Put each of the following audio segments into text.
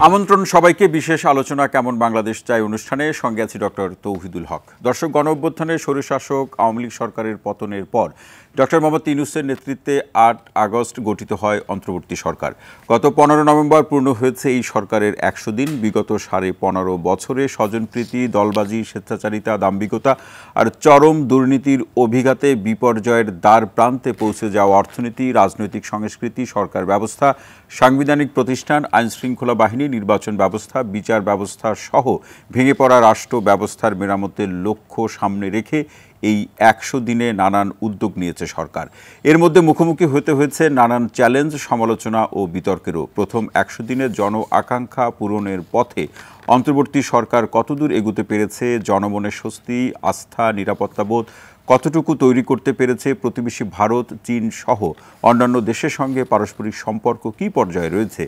আমন্ত্রণ সবাইকে বিশেষ আলোচনা কেমন বাংলাদেশ চাই অনুষ্ঠানে সঙ্গে আছি ডক্টর তৌহিদুল হক। দর্শক, গণঅভ্যুত্থানে স্বৈরশাসক আওয়ামী লীগ সরকারের পতনের পর ডক্টর মোহাম্মদ ইউনূসের নেতৃত্বে ৮ আগস্ট গঠিত হয় অন্তর্বর্তী সরকার। গত ১৫ নভেম্বর পূর্ণ হয়েছে এই সরকারের ১০০ দিন। বিগত ১৫.৫ বছরে স্বজনপ্রীতি, দলবাজি, স্বেচ্ছাচারিতা, দাম্ভিকতা আর চরম দুর্নীতির অভিঘাতে বিপর্যয়ের দ্বার প্রান্তে পৌঁছে যাওয়া অর্থনীতি, রাজনৈতিক সংস্কৃতি, সরকার ব্যবস্থা, সাংবিধানিক প্রতিষ্ঠান, আইনশৃঙ্খলা বাহিনী, নির্বাচন ব্যবস্থা, বিচার ব্যবস্থা সহ ভেঙে পড়া রাষ্ট্র ব্যবস্থার মেরামতের লক্ষ্য সামনে রেখে এই ১০০ দিনে নানান উদ্যোগ নিয়েছে সরকার। এর মধ্যে মুখোমুখি হতে হয়েছে নানান চ্যালেঞ্জ, সমালোচনা ও বিতর্কেরও। প্রথম ১০০ দিনে জন আকাঙ্ক্ষা পূরণের পথে অন্তর্বর্তী সরকার কতদূর এগুতে পেরেছে, জনমনের স্বস্তি, আস্থা, নিরাপত্তাবোধ কতটুকু তৈরি করতে পেরেছে, প্রতিবেশী ভারত, চীন সহ অন্যান্য দেশের সঙ্গে পারস্পরিক সম্পর্ক কী পর্যায়ে রয়েছে,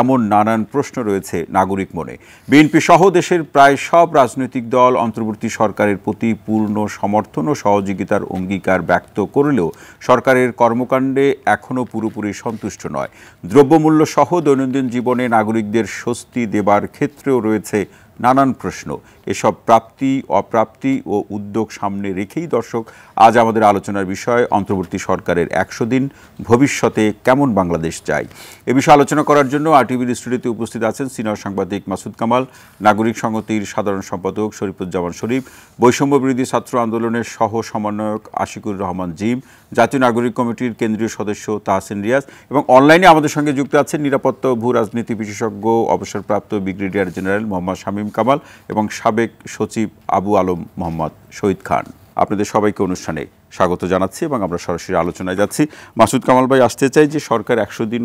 এমন নানান প্রশ্ন রয়েছে নাগরিক মনে। বিএনপি সহ দেশের প্রায় সব রাজনৈতিক দল অন্তর্বর্তী সরকারের প্রতি পূর্ণ সমর্থন ও সহযোগিতার অঙ্গীকার ব্যক্ত করলেও সরকারের কর্মকাণ্ডে এখনও পুরোপুরি সন্তুষ্ট নয়। দ্রব্যমূল্য সহ দৈনন্দিন জীবনে নাগরিকদের স্বস্তি দেবার ক্ষেত্রেও রয়েছে নানান প্রশ্ন। এসব প্রাপ্তি, অপ্রাপ্তি ও উদ্যোগ সামনে রেখেই দর্শক আজ আমাদের আলোচনার বিষয় অন্তর্বর্তী সরকারের ১০০ দিন, ভবিষ্যতে কেমন বাংলাদেশ চাই। এ বিষয়ে আলোচনা করার জন্য আরটিভির স্টুডিওতে উপস্থিত আছেন সিনিয়র সাংবাদিক মাসুদ কামাল, নাগরিক সংহতির সাধারণ সম্পাদক শরীফুজ্জামান শরীফ, বৈষম্য বিরোধী ছাত্র আন্দোলনের সহ সমন্বয়ক আশিকুর রহমান জিম, জাতীয় নাগরিক কমিটির কেন্দ্রীয় সদস্য তাহসিন রিয়াজ এবং অনলাইনে আমাদের সঙ্গে যুক্ত আছেন নিরাপত্তা ও ভূ রাজনীতি বিশেষজ্ঞ অবসরপ্রাপ্ত ব্রিগেডিয়ার জেনারেল মোহাম্মদ শামীম কামাল এবং সাবেক সচিব আবু আলম মোহাম্মদ শহীদ খান। আপনাদের সবাইকে অনুষ্ঠানে স্বাগত জানাচ্ছি এবং আমরা সরাসরি আলোচনায় যাচ্ছি। মাসুদ কামাল ভাই, আসতে চাই যে সরকার ১০০ দিন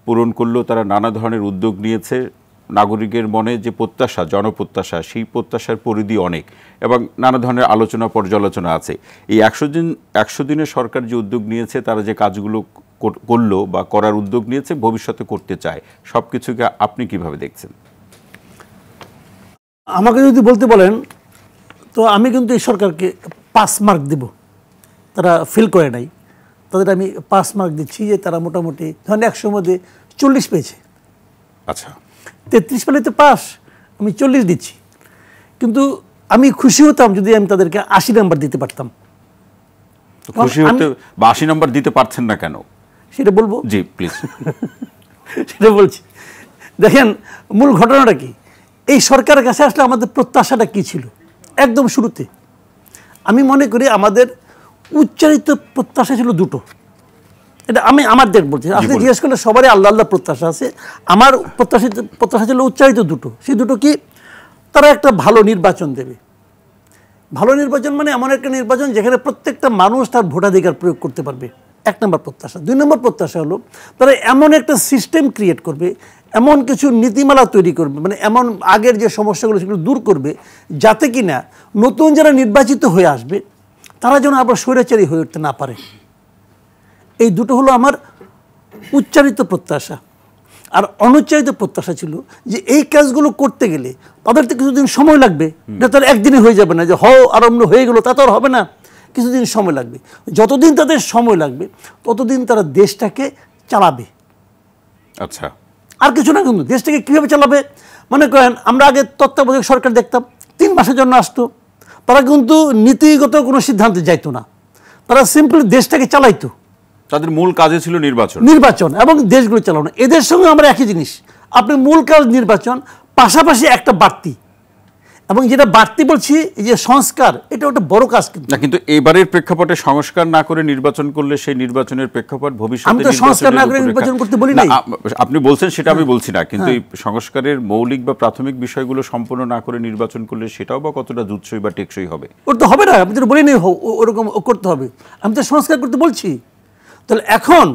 পূরণ করলেও তারা নানা ধরনের উদ্যোগ নিয়েছে। নাগরিকের মনে যে প্রত্যাশা, জনপ্রত্যাশা, সেই প্রত্যাশার পরিধি অনেক এবং নানা ধরনের আলোচনা পর্যালোচনা আছে। এই ১০০ দিনে সরকার যে উদ্যোগ নিয়েছে, তারা যে কাজগুলো করলো বা করার উদ্যোগ নিয়েছে, ভবিষ্যতে করতে চায়, সব কিছুকে আপনি কিভাবে দেখছেন? আমাকে যদি বলতে বলেন তো আমি কিন্তু এই সরকারকে ৫ মার্ক দেব। তারা ফেল করে নাই, তাদের আমি ৫ মার্ক দিচ্ছি যে তারা মোটামুটি ধরেন ১০০ মধ্যে ৪০ পেয়েছে। আচ্ছা, ৩৩ পেলে তো পাস, আমি ৪০ দিচ্ছি। কিন্তু আমি খুশি হতাম যদি আমি তাদেরকে ৮০ নাম্বার দিতে পারতাম। খুশি হতে বা ৮০ নাম্বার দিতে পারছেন না কেন সেটা বলবো। জি প্লিজ। সেটা বলছি। দেখেন, মূল ঘটনাটা কি, এই সরকারের কাছে আসলে আমাদের প্রত্যাশাটা কী ছিল একদম শুরুতে। আমি মনে করি আমাদের উচ্চারিত প্রত্যাশা ছিল দুটো। এটা আমি আমার দেখ বলছি, আসলে জিজ্ঞেস করলে সবারই আল্লাহ আল্লাহ প্রত্যাশা আছে। আমার প্রত্যাশা ছিল উচ্চারিত দুটো। সেই দুটো কি, তারা একটা ভালো নির্বাচন দেবে। ভালো নির্বাচন মানে এমন একটা নির্বাচন যেখানে প্রত্যেকটা মানুষ তার ভোটাধিকার প্রয়োগ করতে পারবে, ১ নম্বর প্রত্যাশা। ২ নম্বর প্রত্যাশা হলো তারা এমন একটা সিস্টেম ক্রিয়েট করবে, এমন কিছু নীতিমালা তৈরি করবে, মানে এমন আগের যে সমস্যাগুলো সেগুলো দূর করবে, যাতে কি না নতুন যারা নির্বাচিত হয়ে আসবে তারা যেন আবার স্বৈরাচারী হয়ে উঠতে না পারে। এই দুটো হলো আমার উচ্চারিত প্রত্যাশা। আর অনুচ্চারিত প্রত্যাশা ছিল যে এই কাজগুলো করতে গেলে তাদের তো কিছুদিন সময় লাগবে, এটা তার একদিনে হয়ে যাবে না যে আরম্ভ হয়ে গেলো, তা তো আর হবে না, কিছুদিন সময় লাগবে। যতদিন তাদের সময় লাগবে ততদিন তারা দেশটাকে চালাবে। আচ্ছা, আর কিছু না। কিন্তু দেশটাকে কীভাবে চালাবে, মনে করেন আমরা আগে তত্ত্বাবধায়ক সরকার দেখতাম ৩ মাসের জন্য আসতো, তারা কিন্তু নীতিগত কোনো সিদ্ধান্তে যাইতো না, তারা সিম্পলি দেশটাকে চালাইতো। তাদের মূল কাজে ছিল নির্বাচন এবং দেশগুলো চালানো। এদের সঙ্গে আমরা একই জিনিস, আপনি মূল কাজ নির্বাচন, পাশাপাশি একটা বাড়তি, এবং যেটা বাড়তি বলছি যে সংস্কার, এটা একটা বড় কাজ। কিন্তু এবারের প্রেক্ষাপটে সংস্কার না করে নির্বাচন করলে সেই নির্বাচনের প্রেক্ষাপট ভবিষ্যতে আমি তো সংস্কার না করে নির্বাচন করতে বলি না। আপনি বলছেন সেটা আমি বলছি না, কিন্তু এই সংস্কারের মৌলিক বা প্রাথমিক বিষয়গুলো সম্পূর্ণ না করে নির্বাচন করলে সেটাও বা কতটা জুৎসই বা টেকসই হবে? ওর তো হবে না, আমি তো বলিনি ওরকম করতে হবে, আমি তো সংস্কার করতে বলছি। তাহলে এখন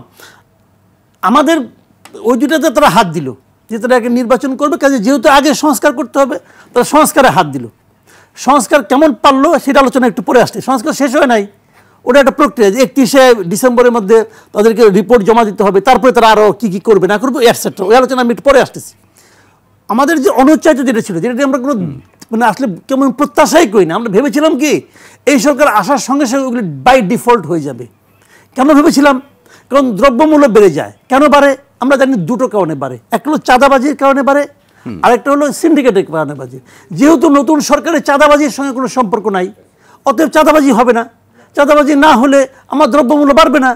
আমাদের ওই দুটাতে তারা হাত দিল যে তারা আগে নির্বাচন করবে, কাজে যেহেতু আগে সংস্কার করতে হবে তারা সংস্কারে হাত দিল। সংস্কার কেমন পারলো সেটা আলোচনা একটু পরে আসছে। সংস্কার শেষ হয় নাই, ওটা একটা প্রক্রিয়া। ৩১শে ডিসেম্বরের মধ্যে তাদেরকে রিপোর্ট জমা দিতে হবে, তারপরে তারা আরও কী কী করবে না করবে এটসেট্রা, ওই আলোচনা আমি একটু পরে আসতেছি। আমাদের যে অনুচ্চারিত যেটা ছিল, যেটা আমরা কোনো মানে আসলে কেমন প্রত্যাশাই করি না, আমরা ভেবেছিলাম কি এই সরকার আসার সঙ্গে সঙ্গে ওগুলি বাই ডিফল্ট হয়ে যাবে। কেন ভেবেছিলাম? কারণ দ্রব্যমূল্য বেড়ে যায়। কেন বাড়ে? আমরা জানি দুটো কারণে বাড়ে। এক হলো চাঁদাবাজির কারণে বাড়ে, আরেকটা হলো সিন্ডিকেটের কারণেবাজি। যেহেতু নতুন সরকারের চাঁদাবাজির সঙ্গে কোনো সম্পর্ক নাই, অতএব চাঁদাবাজি হবে না। চাঁদাবাজি না হলে আমার দ্রব্যমূল্য বাড়বে না।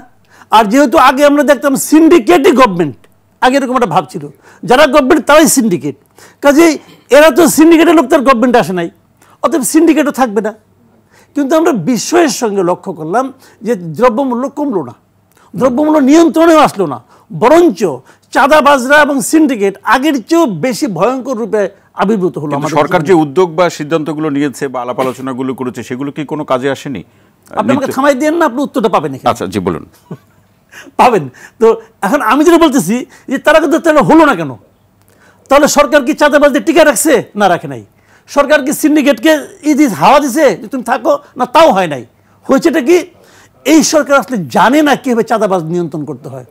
আর যেহেতু আগে আমরা দেখতাম সিন্ডিকেটই গভর্নমেন্ট, আগে এরকম একটা ভাব ছিল, যারা গভর্নমেন্ট তারাই সিন্ডিকেট। কাজেই এরা তো সিন্ডিকেটের লোক, তার গভর্নমেন্টে আসে নাই, অতএব সিন্ডিকেটও থাকবে না। কিন্তু আমরা বিস্ময়ের সঙ্গে লক্ষ্য করলাম যে দ্রব্যমূল্য কমলো না, দ্রব্যমূল্য নিয়ন্ত্রণেও আসলো না, বরঞ্চ চাঁদাবাজরা এবং সিন্ডিকেট আগের চেয়েও বেশি ভয়ঙ্কর রূপে আবির্ভূত হলো। আমাদের সরকার যে উদ্যোগ বা সিদ্ধান্তগুলো নিয়েছে বা আলাপ আলোচনাগুলো করেছে, সেগুলো কি কোনো কাজে আসেনি? আপনি আমাকে থামাই দেন না, আপনি উত্তরটা পাবেন এখানে। আচ্ছা, জি বলুন। পাবেন তো। এখন আমি যেটা বলতেছি যে তারা কিন্তু তাহলে হলো না কেন? তাহলে সরকার কি চাঁদাবাজদের টিকে রাখছে? না, রাখে নাই। সরকার কি সিন্ডিকেটকে হাওয়া দিছে যে তুমি থাকো? না, তাও হয় নাই। হয়েছেটা কি, এই সরকার আসলে জানে না কীভাবে চাঁদাবাজ নিয়ন্ত্রণ করতে হয়।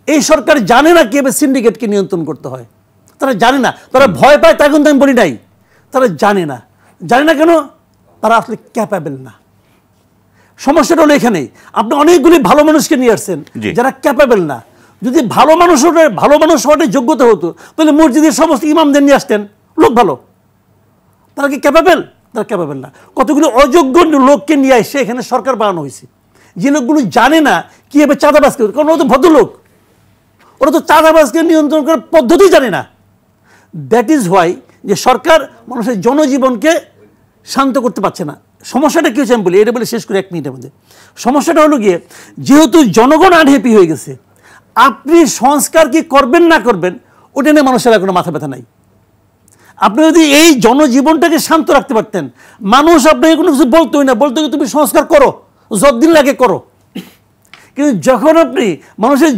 এই সরকার জানে না কীভাবে সিন্ডিকেটকে নিয়ন্ত্রণ করতে হয়। তারা জানে না, তারা ভয় পায়, তা কিন্তু আমি বলি নাই। তারা জানে না। জানে না কেন? তারা আসলে ক্যাপাবেল না। সমস্যাটা হলো এখানেই। আপনি অনেকগুলি ভালো মানুষকে নিয়ে আসছেন যারা ক্যাপাবেল না। যদি ভালো মানুষ হওয়ার যোগ্যতা হতো, তাহলে মসজিদের সমস্ত ইমামদের নিয়ে আসতেন, লোক ভালো। তারা কি ক্যাপাবেল? তারা ক্যাপাবেল না। কতগুলো অযোগ্য লোককে নিয়ে এসে এখানে সরকার বানানো হয়েছে, যে লোকগুলো জানে না কীভাবে চাঁদাবাজ করবে। কারণ ওরা তো ভদ্রলোক, ওরা তো চাঁদাবাজকে নিয়ন্ত্রণ করার পদ্ধতি জানে না। দ্যাট ইজ হোয়াই যে সরকার মানুষের জনজীবনকে শান্ত করতে পারছে না। সমস্যাটা কী হচ্ছে আমি বলি, এটা বলে শেষ করি 1 মিনিটের মধ্যে। সমস্যাটা হলো গিয়ে, যেহেতু জনগণ আনহ্যাপি হয়ে গেছে, আপনি সংস্কার কি করবেন না করবেন ওটা নিয়ে মানুষের কোনো মাথা ব্যথা নাই। আপনি যদি এই জনজীবনটাকে শান্ত রাখতে পারতেন, মানুষ আপনাকে কোনো কিছু বলতোই না, বলতো তুমি সংস্কার করো, যতদিন লাগে করো। কিন্তু যখন আপনি মানুষের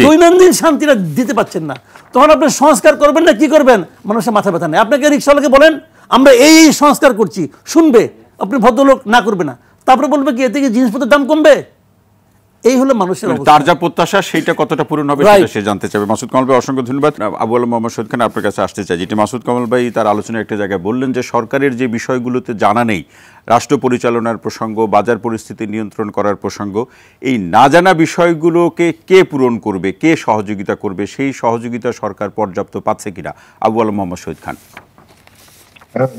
দৈনন্দিন শান্তিটা দিতে পারছেন না, তখন আপনি সংস্কার করবেন না কি করবেন, মানুষের মাথা ব্যথা নেই। আপনাকে রিক্সাওয়ালাকে বলেন আমরা এই সংস্কার করছি, শুনবে, আপনি ভদ্রলোক না করবে না, তারপরে বলবে কি এতে কি জিনিসপত্রের দাম কমবে? এই হলো মানুষের তার যা প্রত্যাশা সেইটা কতটা পূরণ হবে সেটা সে জানতে চাবে। মাসুদ কামাল ভাই, অসংখ্য ধন্যবাদ। আবু আলম মোহাম্মদ শহীদ খান, আপনার কাছে আসতে চাই, যেটি মাসুদ কামাল ভাই তার আলোচনায় একটা জায়গায় বললেন যে সরকারের যে বিষয়গুলোতে জানা নেই, রাষ্ট্র পরিচালনার প্রসঙ্গ, বাজার পরিস্থিতি নিয়ন্ত্রণ করার প্রসঙ্গ, এই না জানা বিষয়গুলোকে কে পূরণ করবে, কে সহযোগিতা করবে, সেই সহযোগিতা সরকার পর্যাপ্ত পাচ্ছে কিনা? আবু আলম মোহাম্মদ শহীদ খান।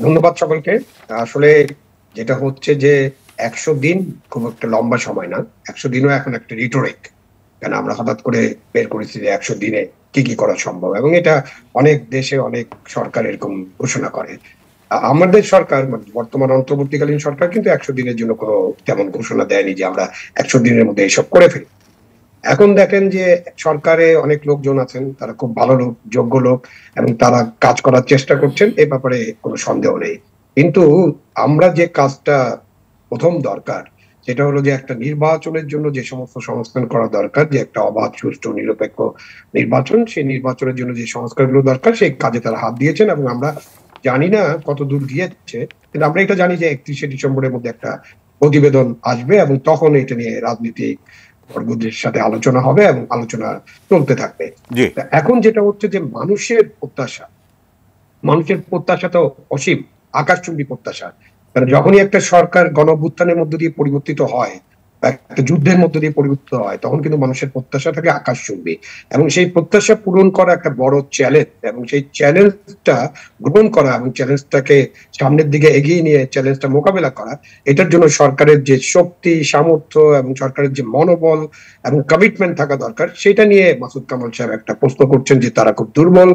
ধন্যবাদ সকলকে। আসলে যেটা হচ্ছে যে 100 দিন খুব একটা লম্বা সময় না। 100 দিনও এখন একটা রিটোরিক, কারণ আমরা হঠাৎ করে বের করেছি যে 100 দিনে কি কি করা সম্ভব, এবং এটা অনেক দেশে অনেক সরকার এরকম ঘোষণা করে। আমাদের সরকার, বর্তমান অন্তর্বর্তীকালীন সরকার কিন্তু 100 দিনের জন্য কোনো তেমন ঘোষণা দেয়নি যে আমরা 100 দিনের মধ্যে এসব করে ফেলি। এখন দেখেন যে সরকারে অনেক লোকজন আছেন, তারা খুব ভালো লোক, যোগ্য লোক, এবং তারা কাজ করার চেষ্টা করছেন, এ ব্যাপারে কোনো সন্দেহ নেই। কিন্তু আমরা যে কাজটা প্রথম দরকার, সেটা হলো যে একটা নির্বাচনের জন্য যে সমস্ত সংস্কার করা দরকার, যে একটা অবাধ, সুষ্ঠু, নিরপেক্ষ নির্বাচন, সেই নির্বাচনের জন্য যে সংস্কারগুলো দরকার, সেই কাজে তারা হাত দিয়েছেন। এবং আমরা জানি না কত দূর গিয়েছে, কিন্তু আমরা এটা জানি যে 31শে ডিসেম্বরের মধ্যে একটা প্রতিবেদন আসবে, এবং তখন এটা নিয়ে রাজনীতিক বর্গদের সাথে আলোচনা হবে এবং আলোচনা চলতে থাকবে। এখন যেটা হচ্ছে যে মানুষের প্রত্যাশা তো অসীম, আকাশচুম্বী প্রত্যাশা। কারণ যখনই একটা সরকার গণঅভ্যুত্থানের মধ্য দিয়ে পরিবর্তিত হয়, একটা যুদ্ধের মধ্য দিয়ে পরিবর্তিত হয়, তখন কিন্তু মানুষের প্রত্যাশা থাকে আকাশচুম্বী, এবং সেই প্রত্যাশা পূরণ করা একটা বড় চ্যালেঞ্জ, এবং সেই চ্যালেঞ্জটা গ্রহণ করা এবং চ্যালেঞ্জটাকে সামনের দিকে এগিয়ে নিয়ে চ্যালেঞ্জটা মোকাবেলা করা, এটার জন্য সরকারের যে শক্তি, সামর্থ্য এবং সরকারের যে মনোবল এবং কমিটমেন্ট থাকা দরকার, সেটা নিয়ে মাসুদ কামাল সাহেব একটা প্রশ্ন করছেন যে তারা খুব দুর্বল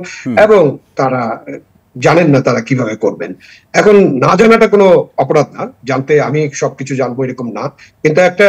এবং তারা জানেন না তারা কিভাবে করবেন। এখন না জানাটা কোনো অপরাধ না, জানতে আমি সবকিছু জানবো এরকম না, কিন্তু একটা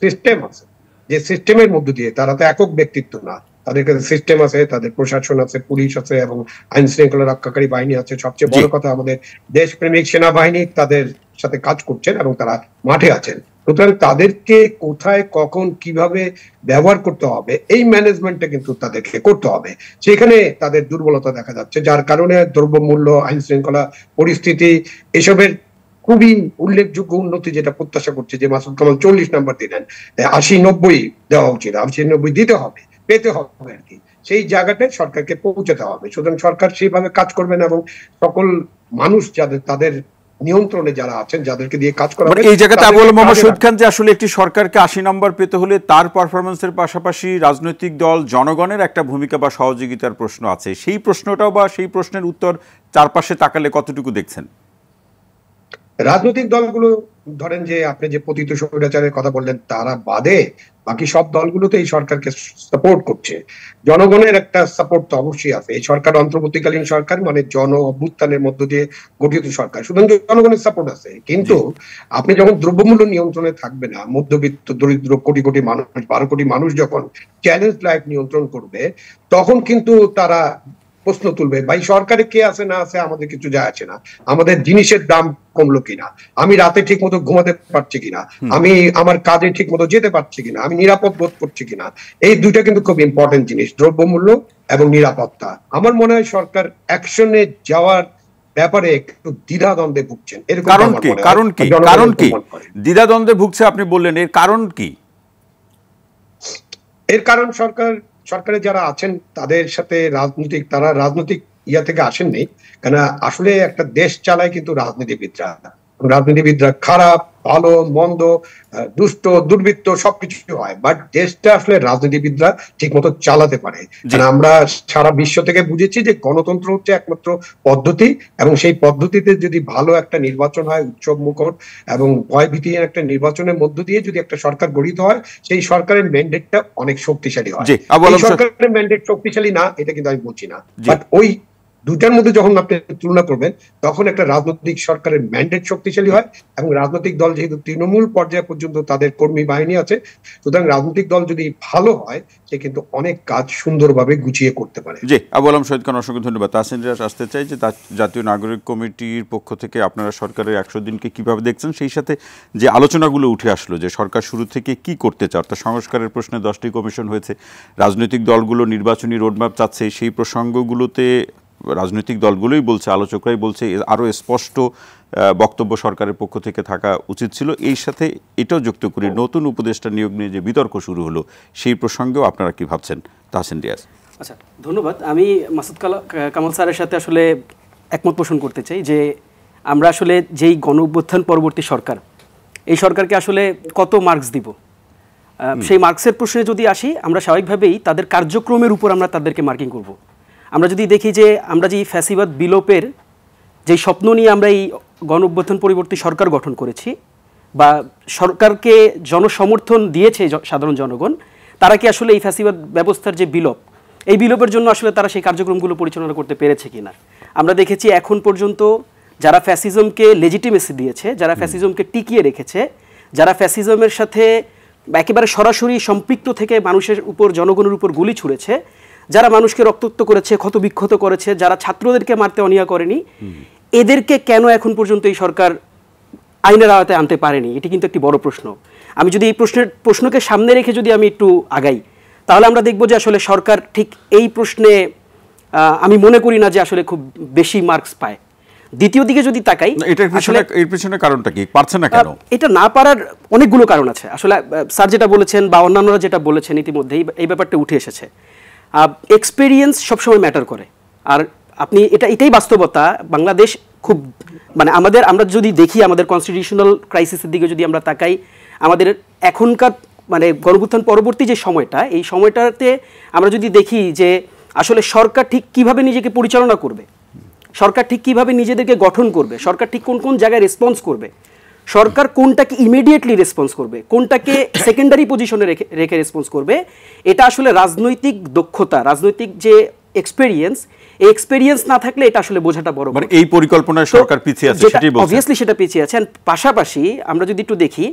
সিস্টেম আছে, যে সিস্টেমের মধ্য দিয়ে, তারা তো একক ব্যক্তিত্ব না, তাদের কাছে সিস্টেম আছে, তাদের প্রশাসন আছে, পুলিশ আছে এবং আইন শৃঙ্খলা রক্ষাকারী বাহিনী আছে। সবচেয়ে বড় কথা, আমাদের দেশপ্রেমিক সেনাবাহিনী তাদের সাথে কাজ করছেন এবং তারা মাঠে আছেন। সুতরাং তাদেরকে কোথায়, কখন, কিভাবে ব্যবহার করতে হবে, এই ম্যানেজমেন্টটা কিন্তু তাদেরকে করতে হবে। সেখানে তাদের দুর্বলতা দেখা যাচ্ছে, যার কারণে দ্রব্যমূল্য, আইন শৃঙ্খলা পরিস্থিতি, এসবের খুবই উল্লেখযোগ্য উন্নতি যেটা প্রত্যাশা করছে, যে মাসুদ কামাল 40 নাম্বার দিলেন, 80-90 দেওয়া উচিত, 80-90 দিতে হবে, পেতে হবে আর কি, সেই জায়গাটায় সরকারকে পৌঁছাতে হবে। সুতরাং সরকার সেইভাবে কাজ করবেন এবং সকল মানুষ যাদের তাদের নিয়ন্ত্রণে যারা আছেন, যাদেরকে দিয়ে কাজ করা এই জায়গাতে আবু আলম মোহাম্মদ শহীদ খান যে আসলে একটি সরকারকে 80 নম্বর পেতে হলে তার পারফরমেন্সের পাশাপাশি রাজনৈতিক দল জনগণের একটা ভূমিকা বা সহযোগিতার প্রশ্ন আছে, সেই প্রশ্নটাও বা সেই প্রশ্নের উত্তর চারপাশে তাকালে কতটুকু দেখছেন? রাজনৈতিক দলগুলো ধরেন যে আপনি যে পতিত স্বৈরাচারের কথা বললেন, তারা বাদে বাকি সব দলগুলো তো এই সরকারকে সাপোর্ট করছে। জনগণের একটা সাপোর্ট তো অবশ্যই আছে। এই সরকার অন্তর্বর্তীকালীন সরকার, মানে জন অভ্যুত্থানের মধ্য দিয়ে গঠিত সরকার, সুতরাং জনগণের সাপোর্ট আছে। কিন্তু আপনি যখন দ্রব্যমূল্য নিয়ন্ত্রণে থাকবে না, মধ্যবিত্ত দরিদ্র কোটি কোটি মানুষ, 12 কোটি মানুষ যখন চ্যালেঞ্জ লাইফ নিয়ন্ত্রণ করবে, তখন কিন্তু তারা প্রশ্ন তুলবে, ভাই সরকারে কে আছে না আছে আমাদের কিছু যায় আসে না, আমাদের জিনিসের দাম কমলো কিনা, আমি রাতে ঠিক মতো ঘুমাতে পারছি কিনা, আমি আমার কাজে ঠিক মতো যেতে পারছি কিনা, আমি নিরাপদ বোধ করছি কিনা। এই দুইটা কিন্তু খুব ইম্পর্টেন্ট জিনিস, দ্রব্যমূল্য এবং নিরাপত্তা। আমার মনে হয় সরকার অ্যাকশনে যাওয়ার ব্যাপারে একটু দ্বিধাদ্বন্দ্বে ভুগছেন। এরকম কারণ কি দ্বিধাদ্বন্দ্বে ভুগছে আপনি বললেন, এর কারণ কি? এর কারণ সরকারে যারা আছেন তাদের সাথে তারা রাজনৈতিক ইয়া থেকে আসেননি, কেন আসলে একটা দেশ চালায় কিন্তু রাজনীতিবিদরা খারাপ, ভালো, মন্দ, দুষ্ট, দুর্বৃত্ত সবকিছু হয়, বাট দেশটা আসলে রাজনীতিবিদরা ঠিক মতো চালাতে পারে। আমরা সারা বিশ্ব থেকে বুঝেছি যে গণতন্ত্র হচ্ছে একমাত্র পদ্ধতি, এবং সেই পদ্ধতিতে যদি ভালো একটা নির্বাচন হয়, উৎসব মুখর এবং ভয়ভীতিহীন একটা নির্বাচনের মধ্য দিয়ে যদি একটা সরকার গঠিত হয়, সেই সরকারের ম্যান্ডেটটা অনেক শক্তিশালী হয়। সরকারের ম্যান্ডেট শক্তিশালী না এটা কিন্তু আমি বলছি না, বাট ওই দুটার মধ্যে যখন আপনি তুলনা করবেন, তখন একটা রাজনৈতিক সরকারের ম্যান্ডেট শক্তিশালী হয়, এবং রাজনৈতিক দল যেহেতু তৃণমূল পর্যায়ে পর্যন্ত তাদের কর্মী বাহিনী আছে, সুতরাং রাজনৈতিক দল যদি ভালো হয়, সে কিন্তু অনেক কাজ সুন্দরভাবে গুছিয়ে করতে পারে। জি, আবু আলম শহীদ খান, অসংখ্য ধন্যবাদ। তাহসিন রিয়াজ, আসতে চাই যে জাতীয় নাগরিক কমিটির পক্ষ থেকে আপনারা সরকারের 100 দিনকে কিভাবে দেখছেন, সেই সাথে যে আলোচনাগুলো উঠে আসলো যে সরকার শুরু থেকে কি করতে চায়, অর্থাৎ সংস্কারের প্রশ্নে 10টি কমিশন হয়েছে, রাজনৈতিক দলগুলো নির্বাচনী রোডম্যাপ চাচ্ছে, সেই প্রসঙ্গগুলোতে রাজনৈতিক দলগুলোই বলছে, আলোচকরাই বলছে আরও স্পষ্ট বক্তব্য সরকারের পক্ষ থেকে থাকা উচিত ছিল। এই সাথে এটাও যুক্ত করে নতুন উপদেষ্টা নিয়োগ নিয়ে যে বিতর্ক শুরু হলো, সেই প্রসঙ্গেও আপনারা কি ভাবছেন? তাহসিন রিয়াজ। আচ্ছা, ধন্যবাদ। আমি মাসুদ কামাল স্যারের সাথে আসলে একমত পোষণ করতে চাই যে আমরা আসলে যেই গণ অভ্যুত্থান পরবর্তী সরকার, এই সরকারকে আসলে কত মার্কস দিব, সেই মার্কসের প্রশ্নে যদি আসি, আমরা স্বাভাবিকভাবেই তাদের কার্যক্রমের উপর আমরা তাদেরকে মার্কিং করব। আমরা যদি দেখি যে আমরা যে ফ্যাসিবাদ বিলোপের যেই স্বপ্ন নিয়ে আমরা এই গণ অভ্যুত্থান পরবর্তী সরকার গঠন করেছি, বা সরকারকে জনসমর্থন দিয়েছে সাধারণ জনগণ, তারা কি আসলে এই ফ্যাসিবাদ ব্যবস্থার যে বিলোপ, এই বিলোপের জন্য আসলে তারা সেই কার্যক্রমগুলো পরিচালনা করতে পেরেছে কিনা? আমরা দেখেছি এখন পর্যন্ত যারা ফ্যাসিজমকে লেজিটিমেসি দিয়েছে, যারা ফ্যাসিজমকে টিকিয়ে রেখেছে, যারা ফ্যাসিজমের সাথে একেবারে সরাসরি সম্পৃক্ত থেকে মানুষের উপর, জনগণের উপর গুলি ছুঁড়েছে, যারা মানুষকে রক্তাক্ত করেছে, ক্ষতবিক্ষত করেছে, যারা ছাত্রদেরকে মারতে অনীহা করেনি, এদেরকে কেন এখন পর্যন্ত এই সরকার আইনের আওতায় আনতে পারেনি? এটি কিন্তু একটি বড় প্রশ্ন। আমি যদি এই প্রশ্নকে সামনে রেখে যদি আমি একটু আগাই, তাহলে আমরা দেখব যে আসলে সরকার ঠিক এই প্রশ্নে আমি মনে করি না যে আসলে খুব বেশি মার্কস পায়। দ্বিতীয় দিকে যদি তাকাই, এর পিছনে কারণটা কি, পারছে না কেন? এটা না পারার অনেকগুলো কারণ আছে। আসলে স্যার যেটা বলেছেন বা অন্যান্যরা যেটা বলেছেন, ইতিমধ্যেই এই ব্যাপারটা উঠে এসেছে। এক্সপেরিয়েন্স সবসময় ম্যাটার করে, আর আপনি এটাই বাস্তবতা। বাংলাদেশ খুব আমরা যদি দেখি আমাদের কনস্টিটিউশনাল ক্রাইসিসের দিকে যদি আমরা তাকাই, আমাদের এখনকার গণঅভ্যুত্থান পরবর্তী যে সময়টা, এই সময়টাতে আমরা যদি দেখি যে আসলে সরকার ঠিক কিভাবে নিজেকে পরিচালনা করবে, সরকার ঠিক কিভাবে নিজেদেরকে গঠন করবে, সরকার ঠিক কোন কোন জায়গায় রেসপন্স করবে, সরকার কোনটাকে ইমিডিয়েটলি রেসপন্স করবে, কোনটাকে সেকেন্ডারি পজিশনে রেখে রেসপন্স করবে, এটা আসলে রাজনৈতিক দক্ষতা, রাজনৈতিক যে এক্সপেরিয়েন্স, এই এক্সপেরিয়েন্স না থাকলে এটা আসলে বোঝাটা বড়। এই পরিকল্পনায় সরকার পিছিয়ে আছে, সেটাই বলছেন। অবভিয়াসলি সেটা পিছিয়ে আছে। পাশাপাশি আমরা যদি একটু দেখি,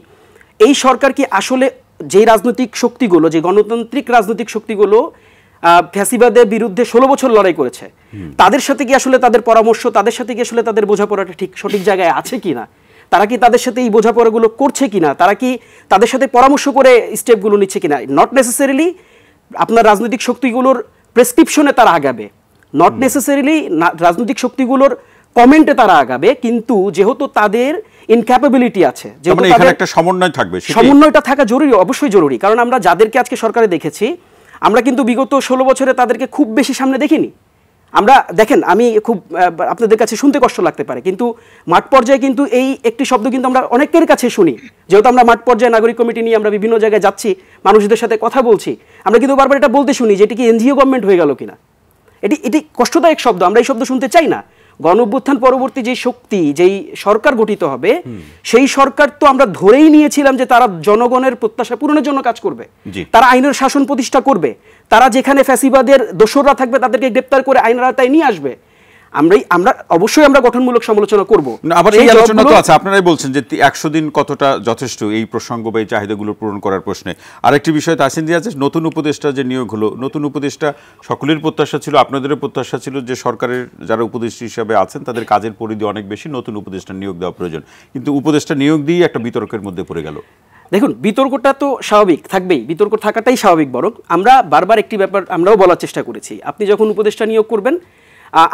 এই সরকার কি আসলে যে রাজনৈতিক শক্তিগুলো, যে গণতান্ত্রিক রাজনৈতিক শক্তিগুলো ফ্যাসিবাদের বিরুদ্ধে 16 বছর লড়াই করেছে, তাদের সাথে কি আসলে তাদের পরামর্শ, তাদের সাথে কি আসলে তাদের বোঝাপড়াটা ঠিক সঠিক জায়গায় আছে কিনা, তারা কি তাদের সাথে এই বোঝাপড়াগুলো করছে কিনা, তারা কি তাদের সাথে পরামর্শ করে স্টেপগুলো নিচ্ছে কিনা? নট নেসেসারিলি আপনার রাজনৈতিক শক্তিগুলোর প্রেসক্রিপশনে তারা আগাবে, নট নেসেসারিলি রাজনৈতিক শক্তিগুলোর কমেন্টে তারা আগাবে, কিন্তু যেহেতু তাদের ইনক্যাপাবিলিটি আছে, যেহেতু তাদের একটা সমন্বয় থাকবে, সমন্বয়টা থাকা জরুরি, অবশ্যই জরুরি। কারণ আমরা যাদেরকে আজকে সরকারে দেখেছি, আমরা কিন্তু বিগত 16 বছরে তাদেরকে খুব বেশি সামনে দেখিনি। আমরা দেখেন, আমি খুব আপনাদের কাছে শুনতে কষ্ট লাগতে পারে, কিন্তু মাঠ পর্যায়ে কিন্তু এই একটি শব্দ কিন্তু আমরা অনেকের কাছে শুনি, যেহেতু আমরা মাঠ পর্যায়ে নাগরিক কমিটি নিয়ে আমরা বিভিন্ন জায়গায় যাচ্ছি, মানুষদের সাথে কথা বলছি, আমরা কিন্তু বারবার এটা বলতে শুনি যে এটি কি এনজিও গভর্নমেন্ট হয়ে গেল কিনা। এটি কষ্টদায়ক শব্দ, আমরা এই শব্দ শুনতে চাই না। গণ অভ্যুত্থান পরবর্তী যে শক্তি, যেই সরকার গঠিত হবে, সেই সরকার তো আমরা ধরেই নিয়েছিলাম যে তারা জনগণের প্রত্যাশা পূরণের জন্য কাজ করবে, তারা আইনের শাসন প্রতিষ্ঠা করবে, তারা যেখানে ফ্যাসিবাদের দোসররা থাকবে তাদেরকে গ্রেপ্তার করে আইনের আওতায় নিয়ে আসবে। আমরা অবশ্যই আমরা গঠনমূলক সমালোচনা করব। আবার এই আলোচনা তো আছে, আপনারাই বলছেন যে 100 দিন কতটা যথেষ্ট এই প্রসঙ্গ বা এই চাহিদাগুলো পূরণ করার প্রশ্নে। আরেকটি বিষয় তাসিন জিয়া, নতুন উপদেষ্টা যে নিয়োগ হলো, নতুন উপদেষ্টা সকলের প্রত্যাশা ছিল, আপনাদেরও প্রত্যাশা ছিল যে সরকারের যারা উপদেষ্টা হিসাবে আছেন তাদের কাজের পরিধি অনেক বেশি, নতুন উপদেষ্টা নিয়োগ দেওয়া প্রয়োজন, কিন্তু উপদেষ্টা নিয়োগ দিয়ে একটা বিতর্কের মধ্যে পড়ে গেল। দেখুন, বিতর্কটা তো স্বাভাবিক থাকবেই, বিতর্ক থাকাটাই স্বাভাবিক। বরং আমরা বারবার একটি ব্যাপার আমরাও বলার চেষ্টা করেছি, আপনি যখন উপদেষ্টা নিয়োগ করবেন,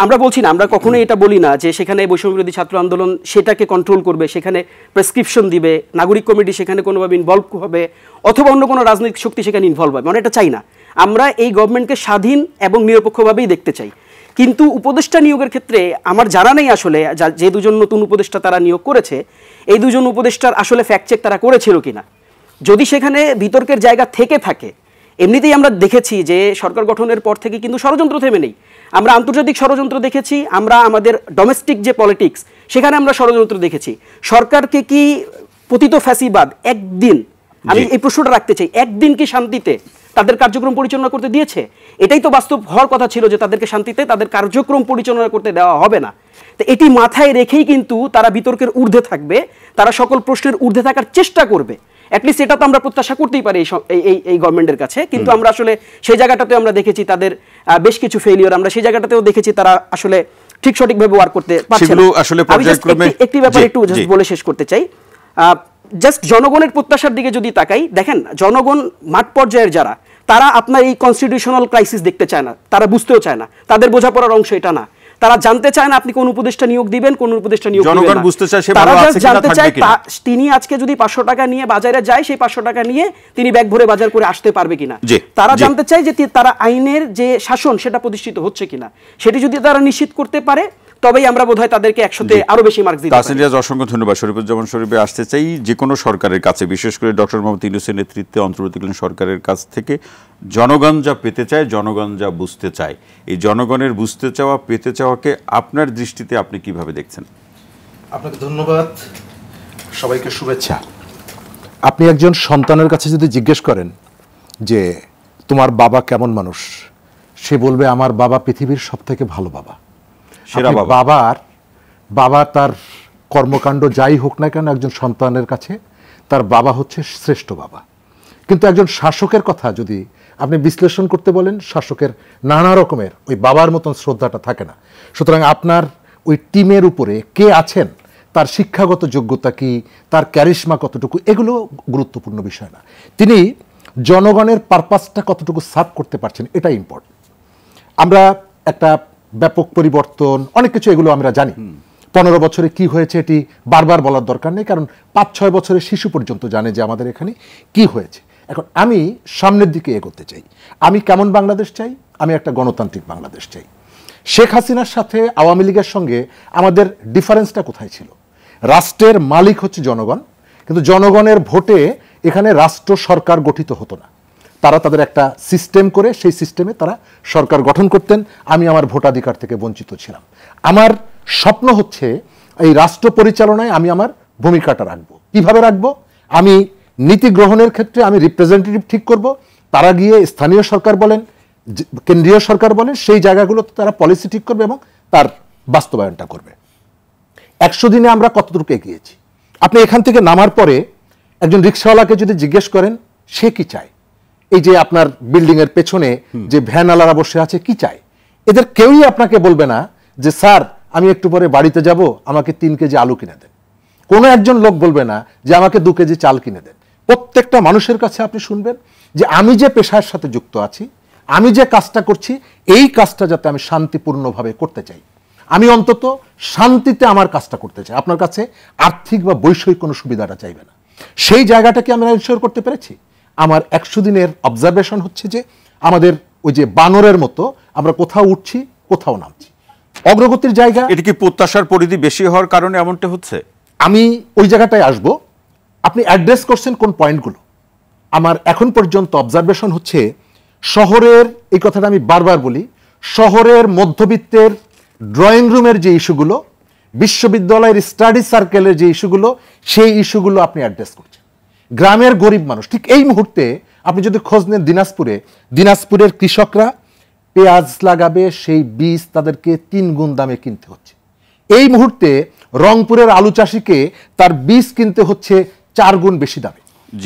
আমরা বলছি না, আমরা কখনোই এটা বলি না যে সেখানে বৈষম্যবিরোধী ছাত্র আন্দোলন সেটাকে কন্ট্রোল করবে, সেখানে প্রেসক্রিপশন দিবে, নাগরিক কমিটি সেখানে কোনোভাবে ইনভলভ হবে, অথবা অন্য কোনো রাজনৈতিক শক্তি সেখানে ইনভলভ হবে, মানে এটা চাই না। আমরা এই গভর্নমেন্টকে স্বাধীন এবং নিরপেক্ষভাবেই দেখতে চাই। কিন্তু উপদেষ্টা নিয়োগের ক্ষেত্রে আমার জানা নেই আসলে যে দুজন নতুন উপদেষ্টা তারা নিয়োগ করেছে, এই দুজন উপদেষ্টার আসলে ফ্যাক্ট চেক তারা করেছিল কিনা। যদি সেখানে বিতর্কের জায়গা থেকে থাকে, এমনিতেই আমরা দেখেছি যে সরকার গঠনের পর থেকে কিন্তু ষড়যন্ত্র থেমে নেই। আমরা আন্তর্জাতিক ষড়যন্ত্র দেখেছি, আমরা আমাদের ডোমেস্টিক যে পলিটিক্স সেখানে আমরা ষড়যন্ত্র দেখেছি। সরকারকে কি পতিত ফ্যাসিবাদ একদিন, আমি এই প্রশ্নটা রাখতে চাই, একদিন কি শান্তিতে তাদের কার্যক্রম পরিচালনা করতে দিয়েছে? এটাই তো বাস্তব হওয়ার কথা ছিল, যে তাদেরকে শান্তিতে তাদের কার্যক্রম পরিচালনা করতে দেওয়া হবে না। তো এটি মাথায় রেখেই কিন্তু তারা বিতর্কের ঊর্ধ্বে থাকবে, তারা সকল প্রশ্নের ঊর্ধ্বে থাকার চেষ্টা করবে। অ্যাটলিস্ট এটা তো আমরা প্রত্যাশা করতেই পারি এই গভর্নমেন্টের কাছে। কিন্তু আমরা আসলে সেই জায়গাটাতে আমরা দেখেছি তাদের বেশ কিছু ফেলিওর, আমরা সেই জায়গাটাতেও দেখেছি তারা আসলে ঠিক সঠিকভাবে ওয়ার্ক করতে পারছে না। একটি ব্যাপার একটু বলে শেষ করতে চাই, জাস্ট জনগণের প্রত্যাশার দিকে যদি তাকাই, দেখেন জনগণ মাঠ পর্যায়ের যারা, তারা আপনার এই কনস্টিটিউশনাল ক্রাইসিস দেখতে চায় না, তারা বুঝতেও চায় না, তাদের বোঝাপড়ার অংশ এটা না। তারা জানতে চায় না আপনি কোন উপদেষ্টা নিয়োগ দিবেন, কোন উপদেষ্টা নিয়োগ দিবেন না। জনগণ বুঝতে চায় সে তারা ভালো আছে জাস্ট কিনা, জানতে চায় থাকবে কিনা। তিনি আজকে যদি 500 টাকা নিয়ে বাজারে যায়, সেই 500 টাকা নিয়ে তিনি ব্যাগ ভরে বাজার করে আসতে পারবে কিনা। তারা জানতে চায় যে তারা আইনের যে শাসন সেটা প্রতিষ্ঠিত হচ্ছে কিনা। সেটি যদি তারা নিশ্চিত করতে পারে, তবেই আমরা বোধহয় তাদেরকে 100-তে আরো বেশি মার্কস দিতে পারি। তাসিন রিয়াজ, অসংখ্য ধন্যবাদ। শরীফুজ্জামান শরীফে আসতে চাই, যে কোনো সরকারের কাছে, বিশেষ করে ডক্টর মোহাম্মদ ইউনূসের নেতৃত্বে অন্তর্বর্তীকালীন সরকারের কাছ থেকে জনগণ যা পেতে চায়, জনগণ যা বুঝতে চায়, এই জনগণের বুঝতে চাওয়া পেতে চাওয়াকে আপনার দৃষ্টিতে আপনি কিভাবে দেখছেন? আপনাকে ধন্যবাদ, সবাইকে শুভেচ্ছা। আপনি একজন সন্তানের কাছে যদি জিজ্ঞেস করেন যে তোমার বাবা কেমন মানুষ, সে বলবে আমার বাবা পৃথিবীর সবথেকে ভালো বাবা। বাবা তার কর্মকাণ্ড যাই হোক না কেন, একজন সন্তানের কাছে তার বাবা হচ্ছে শ্রেষ্ঠ বাবা। কিন্তু একজন শাসকের কথা যদি আপনি বিশ্লেষণ করতে বলেন, শাসকের নানা রকমের ওই বাবার মতন শ্রদ্ধাটা থাকে না। সুতরাং আপনার ওই টিমের উপরে কে আছেন, তার শিক্ষাগত যোগ্যতা কি, তার ক্যারিশমা কতটুকু, এগুলো গুরুত্বপূর্ণ বিষয় না। তিনি জনগণের পারপাসটা কতটুকু সার্ভ করতে পারছেন, এটা ইম্পর্টেন্ট। আমরা একটা ব্যাপক পরিবর্তন, অনেক কিছু এগুলো আমরা জানি। 15 বছরে কি হয়েছে এটি বারবার বলার দরকার নেই, কারণ 5-6 বছরের শিশু পর্যন্ত জানে যে আমাদের এখানে কি হয়েছে। এখন আমি সামনের দিকে এগোতে চাই। আমি কেমন বাংলাদেশ চাই? আমি একটা গণতান্ত্রিক বাংলাদেশ চাই। শেখ হাসিনার সাথে আওয়ামী লীগের সঙ্গে আমাদের ডিফারেন্সটা কোথায় ছিল? রাষ্ট্রের মালিক হচ্ছে জনগণ, কিন্তু জনগণের ভোটে এখানে রাষ্ট্র সরকার গঠিত হতো না। তারা তাদের একটা সিস্টেম করে সেই সিস্টেমে তারা সরকার গঠন করতেন। আমি আমার ভোটাধিকার থেকে বঞ্চিত ছিলাম। আমার স্বপ্ন হচ্ছে এই রাষ্ট্র পরিচালনায় আমি আমার ভূমিকাটা রাখবো। কিভাবে রাখবো? আমি নীতি গ্রহণের ক্ষেত্রে আমি রিপ্রেজেন্টেটিভ ঠিক করব, তারা গিয়ে স্থানীয় সরকার বলেন, কেন্দ্রীয় সরকার বলেন, সেই জায়গাগুলোতে তারা পলিসি ঠিক করবে এবং তার বাস্তবায়নটা করবে। 100 দিনে আমরা কতটুকু এগিয়েছি? আপনি এখান থেকে নামার পরে একজন রিক্সাওয়ালাকে যদি জিজ্ঞেস করেন সে কি চায়, এই যে আপনার বিল্ডিং এর পেছনে যে ভ্যানওয়ালারা বসে আছে কি চায়, এদের কেউই আপনাকে বলবে না যে স্যার আমি একটু পরে বাড়িতে যাব, আমাকে 3 কেজি আলু কিনে দেন। কোনো একজন লোক বলবে না যে আমাকে 2 কেজি চাল কিনে দেন। প্রত্যেকটা মানুষের কাছে আপনি শুনবেন যে আমি যে পেশার সাথে যুক্ত আছি, আমি যে কাজটা করছি, এই কাজটা যাতে আমি শান্তিপূর্ণভাবে করতে চাই, আমি অন্তত শান্তিতে আমার কাজটা করতে চাই। আপনার কাছে আর্থিক বা বৈষয়িক কোনো সুবিধাটা চাইবে না। সেই জায়গাটাকে আমরা ইনশিওর করতে পেরেছি। আমার 100 দিনের অবজারভেশন হচ্ছে যে আমাদের ওই যে বানরের মতো আমরা কোথাও উঠছি, কোথাও নামছি। অগ্রগতির জায়গা, এটা কি প্রত্যাশার পরিধি বেশি হওয়ার কারণে এমনটা হচ্ছে? আমি ওই জায়গাটায় আসব। আপনি অ্যাড্রেস করছেন কোন পয়েন্টগুলো। আমার এখন পর্যন্ত অবজারভেশন হচ্ছে শহরের, এই কথাটা আমি বারবার বলি, শহরের মধ্যবিত্তের ড্রয়িং রুমের যে ইস্যুগুলো, বিশ্ববিদ্যালয়ের স্টাডি সার্কেলের যে ইস্যুগুলো, সেই ইস্যুগুলো আপনি অ্যাড্রেস করছেন। গ্রামের গরিব মানুষ, ঠিক এই মুহূর্তে আপনি যদি খোঁজ নেন দিনাজপুরের কৃষকরা পেঁয়াজ লাগাবে, সেই বীজ তাদেরকে 3 গুণ দামে কিনতে হচ্ছে। এই মুহূর্তে রংপুরের আলু চাষিকে তার বীজ কিনতে হচ্ছে 4 গুণ বেশি দামে।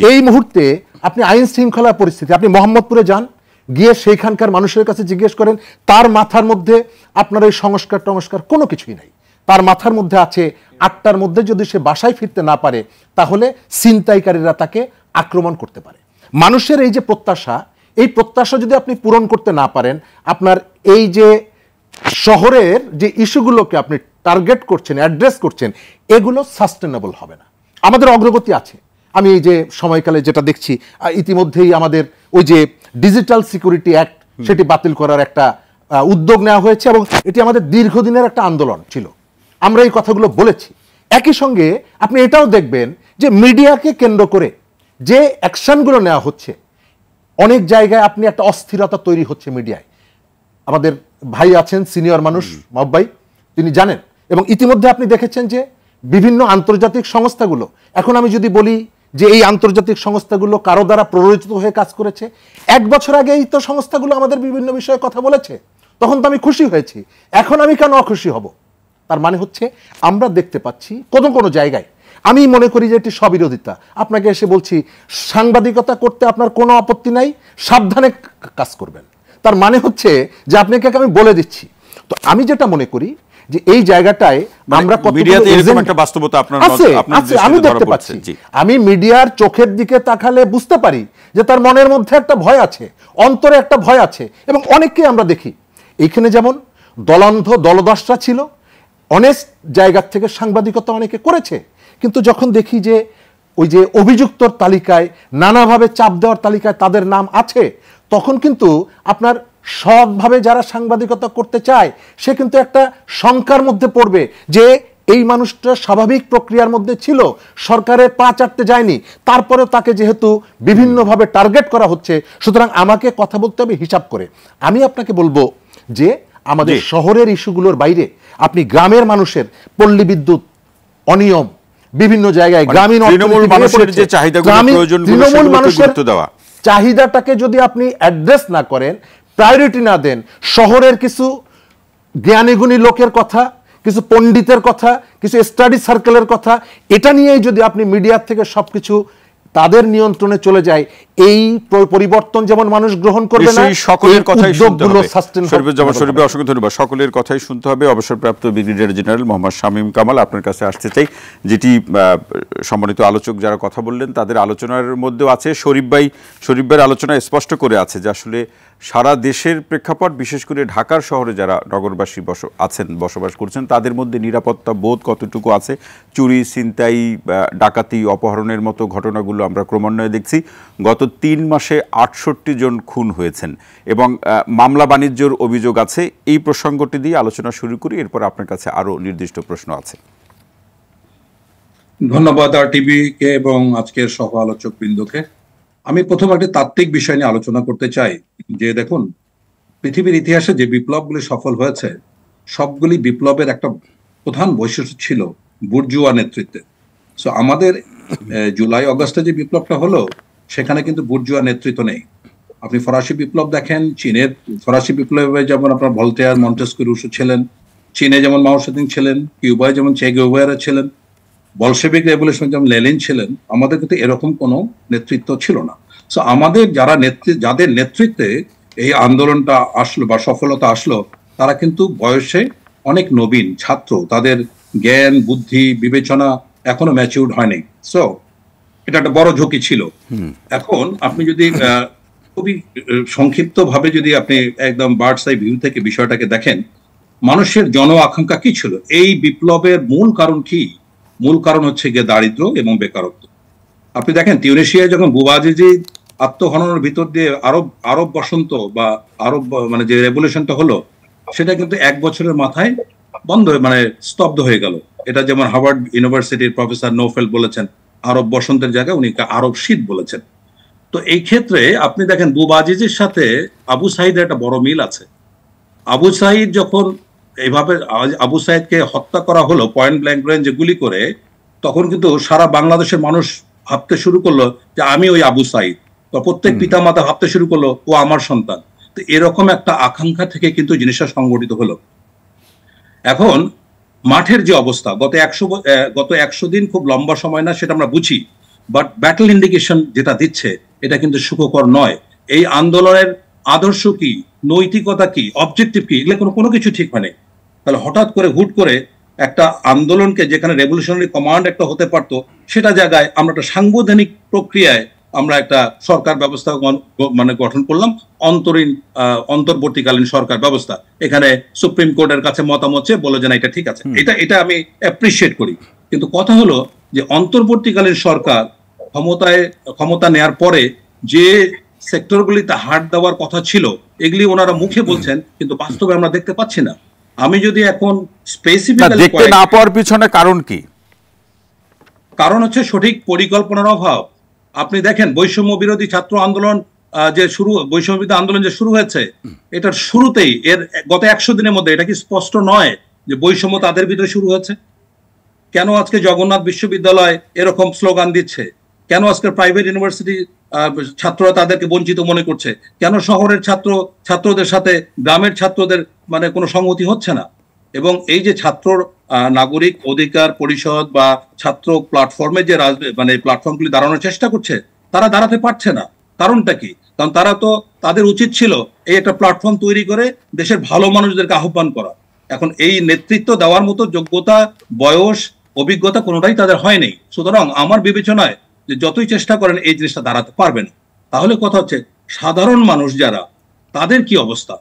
এই মুহূর্তে আপনি আইন শৃঙ্খলা পরিস্থিতি, আপনি মোহাম্মদপুরে যান, গিয়ে সেইখানকার মানুষের কাছে জিজ্ঞেস করেন, তার মাথার মধ্যে আপনার এই সংস্কার টংস্কার কোনো কিছুই নাই। তার মাথার মধ্যে আছে 8টার মধ্যে যদি সে বাসায় ফিরতে না পারে তাহলে ছিনতাইকারীরা তাকে আক্রমণ করতে পারে। মানুষের এই যে প্রত্যাশা, এই প্রত্যাশা যদি আপনি পূরণ করতে না পারেন, আপনার এই যে শহরের যে ইস্যুগুলোকে আপনি টার্গেট করছেন, অ্যাড্রেস করছেন, এগুলো সাস্টেনেবল হবে না। আমাদের অগ্রগতি আছে। আমি এই যে সময়কালে যেটা দেখছি, ইতিমধ্যেই আমাদের ওই যে ডিজিটাল সিকিউরিটি অ্যাক্ট, সেটি বাতিল করার একটা উদ্যোগ নেওয়া হয়েছে এবং এটি আমাদের দীর্ঘদিনের একটা আন্দোলন ছিল। আমরা এই কথাগুলো বলেছি। একই সঙ্গে আপনি এটাও দেখবেন যে মিডিয়াকে কেন্দ্র করে যে অ্যাকশনগুলো নেওয়া হচ্ছে, অনেক জায়গায় আপনি একটা অস্থিরতা তৈরি হচ্ছে মিডিয়ায়। আমাদের ভাই আছেন, সিনিয়র মানুষ, মাহবুব ভাই, তিনি জানেন। এবং ইতিমধ্যে আপনি দেখেছেন যে বিভিন্ন আন্তর্জাতিক সংস্থাগুলো, এখন আমি যদি বলি যে এই আন্তর্জাতিক সংস্থাগুলো কারো দ্বারা প্ররোচিত হয়ে কাজ করেছে, 1 বছর আগেই তো সংস্থাগুলো আমাদের বিভিন্ন বিষয়ে কথা বলেছে, তখন তো আমি খুশি হয়েছি। এখন আমি কেন অখুশি হব? তার মানে হচ্ছে আমরা দেখতে পাচ্ছি কোনো জায়গায়, আমি মনে করি যে এটি স্ববিরোধিতা। আপনাকে এসে বলছি সাংবাদিকতা করতে আপনার কোনো আপত্তি নাই, সাবধানে কাজ করবেন। তার মানে হচ্ছে যে আপনাকে আমি বলে দিচ্ছি। তো আমি যেটা মনে করি যে এই জায়গাটায় আমরা আমি দেখতে পাচ্ছি, আমি মিডিয়ার চোখের দিকে তাকালে বুঝতে পারি যে তার মনের মধ্যে একটা ভয় আছে, অন্তরে একটা ভয় আছে। এবং অনেককে আমরা দেখি এইখানে যেমন দলান্ধ দলদাসরা ছিল, অনেস্ট জায়গার থেকে সাংবাদিকতা অনেকে করেছে, কিন্তু যখন দেখি যে ওই যে অভিযুক্তর তালিকায়, নানাভাবে চাপ দেওয়ার তালিকায় তাদের নাম আছে, তখন কিন্তু আপনার সৎভাবে যারা সাংবাদিকতা করতে চায় সে কিন্তু একটা শঙ্কার মধ্যে পড়বে যে এই মানুষটা স্বাভাবিক প্রক্রিয়ার মধ্যে ছিল, সরকারের পা চাটতে যায়নি, তারপরে তাকে যেহেতু বিভিন্নভাবে টার্গেট করা হচ্ছে, সুতরাং আমাকে কথা বলতে হবে হিসাব করে। আমি আপনাকে বলবো যে আমাদের শহরের ইস্যুগুলোর বাইরে আপনি গ্রামের মানুষের পল্লী বিদ্যুৎ অনিয়ম, বিভিন্ন জায়গায় গ্রামীণ চাহিদাটাকে যদি আপনি অ্যাড্রেস না করেন, প্রায়োরিটি না দেন, শহরের কিছু জ্ঞানীগুণী লোকের কথা, কিছু পণ্ডিতের কথা, কিছু স্টাডি সার্কেলের কথা, এটা নিয়েই যদি আপনি মিডিয়ার থেকে সবকিছু তাদের নিয়ন্ত্রণে চলে যায়, এই পরিবর্তন যেমন মানুষ গ্রহণ করবে না, সকলের কথাই শুনতে হবে। অসংখ্য ধন্যবাদ। সকলের কথাই শুনতে হবে। অবসরপ্রাপ্ত ব্রিগেডিয়ার জেনারেল মোহাম্মদ শামীম কামাল, আপনার কাছে আসতে চাই, যেটি সম্মানিত আলোচক যারা কথা বললেন তাদের আলোচনার মধ্যেও আছে। শরীফ ভাইয়ের আলোচনায় স্পষ্ট করে আছে যে আসলে সারা দেশের প্রেক্ষাপট, বিশেষ করে ঢাকার শহরে যারা নগরবাসী বসবাস করছেন, তাদের মধ্যে নিরাপত্তা বোধ কতটুকু আছে। চুরি, ছিনতাই, ডাকাতি, অপহরণের মতো ঘটনাগুলো আমরা ক্রমান্বয়ে দেখছি। গত 3 মাসে 68 জন খুন হয়েছেন এবং মামলা বাণিজ্যর অভিযোগ আছে। এই প্রসঙ্গটি দিয়ে আলোচনা শুরু করি, এরপর আপনার কাছে আরও নির্দিষ্ট প্রশ্ন আছে। ধন্যবাদ RTVকে এবং আজকের সহ আলোচক বৃন্দকে। আমি প্রথম একটি তাত্ত্বিক বিষয় নিয়ে আলোচনা করতে চাই যে দেখুন, পৃথিবীর ইতিহাসে যে বিপ্লবগুলি সফল হয়েছে, সবগুলি বিপ্লবের একটা প্রধান বৈশিষ্ট্য ছিল বুর্জুয়া নেতৃত্বে। সো আমাদের জুলাই অগাস্টে যে বিপ্লবটা হলো, সেখানে কিন্তু বুর্জুয়া নেতৃত্ব নেই। আপনি ফরাসি বিপ্লব দেখেন, চীনের ফরাসি বিপ্লবে যেমন আপনার ভলতেয়ার, মন্টেস্ক্যু, রুশো ছিলেন, চীনে যেমন মাও সেতুং ছিলেন, কিউবায় যেমন চে গুয়েভারা ছিলেন, বলশেভিক রেভলিউশন যেমন লেনিন ছিলেন, আমাদের কিন্তু এরকম কোনো নেতৃত্ব ছিল না। সো আমাদের যাদের নেতৃত্বে এই আন্দোলনটা আসলো বা সফলতা আসলো, তারা কিন্তু বয়সে অনেক নবীন ছাত্র, তাদের জ্ঞান, বুদ্ধি, বিবেচনা এখনো ম্যাচিউরড হয়নি। সো এটা একটা বড় ঝুঁকি ছিল। এখন আপনি যদি খুবই সংক্ষিপ্ত ভাবে যদি আপনি একদম বার্ডস আই ভিউ থেকে বিষয়টাকে দেখেন, মানুষের জন আকাঙ্ক্ষা কি ছিল, এই বিপ্লবের মূল কারণ কি? মূল কারণ হচ্ছে গিয়ে দারিদ্র এবং বেকারত্ব। আপনি দেখেন তিউনিসিয়ায় যখন বুবাজিজি আত্মহননের ভিতর দিয়ে আরব বসন্ত বা আরব মানে যে রেভলিউশনটা হলো, সেটা কিন্তু 1 বছরের মাথায় বন্ধ মানে স্তব্ধ হয়ে গেল। এটা যেমন হার্ভার্ড ইউনিভার্সিটির প্রফেসর নোফেল বলেছেন, আরব বসন্তের জায়গায় উনি আরব শীত বলেছেন। তো এই ক্ষেত্রে আপনি দেখেন বুবাজিজের সাথে আবু সাইদের একটা বড় মিল আছে। আবু সাইদ যখন এইভাবে আবু সাইদকে হত্যা করা হলো পয়েন্ট ব্ল্যাঙ্ক রেঞ্জে গুলি করে, তখন কিন্তু সারা বাংলাদেশের মানুষ ভাবতে শুরু করলো যে আমি ওই আবু সাইদ, তো প্রত্যেক পিতামাতা ভাবতে শুরু করলো ও আমার সন্তান। তো এরকম একটা আকাঙ্ক্ষা থেকে কিন্তু জিনিসটা সংগঠিত হলো। এখন মাঠের যে অবস্থা, গত 100 দিন খুব লম্বা সময় না, সেটা আমরা বুঝি, বাট ব্যাটল ইন্ডিকেশন যেটা দিচ্ছে এটা কিন্তু সুখকর নয়। এই আন্দোলনের আদর্শ কি, নৈতিকতা কি, অবজেক্টিভ কি, এগুলো কোনো কিছু ঠিক হয়নি। তাহলে হঠাৎ করে হুট করে একটা আন্দোলনকে যেখানে রেভলিউশনারি কমান্ড একটা হতে পারতো, সেটা জায়গায় আমরা একটা সাংবিধানিক প্রক্রিয়ায় আমরা একটা সরকার ব্যবস্থা মানে গঠন করলাম, অন্তর্বর্তীকালীন সরকার ব্যবস্থা। এখানে সুপ্রিম কোর্টের কাছে মতামত চেয়ে বলে যে না এটা ঠিক আছে, এটা আমি অ্যাপ্রিসিয়েট করি। কিন্তু কথা হলো যে অন্তর্বর্তীকালীন সরকার ক্ষমতা নেয়ার পরে যে সেক্টরগুলিতে হাত দেওয়ার কথা ছিল, এগুলি ওনারা মুখে বলছেন, কিন্তু বাস্তবে আমরা দেখতে পাচ্ছি না। আমি যদি এখন স্পেসিফিক্যালি দেখতে না পাওয়ার পিছনে কারণ কি? কারণ হচ্ছে সঠিক পরিকল্পনার অভাব। আপনি দেখেন বৈষম্য বিরোধী ছাত্র আন্দোলন বৈষম্য বিরোধী আন্দোলন যে শুরু হয়েছে, এটার শুরুতেই এর গত 100 দিনের মধ্যে এটা কি স্পষ্ট নয় যে বৈষম্য তাদের ভিতরে শুরু হয়েছে? কেন আজকে জগন্নাথ বিশ্ববিদ্যালয় এরকম স্লোগান দিচ্ছে? কেন আজকে প্রাইভেট ইউনিভার্সিটি ছাত্ররা তাদেরকে বঞ্চিত মনে করছে? কেন শহরের ছাত্রদের সাথে গ্রামের ছাত্রদের মানে কোনো সংহতি হচ্ছে না? এবং এই যে ছাত্র নাগরিক অধিকার পরিষদ বা ছাত্র প্ল্যাটফর্মে যে মানে প্ল্যাটফর্মগুলি দাঁড়ানোর চেষ্টা করছে, তারা দাঁড়াতে পারছে না। কারণটা কি? কারণ তাদের উচিত ছিল এই একটা প্ল্যাটফর্ম তৈরি করে দেশের ভালো মানুষদেরকে আহ্বান করা। এখন এই নেতৃত্ব দেওয়ার মতো যোগ্যতা, বয়স, অভিজ্ঞতা কোনোটাই তাদের হয়নি। সুতরাং আমার বিবেচনায় যে যতই চেষ্টা করেন এই জিনিসটা দাঁড়াতে পারবে না। তাহলে কথা হচ্ছে সাধারণ মানুষ যারা, তাদের কি অবস্থা?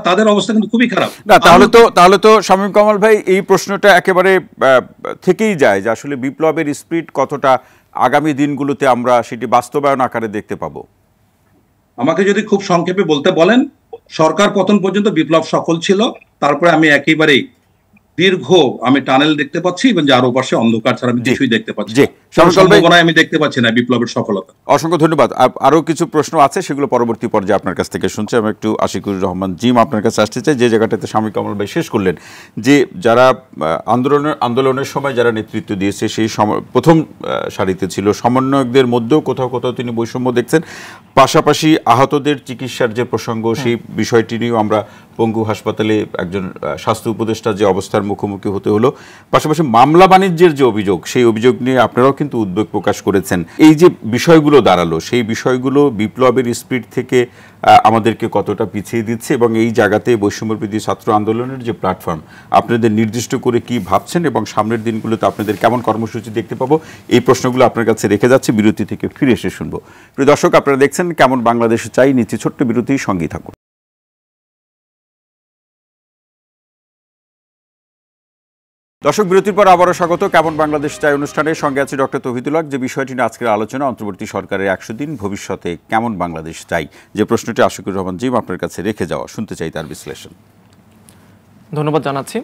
তাদের অবস্থা কিন্তু খুবই খারাপ। না, তাহলে তো শামীম কামাল ভাই, এই প্রশ্নটা একেবারে থেকেই যায় যে আসলে বিপ্লবের স্পিরিট কতটা আগামী দিনগুলোতে আমরা সেটি বাস্তবায়ন আকারে দেখতে পাবো। আমাকে যদি খুব সংক্ষেপে বলতে বলেন, সরকার পতন পর্যন্ত বিপ্লব সফল ছিল। তারপরে আমি একেবারেই দীর্ঘ আমি টানেল দেখতে পাচ্ছি এবং যার ওপাশে অন্ধকার ছাড়া আমি কিছুই দেখতে পাচ্ছি। আমি দেখতে পাচ্ছি না বিপ্লবের সফলতা। অসংখ্য ধন্যবাদ। আরো কিছু প্রশ্ন আছে, সেগুলো পরবর্তী পর্যায়ে আপনার কাছ থেকে শুনছি। আমি একটু আশিকুর রহমান জিম আপনার কাছে আসতে চাই, যে জায়গাটাতে শামীম কামাল ভাই শেষ করলেন, যে যারা আন্দোলনের সময় যারা নেতৃত্ব দিয়েছে সেই সময় প্রথম সারিতে ছিল, সমন্বয়কদের মধ্যেও কোথাও কোথাও তিনি বৈষম্য দেখছেন। পাশাপাশি আহতদের চিকিৎসার যে প্রসঙ্গ, সেই বিষয়টি নিয়েও আমরা পঙ্গু হাসপাতালে একজন স্বাস্থ্য উপদেষ্টা যে অবস্থার মুখোমুখি হতে হলো। পাশাপাশি মামলা বাণিজ্যের যে অভিযোগ, সেই অভিযোগ নিয়ে আপনারাও কিন্তু উদ্বেগ প্রকাশ করেছেন। এই যে বিষয়গুলো দাঁড়ালো, সেই বিষয়গুলো বিপ্লবের স্পিরিট থেকে আমাদেরকে কতটা পিছিয়ে দিচ্ছে, এবং এই জায়গাতে বৈষম্যবিরোধী ছাত্র আন্দোলনের যে প্ল্যাটফর্ম, আপনাদের নির্দিষ্ট করে কি ভাবছেন এবং সামনের দিনগুলোতে আপনাদের কেমন কর্মসূচি দেখতে পাবো, এই প্রশ্নগুলো আপনার কাছে রেখে যাচ্ছি। বিরতি থেকে ফিরে এসে শুনবো। প্রিয় দর্শক, আপনারা দেখছেন কেমন বাংলাদেশ চাই, নিচ্ছি ছোট্ট বিরতি, সঙ্গেই থাকুন। দর্শক, বিরতির পর আবারও স্বাগত কেমন বাংলাদেশ চাই অনুষ্ঠানের সঙ্গে আছে ডক্টর তৌহিদুল হক। যে বিষয়টি নিয়ে আজকের আলোচনা, অন্তর্বর্তী সরকারের 100 দিন, ভবিষ্যতে কেমন বাংলাদেশ চাই, যে প্রশ্নটি আশিকুর রহমান জিম আপনার কাছে রেখে যাওয়া, শুনতে চাই তার বিশ্লেষণ। ধন্যবাদ জানাচ্ছি।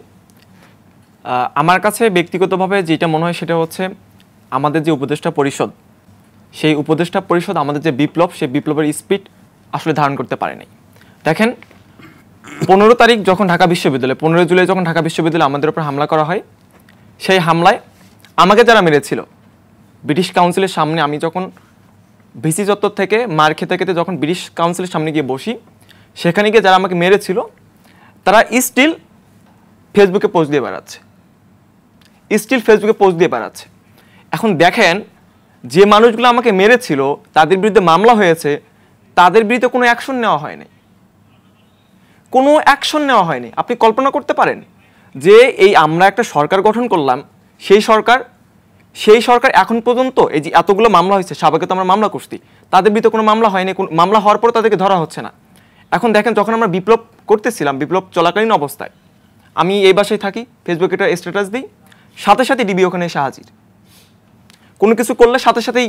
আমার কাছে ব্যক্তিগতভাবে যেটা মনে হয় সেটা হচ্ছে আমাদের যে উপদেষ্টা পরিষদ, সেই উপদেষ্টা পরিষদ আমাদের যে বিপ্লব, সেই বিপ্লবের স্পিড আসলে ধারণ করতে পারেনি। দেখেন, 15 তারিখ যখন ঢাকা বিশ্ববিদ্যালয়ে 15 জুলাই যখন ঢাকা বিশ্ববিদ্যালয়ে আমাদের উপর হামলা করা হয়, সেই হামলায় আমাকে যারা মেরেছিল, ব্রিটিশ কাউন্সিলের সামনে আমি যখন ভিসি চত্বর থেকে মার খেতে খেতে যখন ব্রিটিশ কাউন্সিলের সামনে গিয়ে বসি, সেখানে গিয়ে যারা আমাকে মেরেছিল তারা স্টিল ফেসবুকে পোস্ট দিয়ে বেড়াচ্ছে। এখন দেখেন, যে মানুষগুলো আমাকে মেরেছিল তাদের বিরুদ্ধে মামলা হয়েছে, তাদের বিরুদ্ধে কোনো অ্যাকশন নেওয়া হয়নি। আপনি কল্পনা করতে পারেন যে এই আমরা একটা সরকার গঠন করলাম, সেই সরকার এখন পর্যন্ত এই যে এতগুলো মামলা হয়েছে, সাবেকে তো আমরা মামলা করছি, তাদের বিরুদ্ধে কোনো মামলা হয়নি। মামলা হওয়ার পর তাদেরকে ধরা হচ্ছে না। এখন দেখেন, যখন আমরা বিপ্লব করতেছিলাম, বিপ্লব চলাকালীন অবস্থায় আমি এই বাসায় থাকি, ফেসবুকে একটা স্ট্যাটাস দিই, সাথে সাথে ডিবি ওখানে এসে হাজির, কোনো কিছু করলে সাথে সাথেই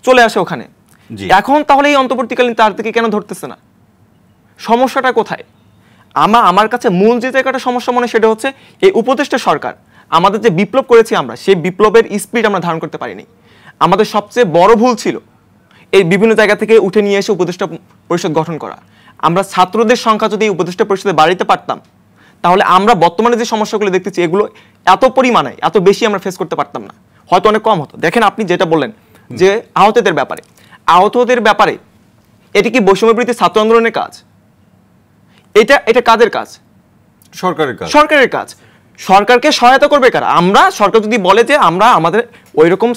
চলে আসে ওখানে। এখন তাহলে এই অন্তর্বর্তীকালীন তার থেকে কেন ধরতেছে না? সমস্যাটা কোথায়? আমার কাছে মূল যে জায়গাটা সমস্যা মনে সেটা হচ্ছে এই উপদেষ্টা সরকার আমাদের যে বিপ্লব করেছি আমরা সেই বিপ্লবের স্পিরিট আমরা ধারণ করতে পারিনি। আমাদের সবচেয়ে বড় ভুল ছিল এই বিভিন্ন জায়গা থেকে উঠে নিয়ে এসে উপদেষ্টা পরিষদ গঠন করা। আমরা ছাত্রদের সংখ্যা যদি উপদেষ্টা পরিষদে বাড়াইতে পারতাম তাহলে আমরা বর্তমানে যে সমস্যাগুলো দেখতেছি এগুলো এত পরিমাণে এত বেশি আমরা ফেস করতে পারতাম না, হয়তো অনেক কম হতো। দেখেন আপনি যেটা বললেন যে আহতদের ব্যাপারে এটি কি বৈষম্যবিরোধী ছাত্র আন্দোলনের কাজ? এটা কাদের কাজ? সরকারের কাজ। সরকারকে সহায়তা করবে কারা? আমরা। সরকার যদি বলে যে আমরা আমাদের ওই রকম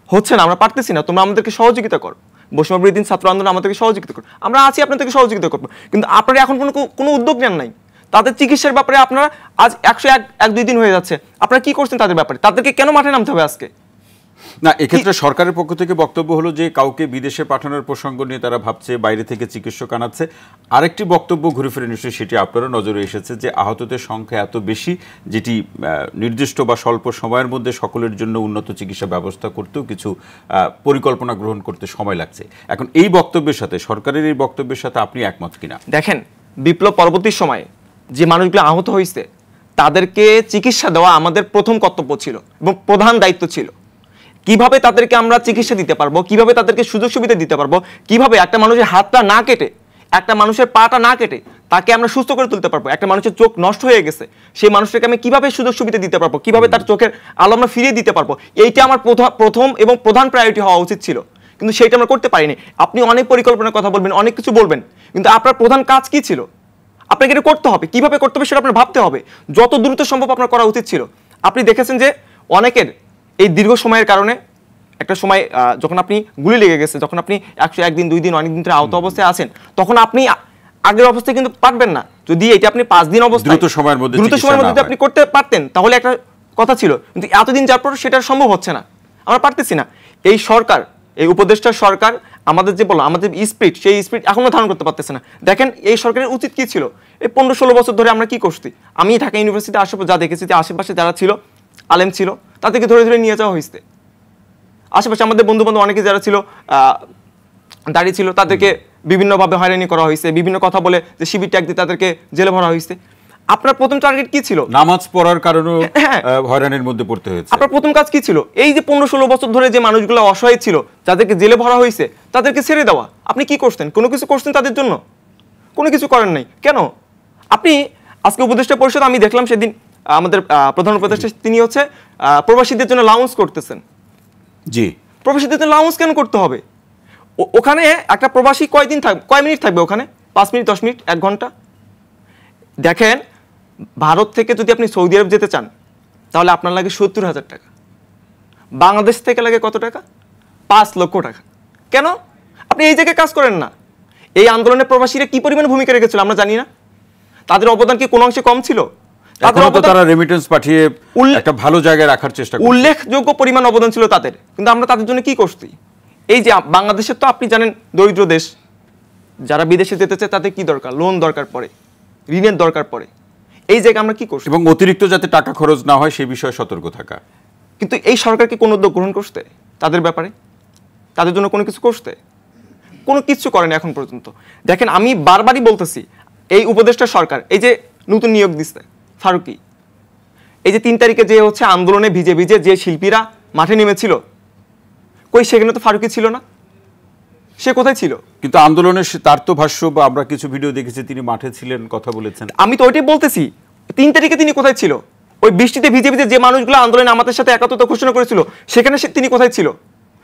হচ্ছে না, আমরা পারতেছি না, তোমরা আমাদেরকে সহযোগিতা করো, বৈষম্যবিরোধী ছাত্র আন্দোলন আমাদেরকে সহযোগিতা করো, আমরা আছি আপনাদেরকে সহযোগিতা করবো। কিন্তু আপনারা এখন কোনো উদ্যোগ নেন নাই। তাদের চিকিৎসার ব্যাপারে আপনারা আজ 101-2 দিন হয়ে যাচ্ছে, আপনারা কি করছেন তাদের ব্যাপারে? তাদেরকে কেন মাঠে নামতে হবে আজকে? না, এক্ষেত্রে সরকারের পক্ষ থেকে বক্তব্য হলো যে কাউকে বিদেশে পাঠানোর প্রসঙ্গ নিয়ে তারা ভাবছে, বাইরে থেকে চিকিৎসক আনাচ্ছে। আরেকটি বক্তব্য ঘুরে ফিরে নিশ্চয়ই সেটি আপনারও নজরে এসেছে যে আহতদের সংখ্যা এত বেশি যেটি নির্দিষ্ট বা স্বল্প সময়ের মধ্যে সকলের জন্য উন্নত চিকিৎসা ব্যবস্থা করতেও কিছু পরিকল্পনা গ্রহণ করতে সময় লাগছে। এখন এই বক্তব্যের সাথে, সরকারের এই বক্তব্যের সাথে আপনি একমত কিনা? দেখেন, বিপ্লব পরবর্তী সময়ে যে মানুষগুলো আহত হয়েছে তাদেরকে চিকিৎসা দেওয়া আমাদের প্রথম কর্তব্য ছিল এবং প্রধান দায়িত্ব ছিল। কিভাবে তাদেরকে আমরা চিকিৎসা দিতে পারবো, কিভাবে তাদেরকে সুযোগ সুবিধা দিতে পারবো, কিভাবে একটা মানুষের হাতটা না কেটে, একটা মানুষের পাটা না কেটে তাকে আমরা সুস্থ করে তুলতে পারবো, একটা মানুষের চোখ নষ্ট হয়ে গেছে সেই মানুষটাকে আমি কিভাবে সুযোগ সুবিধা দিতে পারবো, কিভাবে তার চোখের আলো আমরা ফিরিয়ে দিতে পারবো, এইটা আমার প্রথম এবং প্রধান প্রায়োরিটি হওয়া উচিত ছিল। কিন্তু সেটা আমরা করতে পারিনি। আপনি অনেক পরিকল্পনার কথা বলবেন, অনেক কিছু বলবেন, কিন্তু আপনার প্রধান কাজ কি ছিল? আপনাকে এটা করতে হবে, কিভাবে করতে হবে সেটা আপনার ভাবতে হবে। যত দ্রুত সম্ভব আপনার করা উচিত ছিল। আপনি দেখেছেন যে অনেকের এই দীর্ঘ সময়ের কারণে একটা সময় যখন আপনি গুলি লেগে গেছে, যখন আপনি 101 দিন 2 দিন অনেক দিন ধরে আহত অবস্থায় আছেন, তখন আপনি আগের অবস্থায় কিন্তু পারবেন না। যদি এটা আপনি 5 দিন অবস্থায় দ্রুত সময়ের মধ্যে আপনি করতে পারতেন তাহলে একটা কথা ছিল, কিন্তু এতদিন যার পর সেটা সম্ভব হচ্ছে না, আমরা পারতেছি না। এই সরকার, এই উপদেষ্টা সরকার আমাদের যে বলো আমাদের স্পিরিট, সেই স্পিরিট এখনো ধারণ করতে পারতেছে না। দেখেন এই সরকারের উচিত কি ছিল? এই 15-16 বছর ধরে আমরা কি করছি? আমি ঢাকা ইউনিভার্সিটি আশেপাশে যা দেখেছি যে আশেপাশে যারা ছিল আলেম ছিল তাদেরকে ধরে ধরে নিয়ে যাওয়া হয়েছে। আশেপাশে আমাদের বন্ধু বান্ধব অনেকে যারা ছিল দাঁড়িয়ে ছিল তাদেরকে বিভিন্নভাবে হয়রানি করা হয়েছে, বিভিন্ন কথা বলে যে শিবির ট্যাগ দিয়ে তাদেরকে জেলে ভরা হয়েছে। আপনার প্রথম টার্গেট কি ছিল? নামাজ পড়ার কারণে হয়রানির মধ্যে পড়তে হয়েছে। আপনার প্রথম কাজ কি ছিল? এই যে 15-16 বছর ধরে যে মানুষগুলো অসহায় ছিল, যাদেরকে জেলে ভরা হয়েছে, তাদেরকে ছেড়ে দেওয়া। আপনি কি করতেন? কোনো কিছু করছেন তাদের জন্য? কোনো কিছু করেন নাই। কেন? আপনি আজকে উপদেষ্টা পরিষদ আমি দেখলাম সেদিন আমাদের প্রধান উপদেষ্টা তিনি হচ্ছে প্রবাসীদের জন্য লাউন্স করতেছেন। জি, প্রবাসীদের জন্য লাউন্স কেন করতে হবে? ওখানে একটা প্রবাসী কয়দিন থাকবে, কয় মিনিট থাকবে ওখানে? 5 মিনিট, 10 মিনিট, 1 ঘন্টা? দেখেন, ভারত থেকে যদি আপনি সৌদি আরব যেতে চান তাহলে আপনার লাগে 70,000 টাকা। বাংলাদেশ থেকে লাগে কত টাকা? 5 লক্ষ টাকা। কেন? আপনি এই জায়গায় কাজ করেন না। এই আন্দোলনে প্রবাসীরা কি পরিমাণ ভূমিকা রেখেছিল আমরা জানি না? তাদের অবদান কি কোনো অংশে কম ছিল? তারা রেমিটেন্স পাঠিয়ে একটা ভালো জায়গায় রাখার চেষ্টা করছে, উল্লেখযোগ্য পরিমাণ অবদান ছিল তাদের, কিন্তু আমরা তাদের জন্য কি করছি? এই যে বাংলাদেশের তো আপনি জানেন দরিদ্র দেশ, যারা বিদেশে যেতে চায় তাদের কি দরকার? লোন দরকার পড়ে, ঋণের দরকার পড়ে। এই জায়গায় আমরা কি করছি? এবং অতিরিক্ত যাতে টাকা খরচ না হয় সেই বিষয়ে সতর্ক থাকা। কিন্তু এই সরকার কি কোনো উদ্যোগ গ্রহণ করছে তাদের ব্যাপারে? তাদের জন্য কোনো কিছু করছে? কোনো কিছু করেনি এখন পর্যন্ত। দেখেন, আমি বারবারই বলতেছি, এই উপদেষ্টা সরকার এই যে নতুন নিয়োগ দিচ্ছে ফারুকি, এই যে 3 তারিখে যে হচ্ছে আন্দোলনে ভিজে ভিজে যে শিল্পীরা মাঠে নেমেছিল, কই সেখানে তো ফারুকি ছিল না। সে কোথায় ছিল? কিন্তু আন্দোলনে তার তো ভাষ্য বা আমরা কিছু ভিডিও দেখেছি তিনি মাঠে ছিলেন, কথা বলেছেন। আমি তো ওইটাই বলতেছি, 3 তারিখে তিনি কোথায় ছিল? ওই বৃষ্টিতে ভিজে ভিজে যে মানুষগুলো আন্দোলনে আমাদের সাথে একাত্মতা ঘোষণা করেছিল সেখানে তিনি কোথায় ছিল?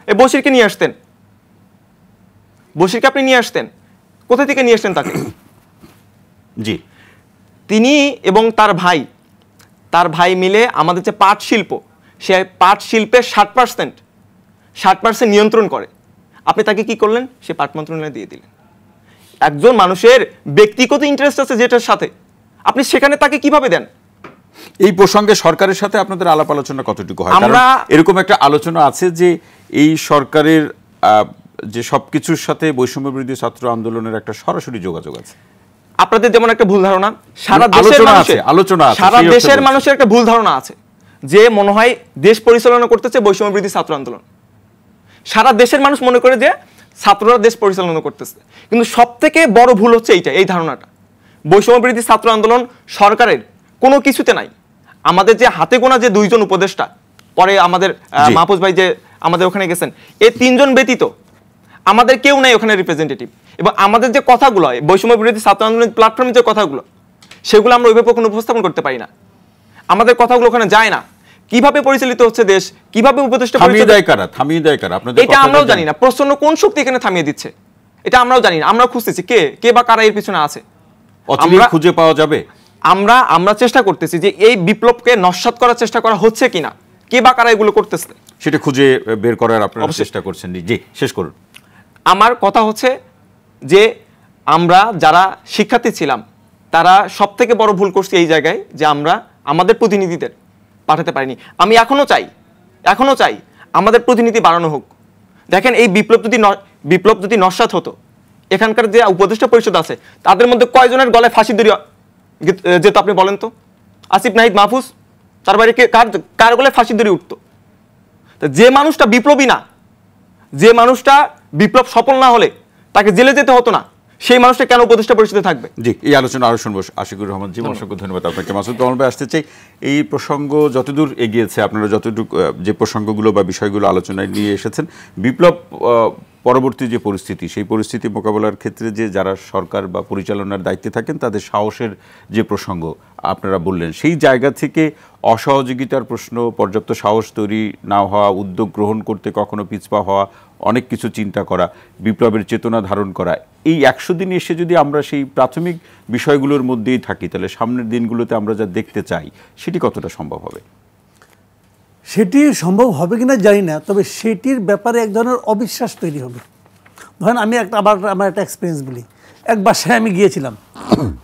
এই বশিরকে নিয়ে আসতেন, বশিরকে আপনি নিয়ে আসতেন, কোথা থেকে নিয়ে আসতেন তাকে? জি, তিনি এবং তার ভাই মিলে আমাদের যে পাট শিল্প, সে পাট শিল্পের 60% নিয়ন্ত্রণ করে। আপনি তাকে কি করলেন? সে পাট মন্ত্রণালয়ে দিয়ে দিলেন। একজন মানুষের ব্যক্তিগত ইন্টারেস্ট আছে যেটার সাথে, আপনি সেখানে তাকে কিভাবে দেন? এই প্রসঙ্গে সরকারের সাথে আপনাদের আলাপ আলোচনা কতটুকু হয়? আমরা এরকম একটা আলোচনা আছে যে এই সরকারের যে সবকিছুর সাথে বৈষম্য বিরোধী ছাত্র আন্দোলনের একটা সরাসরি যোগাযোগ আছে। আপনাদের যেমন একটা ভুল ধারণা, সারা দেশের মানুষের একটা ভুল ধারণা আছে যে মনে হয় দেশ পরিচালনা করতেছে বৈষম্য বিরোধী ছাত্র আন্দোলন। সারা দেশের মানুষ মনে করে যে ছাত্ররা দেশ পরিচালনা করতেছে, কিন্তু সবথেকে বড় ভুল হচ্ছে এই ধারণাটা। বৈষম্য বিরোধী ছাত্র আন্দোলন সরকারের কোনো কিছুতে নাই। আমাদের যে হাতে গোনা যে 2 জন উপদেষ্টা, পরে আমাদের মাহফুজ ভাই যে আমাদের ওখানে গেছেন, এই 3 জন ব্যতীত আমাদের কেউ নাই ওখানে রিপ্রেজেন্টেটিভ। এবং আমাদের যে কথাগুলো বৈষম্য বিরোধী ছাত্র আন্দোলনের প্ল্যাটফর্মে যে কথাগুলো, সেগুলো আমরা ওইভাবে কোনো উপস্থাপন করতে পারি না। আমাদের কথাগুলো ওখানে যায় না। কিভাবে পরিচালিত হচ্ছে দেশ, কিভাবে উপদেষ্টা থামিয়ে দেয় কারা আপনাদের, এটা আমরাও জানি না। প্রচন্ড কোন শক্তি এখানে থামিয়ে দিচ্ছে এটা আমরাও জানি না। আমরা খুঁজতেছি কে বা কারা এর পিছনে আছে, আমরা খুঁজে পাওয়া যাবে। আমরা চেষ্টা করতেছি যে এই বিপ্লবকে নস্যাৎ করার চেষ্টা করা হচ্ছে কিনা, কে বা কারা এগুলো করতেছে সেটা খুঁজে বের করার আপনারা চেষ্টা করছেন। জি, শেষ করুন। আমার কথা হচ্ছে যে আমরা যারা শিক্ষার্থী ছিলাম তারা সব থেকে বড় ভুল করছি এই জায়গায় যে আমরা আমাদের প্রতিনিধিদের পাঠাতে পারিনি। আমি এখনো চাই আমাদের প্রতিনিধি বাড়ানো হোক। দেখেন, এই বিপ্লব যদি নস্যাৎ হতো, এখানকার যে উপদেষ্টা পরিষদ আছে তাদের মধ্যে কয়জনের গলায় ফাঁসি দড়ি যেত আপনি বলেন তো? আসিফ নাহিদ মাহফুজ, তার বাইরে কার গলায় ফাঁসি দড়ি উঠতো? যে মানুষটা বিপ্লবী না, যে মানুষটা বিপ্লব সফল না হলে তাকে জেলে যেতে হতো না, সেই মানুষটা কেন উপদেষ্টা পরিষদে থাকবে? জি, এই আলোচনা আরো শুনবো আশিকুর রহমান জি, অসংখ্য ধন্যবাদ আপনাকে। মাসুদ কামাল ভাই, আসতে চাই, এই প্রসঙ্গ যতদূর এগিয়েছে, আপনারা যতটুকু যে প্রসঙ্গগুলো বা বিষয়গুলো আলোচনায় নিয়ে এসেছেন, বিপ্লব পরবর্তী যে পরিস্থিতি, সেই পরিস্থিতি মোকাবেলার ক্ষেত্রে যে যারা সরকার বা পরিচালনার দায়িত্বে থাকেন তাদের সাহসের যে প্রসঙ্গ আপনারা বললেন, সেই জায়গা থেকে অসহযোগিতার প্রশ্ন, পর্যাপ্ত সাহস তৈরি না হওয়া, উদ্যোগ গ্রহণ করতে কখনো পিছপা হওয়া, অনেক কিছু চিন্তা করা, বিপ্লবের চেতনা ধারণ করা, এই 100 দিন এসে যদি আমরা সেই প্রাথমিক বিষয়গুলোর মধ্যেই থাকি, তাহলে সামনের দিনগুলোতে আমরা যা দেখতে চাই সেটি কতটা সম্ভব হবে? সেটি সম্ভব হবে কিনা জানি না, তবে সেটির ব্যাপারে এক ধরনের অবিশ্বাস তৈরি হবে। ধরেন আমি আমার একটা এক্সপিরিয়েন্স বলি। এক বাসায় আমি গিয়েছিলাম,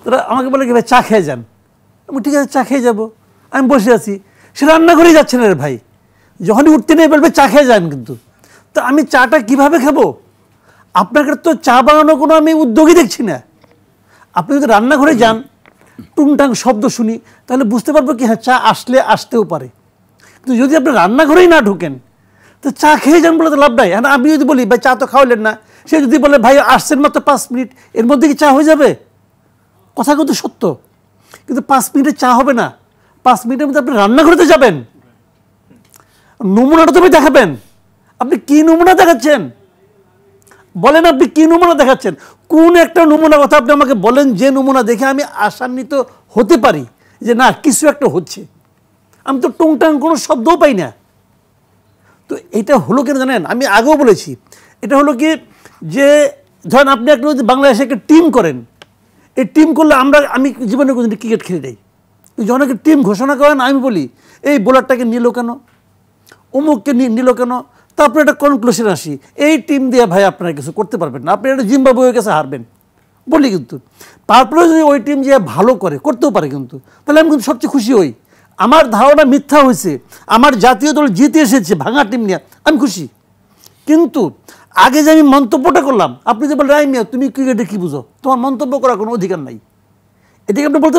তারা আমাকে বলে কি ভাই চা খেয়ে যান। আমি ঠিক আছে চা খেয়ে যাবো। আমি বসে আছি, সে রান্না করেই যাচ্ছে না রে ভাই, যখনই উঠতে নেই বলবে চা খেয়ে যান। কিন্তু তো আমি চাটা কিভাবে খাবো? আপনাকে তো চা বানানোর কোনো আমি উদ্যোগই দেখছি না। আপনি যদি রান্নাঘরে যান, টুংটাং শব্দ শুনি, তাহলে বুঝতে পারবো কি হ্যাঁ চা আসতেও পারে। কিন্তু যদি আপনি রান্নাঘরেই না ঢুকেন, তো চা খেয়ে যান বলে তো লাভ নাই। হ্যাঁ, আমি যদি বলি ভাই চা তো খাওয়ালেন না, সে যদি বলে ভাই আসছেন মাত্র 5 মিনিট, এর মধ্যে কি চা হয়ে যাবে? কথা কিন্তু সত্য, কিন্তু 5 মিনিটে চা হবে না। 5 মিনিটের মধ্যে আপনি রান্নাঘরেতে যাবেন, নমুনাটা তবে দেখাবেন। আপনি কি নমুনা দেখাচ্ছেন বলেন? আপনি কি নমুনা দেখাচ্ছেন? কোন একটা নমুনা কথা আপনি আমাকে বলেন, যে নমুনা দেখে আমি আশান্বিত হতে পারি যে না কিছু একটা হচ্ছে। আমি তো টুংটাং কোনো শব্দও পাই না। তো এটা হলো কেন জানেন? আমি আগেও বলেছি, এটা হলো কি যে ধরেন আপনি একটা যদি বাংলাদেশে একটা টিম করেন, এই টিম করলে আমি জীবনে কোনোদিন ক্রিকেট খেলে যাই, যখন একটা টিম ঘোষণা করেন আমি বলি এই বোলারটাকে নিল কেন, অমুককে নিল কেন, তারপরে একটা কনক্লুশন আসি এই টিম দিয়ে ভাই আপনারা কিছু করতে পারবেন না, আপনি একটা জিম্বাবুয়ের কাছে হারবেন বলি। কিন্তু তারপরে যদি ওই টিম যে ভালো করতেও পারে, কিন্তু তাহলে আমি কিন্তু সবচেয়ে খুশি হই। আমার ধারণা মিথ্যা হয়েছে, আমার জাতীয় দল জিতে এসেছে ভাঙা টিম নিয়ে, আমি খুশি। কিন্তু আগে যে আমি মন্তব্যটা করলাম, আপনি যে বলেন রাই মিয়া তুমি ক্রিকেটে কী বুঝো, তোমার মন্তব্য করার কোনো অধিকার নাই, এটাকে আপনি বলতে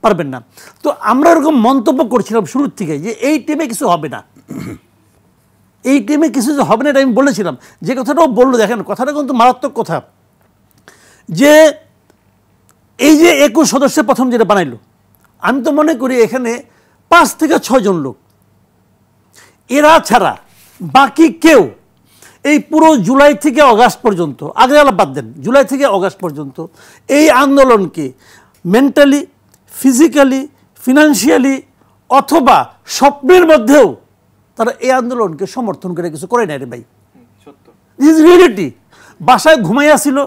পারবেন না। তো আমরা এরকম মন্তব্য করছিলাম শুরুর থেকে যে এই টিমে কিছু হবে না, এই টিমে কিছু যে হবে না, এটা আমি বলেছিলাম। যে কথাটাও বললো, দেখেন কথাটা কিন্তু মারাত্মক কথা, যে এই যে 21 সদস্যের প্রথম যেটা বানাইলো, আমি তো মনে করি এখানে 5 থেকে 6 জন লোক, এরা ছাড়া বাকি কেউ এই পুরো জুলাই থেকে অগাস্ট পর্যন্ত, আগে আলাপ বাদ দেন, জুলাই থেকে অগাস্ট পর্যন্ত এই আন্দোলনকে মেন্টালি, ফিজিক্যালি, ফিনান্সিয়ালি অথবা স্বপ্নের মধ্যেও তারা এই আন্দোলনকে সমর্থন করে কিছু করে নাই রে ভাই। This is reality. বাসায় ঘুমাইয়া ছিল,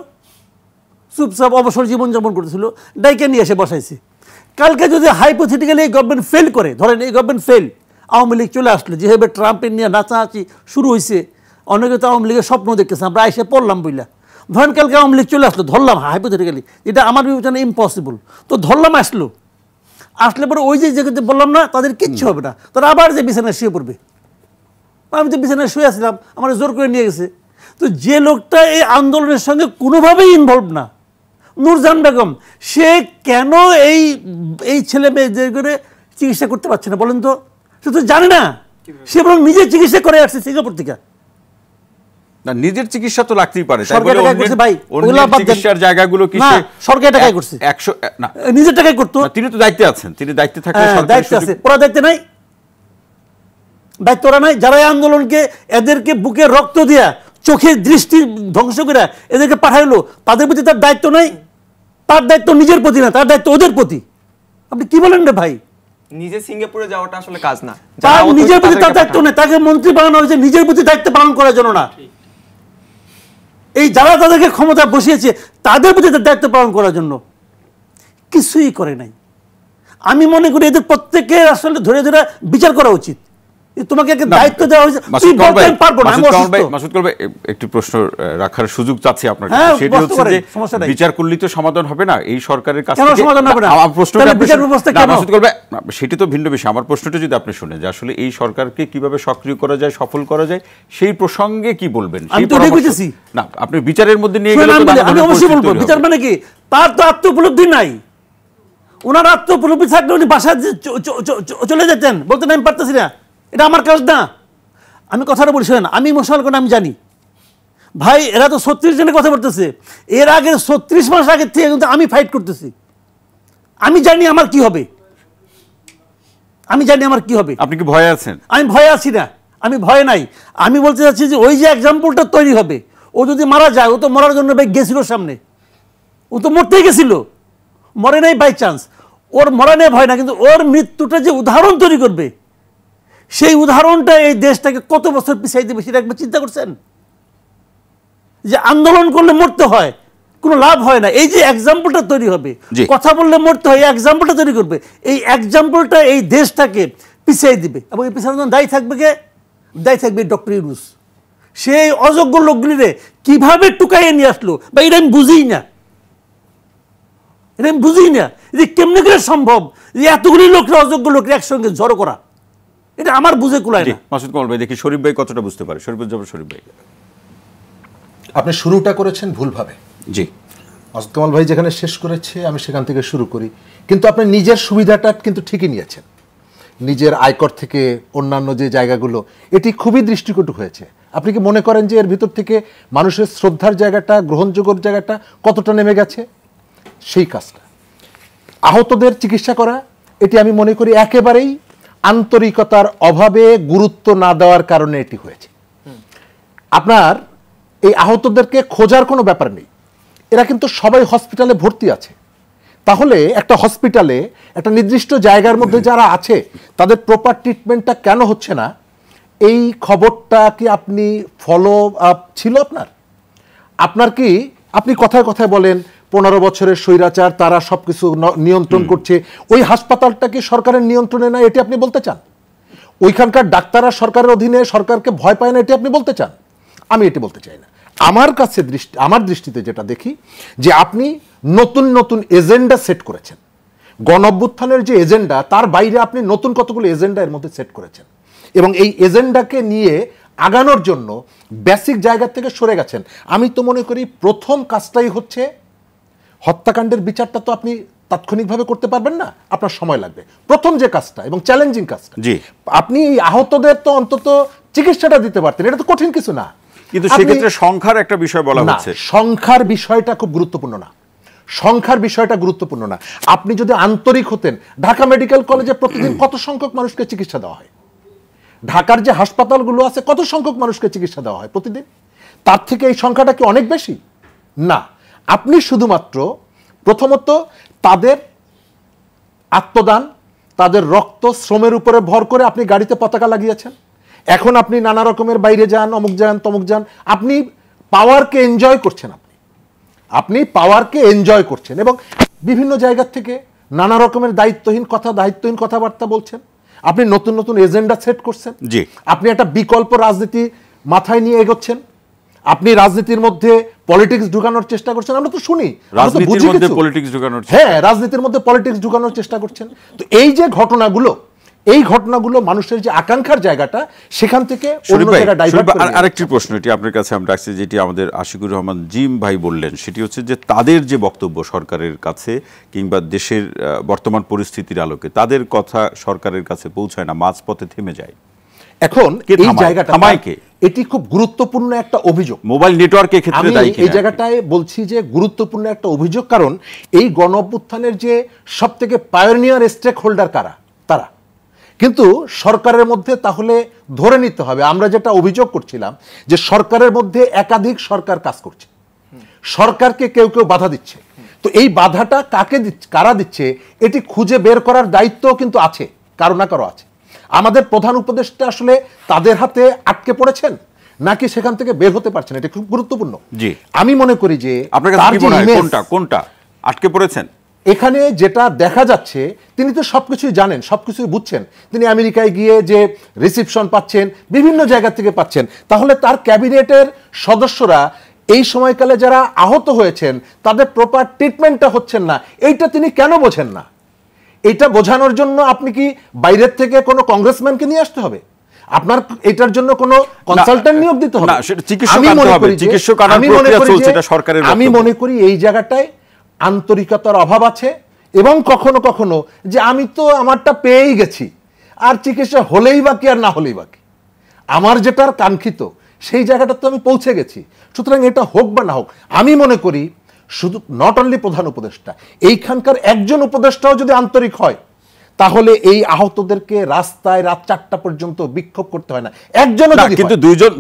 চুপচাপ অবসর জীবনযাপন করতেছিল, ডাইকে নিয়ে এসে বসাইছে। কালকে যদি হাইপোথেটিক্যালি এই গভর্নমেন্ট ফেল করে, ধরেন এই গভর্নমেন্ট ফেল, আওয়ামী লীগ চলে আসলে, যেভাবে ট্রাম্পের নিয়ে নাচানাচি শুরু হয়েছে, অনেকে তো আওয়ামী লীগের স্বপ্ন দেখতেছে, আমরা এসে পড়লাম বইলা, ধরেন কালকে আওয়ামী লীগ চলে আসলো, ধরলাম হাইপোথেটিক্যালি, এটা আমার বিবেচনা ইম্পসিবল, তো ধরলাম আসলে পরে ওই যে জায়গাতে বললাম না, তাদের কিচ্ছু হবে না, তারা আবার যে বিছানায় শুয়ে পড়বে। আমি তো বিছানায় শুয়ে আসছিলাম, আমার জোর করে নিয়ে গেছে। তো যে লোকটা এই আন্দোলনের সঙ্গে কোনোভাবেই ইনভলভ না, নূরজাহান বেগম, সে কেন এই ছেলে মেয়েদের করে চিকিৎসা করতে পারছে না বলেন তো? সে তো জানে না, সে বরং নিজে চিকিৎসা করে আসছে সিঙ্গাপুর থেকে। না, নিজের চিকিৎসা তো লাগতেই পারে, তাই সরকার বলে টাকায় করছে ভাই, অন্যের ওগুলা বাদ দেন। চিকিৎসার জায়গাগুলো কি না, সে সরকার টাকায় করছে। 100 না, নিজের টাকায় করতো। না, তিনি তো দায়িত্বে আছেন, তিনি দায়িত্বে থাকলে হ্যাঁ, সরকারের দায়িত্ব আছে, সুযোগ- ওরা দায়িত্ব নাই, দায়িত্ব ওরা নাই। যারা এই আন্দোলনকে এদেরকে বুকে রক্ত দিয়া চোখের দৃষ্টি ধ্বংস করে এদেরকে পাঠাইলো, তাদের প্রতি তার দায়িত্ব নাই? তার দায়িত্ব নিজের প্রতি না, তার দায়িত্ব ওদের প্রতি। আপনি কি বলেন রে ভাই? নিজে সিঙ্গাপুরে যাওয়াটা আসলে কাজ না, তার যারা নিজের প্রতি তার তাদেরকে দায়িত্ব পাঠান। নেই, তাকে মন্ত্রী বানানো হয়েছে নিজের প্রতি দায়িত্ব পালন করার জন্য না। এই যারা তাদেরকে ক্ষমতা বসিয়েছে তাদের প্রতি তার দায়িত্ব পালন করার জন্য কিছুই করে নাই। আমি মনে করি এদের প্রত্যেকের আসলে ধরে ধরে বিচার করা উচিত। তোমাকে একটা দায়িত্ব দেওয়া হয়েছে, মাসুদ তুই কামাল বলতে ভাই, আমি পারবো না, আমি মাসুদ কামাল ভাই, অসুস্থ। মাসুদ কামাল ভাই, একটি প্রশ্ন রাখার সুযোগ চাচ্ছি আপনার হ্যাঁ, কাছে। সেটি প্রশ্ন হচ্ছে করেন, যে সমস্যা নাই। বিচার করলেই তো সমাধান হবে না এই সরকারের কাছ কেন থেকে। সমাধান হবে না? আমার প্রশ্নটা তাহলে আপনি বিচার শুনুন। ব্যবস্থা না, কেন? মাসুদ কামাল ভাই, সেটি তো ভিন্ন বিষয়। আমার প্রশ্নটা যদি আপনি শুনেন যে আসলে এই সরকারকে কিভাবে সক্রিয় করা যায়, সফল করা যায়, সেই প্রসঙ্গে কি বলবেন? আমি সেই তো ওটাই পরামর্শ- বলতেছি। না, আপনি বিচারের মধ্যে নিয়ে শুনেন, গেলে তো আমি বলি, নানা আমি ধরনের অবশ্যই পরিস্থিতি বলবো তৈরি বিচার হবে। মানে কি, তার তো আত্ম উপলব্ধি নাই। ওনার আত্ম উপলব্ধি থাকলে উনি বাসায় চলে যেতেন, বলতেন আমি পারতেছি না, এটা আমার কাজ না। আমি কথাটা বলি, শোনেন, আমি ইমোশনাল কোন আমি জানি ভাই, এরা তো 36 জনের কথা বলতেছে, এর আগে 36 মাস আগে থেকে কিন্তু আমি ফাইট করতেছি। আমি জানি আমার কি হবে, আমি জানি আমার কি হবে। আপনি কি ভয়ে আছেন? আমি ভয়ে আছি না, আমি ভয়ে নাই। আমি বলতে চাচ্ছি যে ওই যে এক্সাম্পলটা তৈরি হবে, ও যদি মারা যায়, ও তো মরার জন্য ভাই গেছিল সামনে, ও তো মরতেই গেছিল, মরে নাই বাই চান্স। ওর মরা নেই ভয় না, কিন্তু ওর মৃত্যুটা যে উদাহরণ তৈরি করবে, সেই উদাহরণটা এই দেশটাকে কত বছর পিছাই দেবে সেটা একবার চিন্তা করছেন? যে আন্দোলন করলে মরতে হয়, কোনো লাভ হয় না, এই যে এক্সাম্পলটা তৈরি হবে, জি। কথা বললে মরতে হয়, এই এক্সাম্পলটা তৈরি করবে, এই এক্সাম্পলটা এই দেশটাকে পিছিয়ে দিবে। এবং এই পিছানোর জন্য দায়ী থাকবে কে? দায়ী থাকবে ডক্টর ইউনূস। সেই অযোগ্য লোকগুলিরে কিভাবে টুকাইয়ে নিয়ে আসলো, বা এটা আমি বুঝিই না, এটা আমি বুঝি না যে কেমনে করে সম্ভব যে এতগুলি লোকরা, অযোগ্য লোকরা একসঙ্গে জড়ো করা, এটা আমার বুঝে কুলায় জি, না। মাসুদ কামাল ভাই, দেখি শরীফ ভাই কতটা বুঝতে পারে। শরীফ ভাই। আপনি শুরুটা করেছেন ভুলভাবে। জি, মাসুদ কামাল ভাই যেখানে শেষ করেছে আমি সেখান থেকে শুরু করি। কিন্তু আপনি নিজের সুবিধাটা কিন্তু ঠিকই নিয়েছেন, নিজের আয়কর থেকে অন্যান্য যে জায়গাগুলো, এটি খুবই দৃষ্টিকটু হয়েছে। আপনি কি মনে করেন যে এর ভিতর থেকে মানুষের শ্রদ্ধার জায়গাটা, গ্রহণযোগ্য জায়গাটা কতটা নেমে গেছে? সেই কাজটা, আহতদের চিকিৎসা করা, এটি আমি মনে করি একেবারেই আন্তরিকতার অভাবে, গুরুত্ব না দেওয়ার কারণে এটি হয়েছে। আপনার এই আহতদেরকে খোঁজার কোনো ব্যাপার নেই, এরা কিন্তু সবাই হসপিটালে ভর্তি আছে। তাহলে একটা হসপিটালে একটা নির্দিষ্ট জায়গার মধ্যে যারা আছে তাদের প্রপার ট্রিটমেন্টটা কেন হচ্ছে না, এই খবরটা কি আপনি ফলো আপ ছিল আপনার? আপনার কি, আপনি কথায় কথায় বলেন 15 বছরের স্বৈরাচার, তারা সবকিছু নিয়ন্ত্রণ করছে, ওই হাসপাতালটা কি সরকারের নিয়ন্ত্রণে না, এটি আপনি বলতে চান? ওইখানকার ডাক্তাররা সরকারের অধীনে, সরকারকে ভয় পায় না, এটি আপনি বলতে চান? আমি এটি বলতে চাই না। আমার দৃষ্টিতে যেটা দেখি যে আপনি নতুন নতুন এজেন্ডা সেট করেছেন, গণঅভ্যুত্থানের যে এজেন্ডা, তার বাইরে আপনি নতুন কতগুলো এজেন্ডা এর মধ্যে সেট করেছেন, এবং এই এজেন্ডাকে নিয়ে আগানোর জন্য বেসিক জায়গা থেকে সরে গেছেন। আমি তো মনে করি প্রথম কাজটাই হচ্ছে, হত্যাকাণ্ডের বিচারটা তো আপনি তাৎক্ষণিকভাবে করতে পারবেন না, আপনার সময় লাগবে। প্রথম যে কাজটা এবং চ্যালেঞ্জিং কাজটা, জি, আপনি এই আহতদের তো অন্তত চিকিৎসাটা দিতে পারতেন, এটা তো কঠিন কিছু না। কিন্তু সেক্ষেত্রে সংখ্যার একটা বিষয় বলা না, হচ্ছে। সংখ্যার বিষয়টা খুব গুরুত্বপূর্ণ না, সংখ্যার বিষয়টা গুরুত্বপূর্ণ না। আপনি যদি আন্তরিক হতেন, ঢাকা মেডিকেল কলেজে প্রতিদিন কত সংখ্যক মানুষকে চিকিৎসা দেওয়া হয়? ঢাকার যে হাসপাতালগুলো আছে কত সংখ্যক মানুষকে চিকিৎসা দেওয়া হয় প্রতিদিন? তার থেকে এই সংখ্যাটা কি অনেক বেশি? না। আপনি শুধুমাত্র প্রথমত তাদের আত্মদান, তাদের রক্ত শ্রমের উপরে ভর করে আপনি গাড়িতে পতাকা লাগিয়েছেন। এখন আপনি নানা রকমের বাইরে যান, অমুক যান, তমুক যান, আপনি পাওয়ারকে এনজয় করছেন, আপনি পাওয়ারকে এনজয় করছেন, এবং বিভিন্ন জায়গা থেকে নানা রকমের দায়িত্বহীন কথাবার্তা বলছেন। আপনি নতুন নতুন এজেন্ডা সেট করছেন, জি, আপনি একটা বিকল্প রাজনীতি মাথায় নিয়ে এগোচ্ছেন, আপনি রাজনীতির মধ্যে পলিটিক্স ঢুকানোর চেষ্টা করছেন। আমরা তো শুনি, রাজনীতির মধ্যে পলিটিক্স ঢুকানোর, হ্যাঁ, রাজনীতির মধ্যে পলিটিক্স ঢুকানোর চেষ্টা করছেন। তো এই যে ঘটনাগুলো, এই ঘটনাগুলো মানুষের যে আকাঙ্ক্ষার জায়গাটা, সেখান থেকে অন্য জায়গায় ডাইভার্ট করে। আরেকটি প্রশ্ন, এটি আপনার কাছে আমরা রাখছি, যেটি আমাদের আশিকুর রহমান জিম ভাই বললেন, সেটি হচ্ছে যে তাদের যে বক্তব্য সরকারের কাছে কিংবা দেশের বর্তমান পরিস্থিতির আলোকে, তাদের কথা সরকারের কাছে পৌঁছায় না, মাঝপথে থেমে যায়। এখন কে এই থামায়? জায়গাটা থামায় কে? এটি খুব গুরুত্বপূর্ণ একটা অভিযোগ। মোবাইল নেটওয়ার্কের ক্ষেত্রে আমি দায়ী এই কিনা? জায়গাটায় বলছি যে গুরুত্বপূর্ণ একটা অভিযোগ, কারণ এই গণ অভ্যুত্থানের যে সব থেকে পায়োনিয়ার স্টেক হোল্ডার কারা, তারা। কিন্তু সরকারের মধ্যে তাহলে ধরে নিতে হবে, আমরা যেটা অভিযোগ করছিলাম যে সরকারের মধ্যে একাধিক সরকার কাজ করছে, সরকারকে কেউ কেউ বাধা দিচ্ছে। তো এই বাধাটা কাকে দিচ্ছে, কারা দিচ্ছে, এটি খুঁজে বের করার দায়িত্ব কিন্তু আছে, কারো না কারো আছে। আমাদের প্রধান উপদেষ্টা আসলে তাদের হাতে আটকে পড়েছেন নাকি সেখান থেকে বের হতে পারছেন, এটা খুব গুরুত্বপূর্ণ। জি, আমি মনে করি যে আপনার কাছে তার কি যে মনে হয় image, কোনটা কোনটা আটকে পড়েছেন? এখানে যেটা দেখা যাচ্ছে, তিনি তো সবকিছুই জানেন, সবকিছুই বুঝছেন। তিনি আমেরিকায় গিয়ে যে রিসিপশন পাচ্ছেন, বিভিন্ন জায়গা থেকে পাচ্ছেন, তাহলে তার ক্যাবিনেটের সদস্যরা এই সময়কালে যারা আহত হয়েছেন তাদের প্রপার ট্রিটমেন্টটা হচ্ছেন না, এইটা তিনি কেন বোঝেন না? এটা বোঝানোর জন্য আপনি কি বাইরের থেকে কোনো কংগ্রেসম্যানকে নিয়ে আসতে হবে? আপনার এটার জন্য কোনো কনসালটেন্ট নিয়োগ দিতে হবে? না, সেটা চিকিৎসক আনতে হবে। চিকিৎসক আনার প্রক্রিয়া চলছে, এটা সরকারের বক্তব্য। আমি মনে করি এই জায়গাটায় আন্তরিকতার অভাব আছে, এবং কখনো কখনো যে আমি তো আমারটা পেয়েই গেছি, আর চিকিৎসা হলেই বা কি আর না হলেই বা কি, আমার যেটার কাঙ্ক্ষিত সেই জায়গাটা তো আমি পৌঁছে গেছি, সুতরাং এটা হোক বা না হোক। আমি মনে করি শুধু নট অনলি প্রধান উপদেষ্টা, এইখানকার একজন উপদেষ্টাও যদি আন্তরিক হয় তাহলে এই আহতদেরকে রাস্তায় রাত 4টা পর্যন্ত বিক্ষোভ করতে হয় না, একজনও যদি হয়। কিন্তু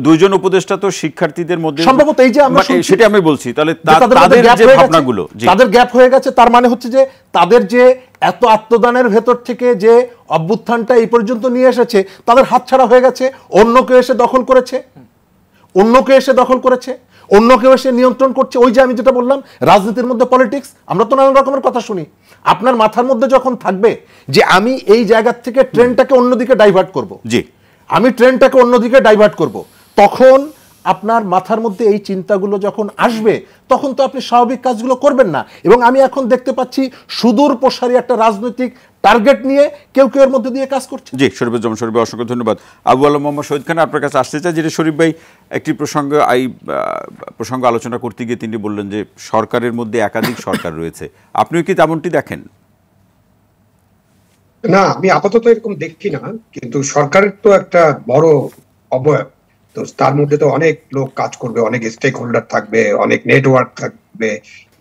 দুইজন উপদেষ্টা তো শিক্ষার্থীদের মধ্যে সম্ভবত এই যে আমরা শুনছি, সেটা আমি বলছি, তাহলে যে তাদের তাদের gap যে হয়ে গেছে, ভাবনাগুলো, জি। তাদের গ্যাপ হয়ে গেছে, তার মানে হচ্ছে যে তাদের যে এত আত্মদানের ভেতর থেকে যে অভ্যুত্থানটা এই পর্যন্ত নিয়ে এসেছে, তাদের হাতছাড়া হয়ে গেছে, অন্য কেউ এসে দখল করেছে, অন্য কেউ এসে দখল করেছে, অন্য কেউ এসে নিয়ন্ত্রণ করছে। ওই যে আমি যেটা বললাম, রাজনীতির মধ্যে পলিটিক্স, আমরা তো নানান রকমের কথা শুনি। আপনার মাথার মধ্যে যখন থাকবে যে আমি এই জায়গা থেকে ট্রেনটাকে অন্যদিকে ডাইভার্ট করব, জি, আমি ট্রেনটাকে অন্যদিকে ডাইভার্ট করব, তখন আপনার মাথার মধ্যে এই চিন্তাগুলো যখন আসবে, তখন তো আপনি স্বাভাবিক কাজগুলো করবেন না। এবং আমি এখন দেখতে পাচ্ছি সুদূর প্রসারী একটা রাজনৈতিক টার্গেট নিয়ে কেউ কেউ এর মধ্যে দিয়ে কাজ করছে। জি, শরীফুজ্জামান শরীফ, অসংখ্য ধন্যবাদ। আবু আলম মোহাম্মদ শহীদ খান, আপনার কাছে আসতে চাই, যেটা শরীফ ভাই একটি প্রসঙ্গ আলোচনা করতে গিয়ে তিনি বললেন যে সরকারের মধ্যে একাধিক সরকার রয়েছে, আপনিও কি তেমনটি দেখেন? না, আমি আপাতত এরকম দেখি না, কিন্তু সরকারের তো একটা বড় অবয়ব, তো তার মধ্যে তো অনেক লোক কাজ করবে, অনেক স্টেক হোল্ডার থাকবে, অনেক নেটওয়ার্ক থাকবে,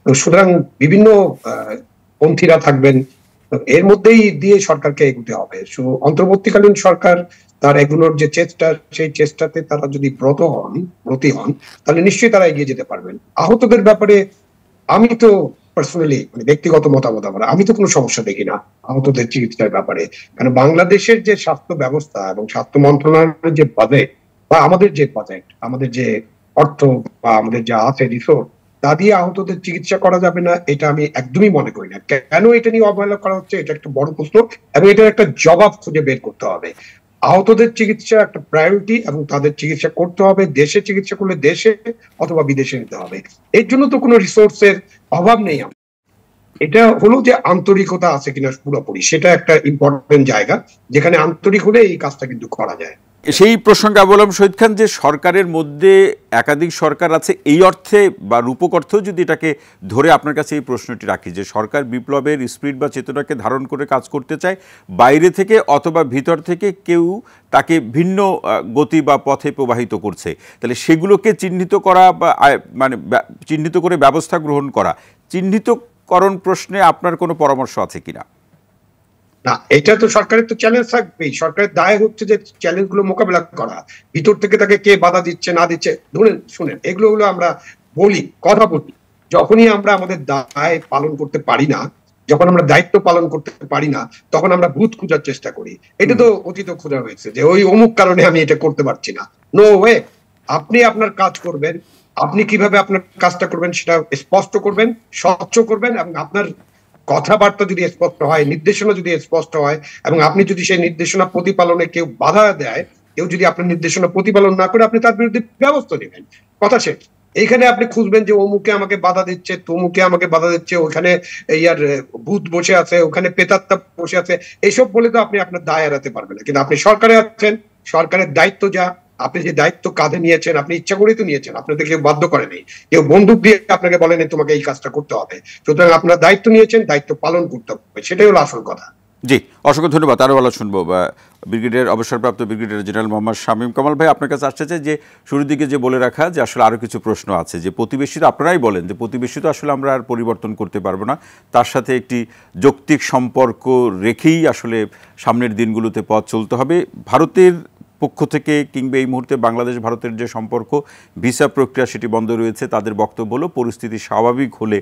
তো সুতরাং বিভিন্ন পন্থীরা থাকবেন, তো এর মধ্যেই দিয়ে সরকারকে এগোতে হবে। অন্তর্বর্তীকালীন সরকার তার এগুলোর যে চেষ্টা, সেই চেষ্টাতে তারা যদি ব্রতী হন, তাহলে নিশ্চয়ই তারা এগিয়ে যেতে পারবেন। আহতদের ব্যাপারে আমি তো পার্সোনালি, মানে ব্যক্তিগত মতামত আমার, আমি তো কোনো সমস্যা দেখি না আহতদের চিকিৎসার ব্যাপারে। কারণ বাংলাদেশের যে স্বাস্থ্য ব্যবস্থা এবং স্বাস্থ্য মন্ত্রণালয়ের যে বাজেট, বা আমাদের যে বাজেট, আমাদের যে অর্থ বা আমাদের যা আছে রিসোর্স, তা দিয়ে আহতদের চিকিৎসা করা যাবে না, এটা আমি একদমই মনে করি না। কেন এটা নিয়ে অবহেলা করা হচ্ছে, এটা একটা বড় প্রশ্ন, এবং এটার একটা জবাব খুঁজে বের করতে হবে। আহতদের চিকিৎসা একটা প্রায়োরিটি, এবং তাদের চিকিৎসা করতে হবে, দেশে চিকিৎসা করলে দেশে অথবা বিদেশে নিতে হবে। এর জন্য তো কোনো রিসোর্সের অভাব নেই। এটা হলো যে আন্তরিকতা আছে কিনা পুরোপুরি, সেটা একটা ইম্পর্টেন্ট জায়গা, যেখানে আন্তরিক হলে এই কাজটা কিন্তু করা যায়। সেই প্রসঙ্গে আবু আলম শহীদ খান, যে সরকারের মধ্যে একাধিক সরকার আছে, এই অর্থে বা রূপক অর্থেও যদি এটাকে ধরে আপনার কাছে এই প্রশ্নটি রাখি, যে সরকার বিপ্লবের স্পিরিট বা চেতনাকে ধারণ করে কাজ করতে চায়, বাইরে থেকে অথবা ভিতর থেকে কেউ তাকে ভিন্ন গতি বা পথে প্রবাহিত করছে, তাহলে সেগুলোকে চিহ্নিত করা বা মানে চিহ্নিত করে ব্যবস্থা গ্রহণ করা, চিহ্নিতকরণ প্রশ্নে আপনার কোনো পরামর্শ আছে কিনা? না, এটা তো সরকারের তো চ্যালেঞ্জ থাকবেই। সরকারের দায় হচ্ছে যে চ্যালেঞ্জ গুলো মোকাবেলা করা, ভিতর থেকে তাকে কে বাধা দিচ্ছে না দিচ্ছে। ধরুন, শুনেন, এগুলো আমরা বলি, কথা বলি, যখনই আমরা আমাদের দায় পালন করতে পারি না, যখন আমরা দায়িত্ব পালন করতে পারি না, তখন আমরা ভূত খোঁজার চেষ্টা করি। এটা তো অতীত খোঁজা হয়েছে যে ওই অমুক কারণে আমি এটা করতে পারছি না। নো ওয়ে, আপনি আপনার কাজ করবেন, আপনি কিভাবে আপনার কাজটা করবেন সেটা স্পষ্ট করবেন, স্বচ্ছ করবেন, এবং আপনার কথাবার্তা যদি স্পষ্ট হয়, নির্দেশনা যদি স্পষ্ট হয়, এবং আপনি যদি সেই নির্দেশনা প্রতিপালনে কেউ বাধা দেয়, কেউ যদি আপনার নির্দেশনা প্রতিপালন না করে, আপনি তার বিরুদ্ধে ব্যবস্থা নেবেন। কথা শেষ। এইখানে আপনি খুঁজবেন যে অমুকে আমাকে বাধা দিচ্ছে, তমুকে আমাকে বাধা দিচ্ছে, ওখানে ইয়ার ভূত বসে আছে, ওখানে পেতাত্তা বসে আছে, এইসব বলে তো আপনি আপনার দায় এড়াতে পারবেন না। কিন্তু আপনি সরকারে আছেন, সরকারের দায়িত্ব যা, আপনি যে দায়িত্ব কাঁধে নিয়েছেন, আপনি ইচ্ছা করেই তো নিয়েছেন, আপনাকে কেউ বাধ্য করেনি, কেউ বন্দুক দিয়ে আপনাকে বলেনি তোমাকে এই কাজটা করতে হবে। সুতরাং আপনার দায়িত্ব নিয়েছেন, দায়িত্ব পালন করতে হবে, সেটাই হলো আসল কথা। জি, অসংখ্য ধন্যবাদ। আরও ভালো শুনবো ব্রিগেডিয়ার অবসরপ্রাপ্ত ব্রিগেডিয়ার জেনারেল মোহাম্মদ শামীম কামাল ভাই, আপনার কাছে আসতে চাই যে শুরুর দিকে যে বলে রাখা যে আসলে আরও কিছু প্রশ্ন আছে, যে প্রতিবেশী তো আপনারাই বলেন যে প্রতিবেশী তো আসলে আমরা আর পরিবর্তন করতে পারবো না, তার সাথে একটি যৌক্তিক সম্পর্ক রেখেই আসলে সামনের দিনগুলোতে পথ চলতে হবে। ভারতের পক্ষ থেকে কিংবা এই মুহূর্তে বাংলাদেশ ভারতের যে সম্পর্ক, ভিসা প্রক্রিয়া সেটি বন্ধ রয়েছে, তাদের বক্তব্য হলো পরিস্থিতি স্বাভাবিক হলে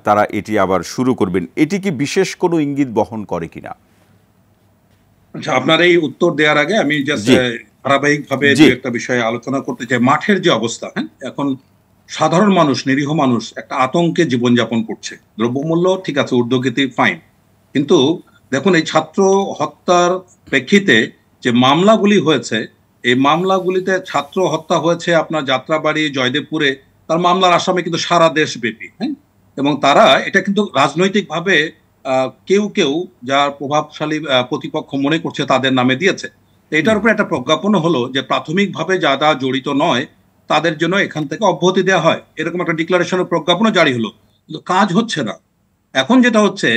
তারা এটি আবার শুরু করবেন। এটি কি বিশেষ কোনো ইঙ্গিত বহন করে কিনা? আচ্ছা, আপনার এই উত্তর দেওয়ার আগে আমি জাস্ট ধারাবাহিকভাবে একটা বিষয়ে আলোচনা করতে চাই। মাঠের যে অবস্থা, হ্যাঁ, এখন সাধারণ মানুষ, নিরীহ মানুষ একটা আতঙ্কে জীবনযাপন করছে। দ্রব্যমূল্য ঠিক আছে, ঊর্ধ্বগতি ফাইন, কিন্তু দেখুন এই ছাত্র হত্যার প্রেক্ষিতে যে মামলাগুলি হয়েছে, এই মামলাগুলিতে ছাত্র হত্যা হয়েছে আপনার যাত্রাবাড়ি, জয়দেবপুরে, তার মামলার আসামি কিন্তু সারা দেশব্যাপী, হ্যাঁ, এবং তারা এটা কিন্তু রাজনৈতিকভাবে কেউ কেউ যার প্রভাবশালী প্রতিপক্ষ মনে করছে তাদের নামে দিয়েছে। এটার উপরে একটা প্রজ্ঞাপন হলো যে প্রাথমিকভাবে যারা জড়িত নয় তাদের জন্য এখান থেকে অব্যাহতি দেওয়া হয়, এরকম একটা ডিক্লারেশনের প্রজ্ঞাপনও জারি হলো, কিন্তু কাজ হচ্ছে না। এখন যেটা হচ্ছে,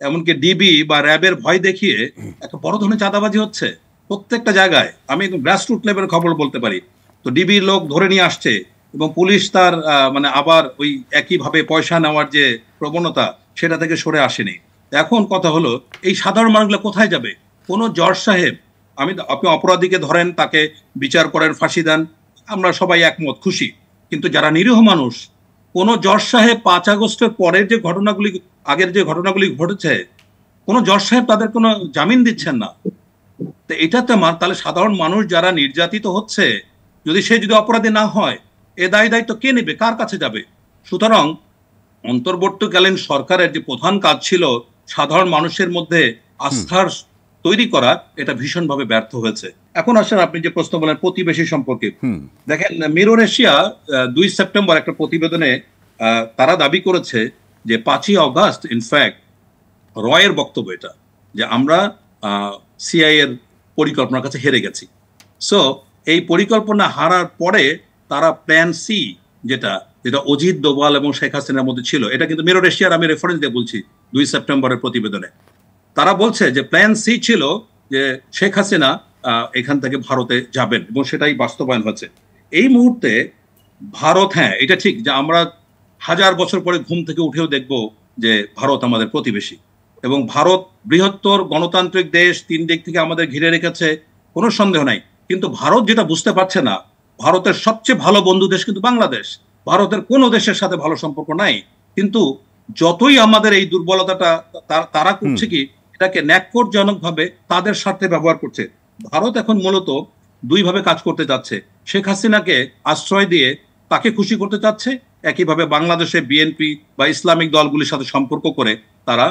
এমনকি ডিবি বা র্যাবের ভয় দেখিয়ে একটা বড় ধরনের চাঁদাবাজি হচ্ছে প্রত্যেকটা জায়গায়। আমি গ্রাসরুট লেভেলের খবর বলতে পারি। তো ডিবির লোক ধরে নিয়ে আসছে এবং পুলিশ তার মানে আবার ওই একইভাবে পয়সা নেওয়ার যে প্রবণতা সেটা থেকে সরে আসেনি। এখন কথা হলো, এই সাধারণ মানুষগুলো কোথায় যাবে? কোনো জজ সাহেব, আপনি অপরাধীকে ধরেন, তাকে বিচার করেন, ফাঁসি দেন, আমরা সবাই একমত, খুশি, কিন্তু যারা নিরীহ মানুষ, কোনো জজ সাহেব 5 আগস্টের পরের যে ঘটনাগুলি, আগের যে ঘটনাগুলি ঘটেছে, কোনো জজ সাহেব তাদের কোনো জামিন দিচ্ছেন না। তো এটাতে তাহলে সাধারণ মানুষ যারা নির্যাতিত হচ্ছে, যদি অপরাধী না হয়, এ দায়িত্ব কে নেবে? কার কাছে যাবে? সুতরাং অন্তর্বর্তীকালীন সরকারের যে প্রধান কাজ ছিল সাধারণ মানুষের মধ্যে আস্থার তৈরি করা, এটা ভীষণভাবে ব্যর্থ হয়েছে। এখন আসেন আপনি যে প্রশ্ন বলেন প্রতিবেশী সম্পর্কে, দেখেন মিরর এশিয়া 2 সেপ্টেম্বর একটা প্রতিবেদনে তারা দাবি করেছে যে 5ই অগাস্ট ইনফ্যাক্ট রয়ের বক্তব্য এটা, যে আমরা সিআই এর পরিকল্পনার কাছে হেরে গেছি। সো এই পরিকল্পনা হারার পরে তারা প্ল্যান সি, যেটা অজিত দোভাল এবং শেখ হাসিনার মধ্যে ছিল, এটা কিন্তু মিরর এশিয়ার আমি রেফারেন্স দিয়ে বলছি 2 সেপ্টেম্বরের প্রতিবেদনে, তারা বলছে যে প্ল্যান সি ছিল যে শেখ হাসিনা এখান থেকে ভারতে যাবেন, এবং সেটাই বাস্তবায়ন হচ্ছে এই মুহূর্তে। ভারত, হ্যাঁ এটা ঠিক যে আমরা 1000 বছর পরে ঘুম থেকে উঠেও দেখব যে ভারত আমাদের প্রতিবেশী, এবং ভারত বৃহত্তর গণতান্ত্রিক দেশ, 3 দিক থেকে আমাদের ঘিরে রেখেছে, কোনো সন্দেহ নাই। কিন্তু ভারত যেটা বুঝতে পারছে না, ভারতের সবচেয়ে ভালো বন্ধু দেশ কিন্তু বাংলাদেশ, ভারতের কোনো দেশের সাথে ভালো সম্পর্ক নাই, কিন্তু যতই আমাদের এই দুর্বলতাটা তারা করছে কি, এটাকে ন্যাক্করজনক ভাবে তাদের স্বার্থে ব্যবহার করছে। ভারত এখন মূলত 2 ভাবে কাজ করতে যাচ্ছে। শেখ হাসিনাকে আশ্রয় দিয়ে তাকে খুশি করতে চাচ্ছে, একইভাবে বাংলাদেশে বিএনপি বা ইসলামিক দলগুলির সাথে সম্পর্ক করে তারা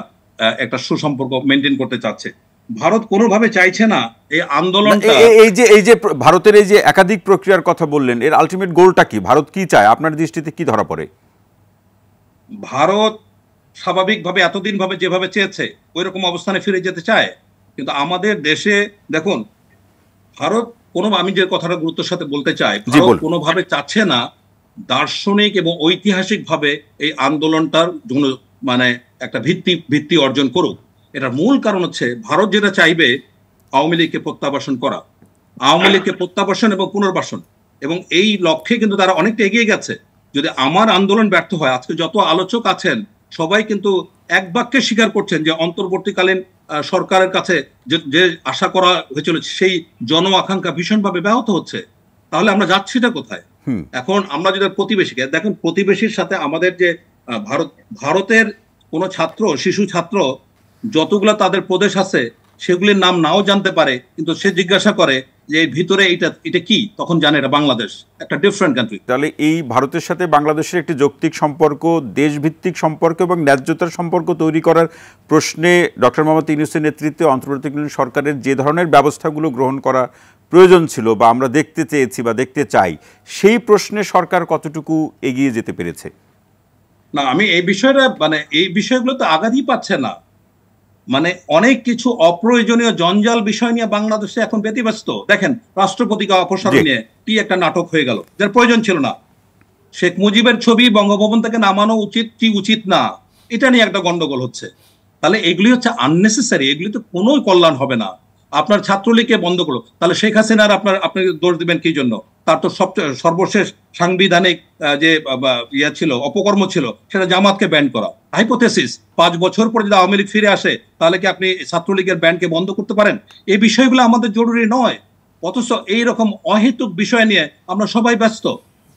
একটা সুসম্পর্ক মেনটেন করতে চাচ্ছে। ভারত কোনোভাবে চাইছে না এই আন্দোলনটা। এই যে ভারতের এই যে একাধিক প্রক্রিয়ার কথা বললেন, এর আলটিমেট গোলটা কি? ভারত কি চায় আপনার দৃষ্টিতে, কি ধরা পড়ে? ভারত স্বাভাবিকভাবে এতদিন ভাবে যেভাবে চেয়েছে ওই রকম অবস্থানে ফিরে যেতে চায়, কিন্তু আমাদের দেশে দেখুন, ভারত আমি যে কথাটা গুরুত্বের সাথে বলতে চাই, ভারত কোনোভাবে চাচ্ছে না দার্শনিক এবং ঐতিহাসিক ভাবে এই আন্দোলনটার জন্য মানে একটা ভিত্তি অর্জন করুক। এটার মূল কারণ হচ্ছে ভারত যেটা চাইবে আওয়ামী লীগকে প্রত্যাবাসন করা, আওয়ামী লীগকে প্রত্যাবাসন এবং পুনর্বাসন, এবং এই লক্ষ্যে কিন্তু তারা অনেকটা এগিয়ে গেছে। যদি আমার আন্দোলন ব্যর্থ হয়, আজকে যত আলোচক আছেন সবাই কিন্তু এক বাক্যে স্বীকার করছেন যে অন্তর্বর্তীকালীন সরকারের কাছে যে আশা করা হয়েছিল সেই জন আকাঙ্ক্ষা ভীষণভাবে ব্যাহত হচ্ছে। তাহলে আমরা যাচ্ছিটা কোথায়? এখন আমরা যদি প্রতিবেশীকে দেখেন, প্রতিবেশীর সাথে আমাদের যে ভারতের কোন ছাত্র, শিশু ছাত্র যতগুলো তাদের প্রদেশ আছে সেগুলির নাম নাও জানতে পারে, কিন্তু সে জিজ্ঞাসা করে যে এই ভিতরে এটা কি, তখন জানে এটা বাংলাদেশ, একটা ডিফারেন্ট কান্ট্রি। তাহলে এই ভারতের সাথে বাংলাদেশের একটি যৌক্তিক সম্পর্ক, দেশভিত্তিক সম্পর্ক এবং ন্যায্যতার সম্পর্ক তৈরি করার প্রশ্নে ডক্টর মোহাম্মদ ইউনূসের নেতৃত্বে অন্তর্বর্তীকালীন সরকারের যে ধরনের ব্যবস্থাগুলো গ্রহণ করা প্রয়োজন ছিল বা আমরা দেখতে চেয়েছি বা দেখতে চাই, সেই প্রশ্নে সরকার কতটুকু এগিয়ে যেতে পেরেছে? না, আমি এই বিষয়টা এই বিষয়গুলো তো আগাধই পাচ্ছে না। অনেক কিছু অপ্রয়োজনীয় জঞ্জাল বিষয় নিয়ে বাংলাদেশে এখন ব্যতিব্যস্ত। দেখেন, রাষ্ট্রপতিকে অপসারণ নিয়ে কি একটা নাটক হয়ে গেল, যার প্রয়োজন ছিল না। শেখ মুজিবের ছবি বঙ্গভবন থেকে নামানো উচিত কি উচিত না, এটা নিয়ে একটা গন্ডগোল হচ্ছে। তাহলে এগুলি হচ্ছে আননেসেসারি, এগুলি তো কোনো কল্যাণ হবে না। আপনার ছাত্রলীগকে বন্ধ করো, তাহলে শেখ হাসিনার আপনি দোষ দিবেন কি জন্য? তার তো সর্বশেষ সাংবিধানিক যে ইয়া ছিল, অপকর্ম ছিল, সেটা জামাতকে ব্যান করা। হাইপোথেসিস 5 বছর পরে যদি আওয়ামী লীগ ফিরে আসে, তাহলে কি আপনি ছাত্রলীগের ব্যানকে বন্ধ করতে পারেন? এই বিষয়গুলো আমাদের জরুরি নয়, অথচ এইরকম অহেতুক বিষয় নিয়ে আমরা সবাই ব্যস্ত।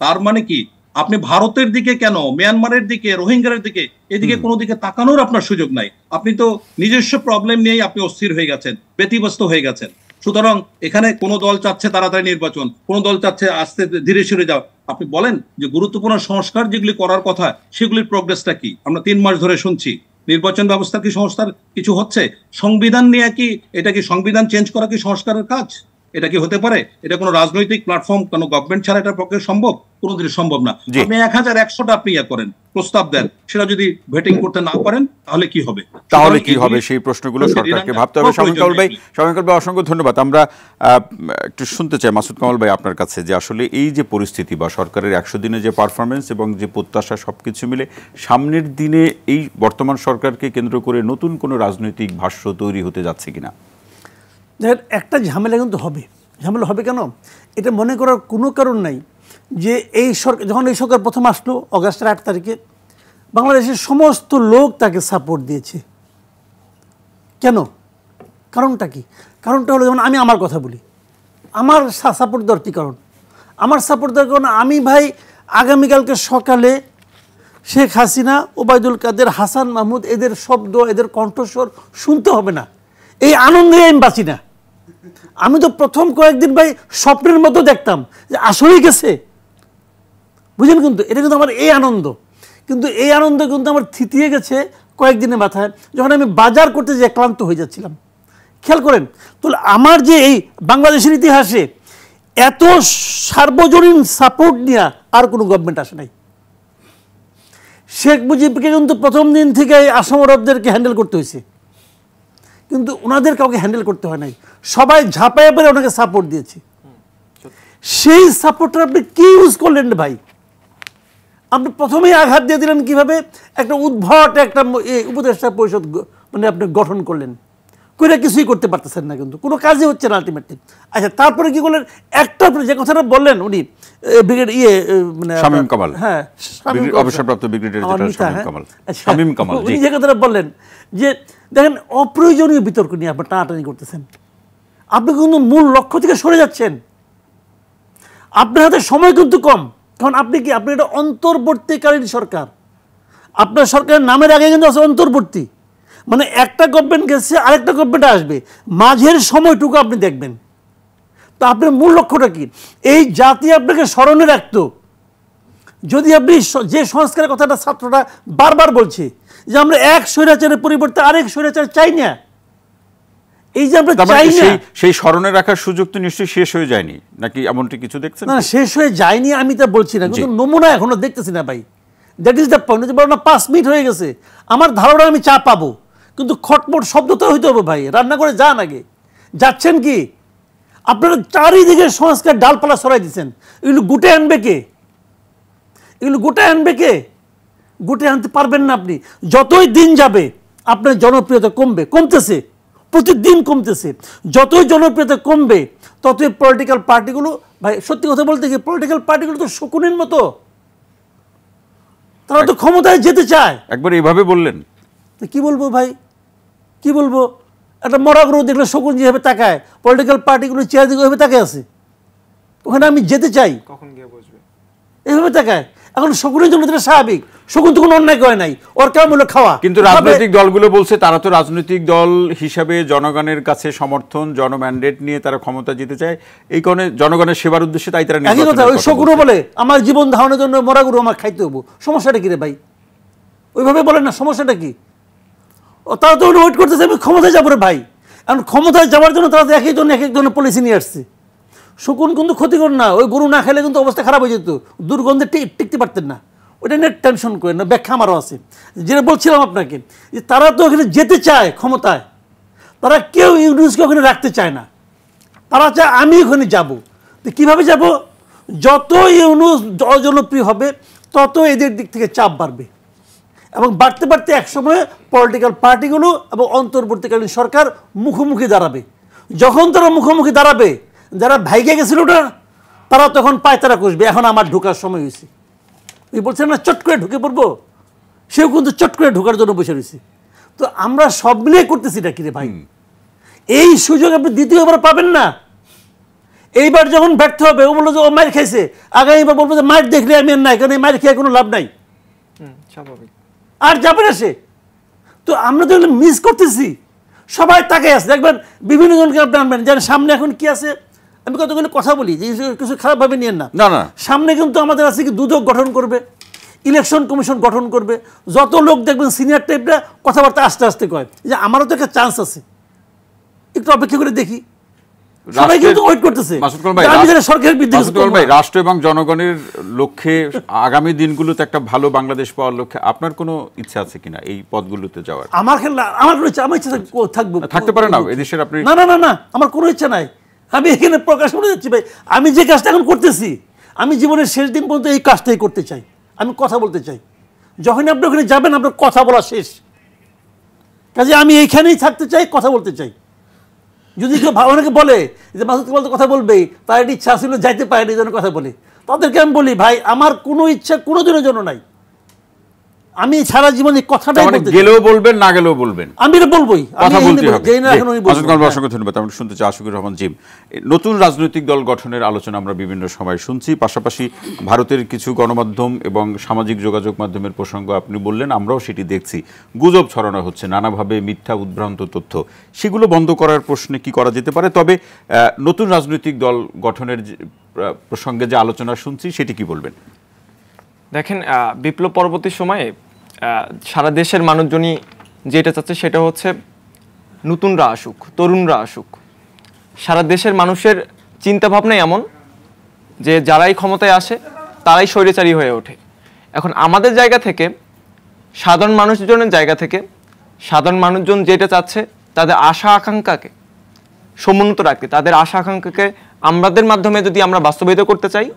তার মানে কি আপনি ভারতের দিকে কেন, মিয়ানমারের দিকে, রোহিঙ্গার দিকে, এদিকে কোনো দিকে তাকানোর আপনার সুযোগ নাই। আপনি তো নিজস্ব প্রবলেম নিয়েই আপনি অস্থির হয়ে গেছেন, ব্যতিব্যস্ত হয়ে গেছেন। সুতরাং এখানে কোন দল চাচ্ছে তাড়াতাড়ি নির্বাচন, কোন দল চাচ্ছে আস্তে ধীরে সরে যাও। আপনি বলেন যে গুরুত্বপূর্ণ সংস্কার যেগুলি করার কথা, সেগুলির প্রোগ্রেসটা কি? আমরা 3 মাস ধরে শুনছি নির্বাচন ব্যবস্থা কি সংস্কার কিছু হচ্ছে? সংবিধান নিয়ে কি, এটা কি সংবিধান চেঞ্জ করা কি সংস্কারের কাজ? এটা কি হতে পারে? এটা কোনো রাজনৈতিক প্ল্যাটফর্ম, কোনো গভর্নমেন্ট ছাড়া এটার পক্ষে সম্ভব? কোনোদিনই সম্ভব না। আপনি 1100টা আপনি ইয়া করেন, প্রস্তাব দেন, সেটা যদি ভেটিং করতে না পারেন তাহলে কি হবে? তাহলে কি হবে সেই প্রশ্নগুলো সরকারকে ভাবতে হবে। শামীম কামাল ভাই, অসংখ্য ধন্যবাদ। আমরা একটু শুনতে চাই মাসুদ কামাল ভাই আপনার কাছে, যে আসলে এই যে পরিস্থিতি বা সরকারের 100 দিনে যে পারফরমেন্স এবং যে প্রত্যাশা, সবকিছু মিলে সামনের দিনে এই বর্তমান সরকারকে কেন্দ্র করে নতুন কোনো রাজনৈতিক ভাষ্য তৈরি হতে যাচ্ছে কিনা? দেখেন, একটা ঝামেলা কিন্তু হবে। ঝামেলা হবে কেন? এটা মনে করার কোনো কারণ নাই যে এই সরকার, যখন এই সরকার প্রথম আসলো অগাস্টের 8 তারিখে, বাংলাদেশের সমস্ত লোক তাকে সাপোর্ট দিয়েছে। কেন? কারণটা কি? কারণটা হলো, যেমন আমি আমার কথা বলি, আমার সাপোর্ট দেওয়ার কী কারণ? আমার সাপোর্ট দেওয়ার কারণ, আমি ভাই আগামীকালকে সকালে শেখ হাসিনা, ওবায়দুল কাদের, হাসান মাহমুদ, এদের শব্দ, এদের কণ্ঠস্বর শুনতে হবে না, এই আনন্দে আমি বাঁচি না। আমি তো প্রথম কয়েকদিন ভাই স্বপ্নের মতো দেখতাম যে আসলেই গেছে, বুঝলেন? কিন্তু এটা কিন্তু আমার এই আনন্দ, কিন্তু এই আনন্দ কিন্তু আমার থিতিয়ে গেছে কয়েকদিনের মাথায়, যখন আমি বাজার করতে যেয়ে ক্লান্ত হয়ে যাচ্ছিলাম। খেয়াল করেন তো, আমার যে এই বাংলাদেশের ইতিহাসে এত সার্বজনীন সাপোর্ট নিয়ে আর কোনো গভর্নমেন্ট আসে নাই। শেখ মুজিবকে কিন্তু প্রথম দিন থেকে আসামরবদেরকে হ্যান্ডেল করতে হয়েছে, কিন্তু ওনাদের কাউকে হ্যান্ডেল করতে হয় নাই, সবাই ঝাঁপাইয়া পড়ে ওনাকে সাপোর্ট দিয়েছে। সেই সাপোর্টটা আপনি কি ইউজ করলেন ভাই? আপনি প্রথমেই আঘাত দিয়ে দিলেন কিভাবে? একটা উদ্ভট একটা উপদেষ্টা পরিষদ মানে আপনি গঠন করলেন, করে কিছুই করতে পারতেছেন না, কিন্তু কোনো কাজই হচ্ছে না আলটিমেটলি। আচ্ছা, তারপরে কি করলেন? একটা যে কথাটা বললেন উনি ব্রিগেড মানে শামীম কামাল, হ্যাঁ, অবসরপ্রাপ্ত ব্রিগেডিয়ার জেনারেল শামীম কামাল, শামীম কামাল, উনি যে কথাটা বললেন যে দেখেন, অপ্রয়োজনীয় বিতর্ক নিয়ে আপনি টানাটানি করতেছেন, আপনি কিন্তু মূল লক্ষ্য থেকে সরে যাচ্ছেন। আপনার হাতে সময় কিন্তু কম, কারণ আপনি কি, আপনি এটা অন্তর্বর্তীকালীন সরকার। আপনার সরকারের নামের আগে কিন্তু আছে অন্তর্বর্তী, মানে একটা গভর্নমেন্ট গেছে, আরেকটা গভর্নমেন্ট আসবে, মাঝের সময়টুকু আপনি দেখবেন। তো আপনার মূল লক্ষ্যটা কি? এই জাতি আপনাকে স্মরণে রাখতো যদি আপনি যে সংস্কারের কথাটা ছাত্ররা বারবার বলছে, যে আমরা এক স্বৈরাচারের পরিবর্তে আরেক স্বৈরাচার চাই না, এই যে আমরা চাই না, সেই স্মরণে রাখার সুযোগ তো নিশ্চয়ই শেষ হয়ে যায়নি নাকি? এমনটি কিছু দেখছেন? না, শেষ হয়ে যায়নি আমি তা বলছি না, কিন্তু নমুনা এখনো দেখতেছি না ভাই। That is the point. বলো না 5 মিনিট হয়ে গেছে, আমার ধারণা আমি চা পাবো, কিন্তু খটমট শব্দ তো হইতে হবে ভাই। রান্না করে যান আগে, যাচ্ছেন কি? আপনারা চারিদিকে সংস্কার ডালপালা সরাই দিচ্ছেন, এগুলো গুটে আনবে কে? এগুলো গুটে আনবে কে? গুটে আনতে পারবেন না আপনি। যতই দিন যাবে আপনার জনপ্রিয়তা কমবে, কমতেছে, প্রতিদিন কমতেছে। যতই জনপ্রিয়তা কমবে ততই পলিটিক্যাল পার্টিগুলো, ভাই সত্যি কথা বলতে কি, পলিটিক্যাল পার্টিগুলো তো শকুনের মতো, তারা তো ক্ষমতায় যেতে চায়। একবার এইভাবে বললেন, কি বলবো ভাই, কি বলবো? একটা মরা গরু দেখলে শকুন যেভাবে তাকায়, পলিটিক্যাল পার্টিগুলো চেয়ার দিকে ওইভাবে তাকায় আছে, ওখানে আমি যেতে চাই, কখন গিয়ে বসবে এইভাবে তাকায়। এখন শকুনের জন্য এটা স্বাভাবিক, শকুন তো কোনো অন্যায় করে নাই, ওর কাম হলো খাওয়া। কিন্তু রাজনৈতিক দলগুলো বলছে তারা তো রাজনৈতিক দল হিসাবে জনগণের কাছে সমর্থন, জনম্যান্ডেট নিয়ে তারা ক্ষমতা যেতে চায়, এই কারণে জনগণের সেবার উদ্দেশ্যে তাই তারা একই কথা। ওই শকুনও বলে আমার জীবন ধারণের জন্য মরা গরু আমার খাইতে হবো, সমস্যাটা কি রে ভাই? ওইভাবে বলেন না, সমস্যাটা কি? ও তারা তো ওয়েট করতেছে আমি ক্ষমতায় যাবো রে ভাই। এখন ক্ষমতায় যাওয়ার জন্য তারা এক একজনের পলিসি নিয়ে আসছে। শকুন কিন্তু ক্ষতিকর না, ওই গরু না খেলে কিন্তু অবস্থা খারাপ হয়ে যেত, দুর্গন্ধে টিকতে পারতেন না। ওইটা নিয়ে টেনশন করেন না, ব্যাখ্যা আমারও আছে। যেটা বলছিলাম আপনাকে, যে তারা তো ওখানে যেতে চায় ক্ষমতায়, তারা কেউ ইউনুসকে ওখানে রাখতে চায় না, তারা চায় আমি ওখানে যাব। তো কীভাবে যাব? যত ইউনুস অজনপ্রিয় হবে তত এদের দিক থেকে চাপ বাড়বে, এবং বাড়তে বাড়তে একসময় পলিটিক্যাল পার্টিগুলো এবং অন্তর্বর্তীকালীন সরকার মুখোমুখি দাঁড়াবে। যখন তারা মুখোমুখি দাঁড়াবে, যারা ভাইগে গেছিল না তারা তখন পায়তারা কষবে, এখন আমার ঢোকার সময় হয়েছে। এই বলছেন না চট করে ঢুকে পড়বো, সেও কিন্তু চট করে ঢোকার জন্য বসে রয়েছে। তো আমরা সব মিলিয়ে করতেছি না কিরে ভাই, এই সুযোগ আপনি দ্বিতীয়বার পাবেন না। এইবার যখন ব্যর্থ হবে, ও বললো যে ও মায়ের খাইছে, আগামীবার বলবো যে মায়ের দেখলে আমি আর নাই, কারণ এই মায়ের খেয়ে কোনো লাভ নাই, স্বাভাবিক। আর যাবে না সে। তো আমরা তো মিস করতেছি, সবাই তাকে আছে দেখবেন, বিভিন্ন জনকে আপনি আনবেন যেন সামনে এখন কি আছে। আমি কতগুলো কথা বলি যে কিছু খারাপভাবে নিয়েন না, না না, সামনে কিন্তু আমাদের আছে কি দুদক গঠন করবে, ইলেকশন কমিশন গঠন করবে, যত লোক দেখবেন সিনিয়র টাইপরা কথাবার্তা আস্তে আস্তে কয় যে আমারও তো একটা চান্স আছে, একটু অপেক্ষা করে দেখি। সবাই কিন্তু ওয়েট করতেছে। সরকারের বিরুদ্ধে রাষ্ট্র এবং জনগণের লক্ষ্যে আগামী দিনগুলোতে একটা ভালো বাংলাদেশ পাওয়ার লক্ষ্যে আপনার কোনো ইচ্ছা আছে কিনা এই পদগুলোতে যাওয়ার? আমার কোনো ইচ্ছা, আমার ইচ্ছা থাকবো, থাকতে পারে না এদেশের আপনি? না না না না, আমার কোনো ইচ্ছা নাই। আমি এখানে প্রকাশ করে যাচ্ছি ভাই, আমি যে কাজটা এখন করতেছি, আমি জীবনের শেষ দিন পর্যন্ত এই কাজটাই করতে চাই। আমি কথা বলতে চাই, যখন আপনি ওখানে যাবেন আপনার কথা বলা শেষ, কাজে আমি এইখানেই থাকতে চাই, কথা বলতে চাই। যদি কেউ অনেকে বলে যে মাসুদ কামাল তো কথা বলবেই, তার একটা ইচ্ছা ছিল যাইতে পারেনি, এই জন্য কথা বলে, তাদেরকে আমি বলি ভাই আমার কোনো ইচ্ছা কোনো দিনের জন্য নাই, আমি সারা জীবন এই কথাটাই বলতে চাই। গেলেও বলবেন, না গেলেও বলবেন, আমি এটা বলবোই, কথা বলতে হবে। যেই না এখন উনি বলবেন। মাসুদ কামাল, অসংখ্য ধন্যবাদ। আমরা শুনতে চাই আশিকুর রহমান জিম, নতুন রাজনৈতিক দল গঠনের আলোচনা আমরা বিভিন্ন সময় শুনছি, পাশাপাশি ভারতের কিছু গণমাধ্যম এবং সামাজিক যোগাযোগ মাধ্যমের প্রসঙ্গ আপনি বললেন, আমরাও সেটি দেখছি, গুজব ছড়ানো হচ্ছে নানাভাবে, মিথ্যা উদ্ভ্রান্ত তথ্য, সেগুলো বন্ধ করার প্রশ্নে কি করা যেতে পারে? তবে নতুন রাজনৈতিক দল গঠনের প্রসঙ্গে যে আলোচনা শুনছি সেটি কি বলবেন? দেখেন, বিপ্লব পরবর্তী সময়ে সারা দেশের মানুষজনই যেটা চাচ্ছে সেটা হচ্ছে নতুনরা আসুক, তরুণরা আসুক। সারা দেশের মানুষের চিন্তাভাবনাই এমন যে যারাই ক্ষমতায় আসে তারাই স্বৈরাচারী হয়ে ওঠে। এখন আমাদের জায়গা থেকে, সাধারণ মানুষজনের জায়গা থেকে, সাধারণ মানুষজন যেটা চাচ্ছে তাদের আশা আকাঙ্ক্ষাকে সমুন্নত রাখতে, তাদের আশা আকাঙ্ক্ষাকে আমাদের মাধ্যমে যদি আমরা বাস্তবায়িত করতে চাই,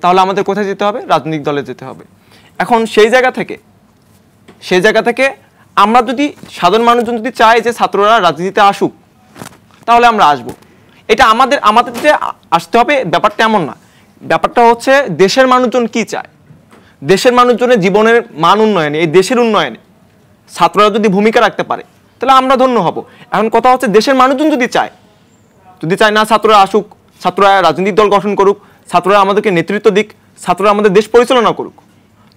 তাহলে আমাদের কোথায় যেতে হবে? রাজনৈতিক দলে যেতে হবে। এখন সেই জায়গা থেকে আমরা যদি সাধারণ মানুষজন যদি চায় যে ছাত্ররা রাজনীতিতে আসুক, তাহলে আমরা আসব। এটা আমাদের যে আসতে হবে ব্যাপারটা এমন না। ব্যাপারটা হচ্ছে দেশের মানুষজন কি চায়, দেশের মানুষজনের জীবনের মান উন্নয়নে, এই দেশের উন্নয়নে ছাত্ররা যদি ভূমিকা রাখতে পারে তাহলে আমরা ধন্য হব। এখন কথা হচ্ছে দেশের মানুষজন যদি চায় না ছাত্ররা আসুক, ছাত্ররা রাজনৈতিক দল গঠন করুক, ছাত্ররা আমাদেরকে নেতৃত্ব দিক, ছাত্ররা আমাদের দেশ পরিচালনা করুক,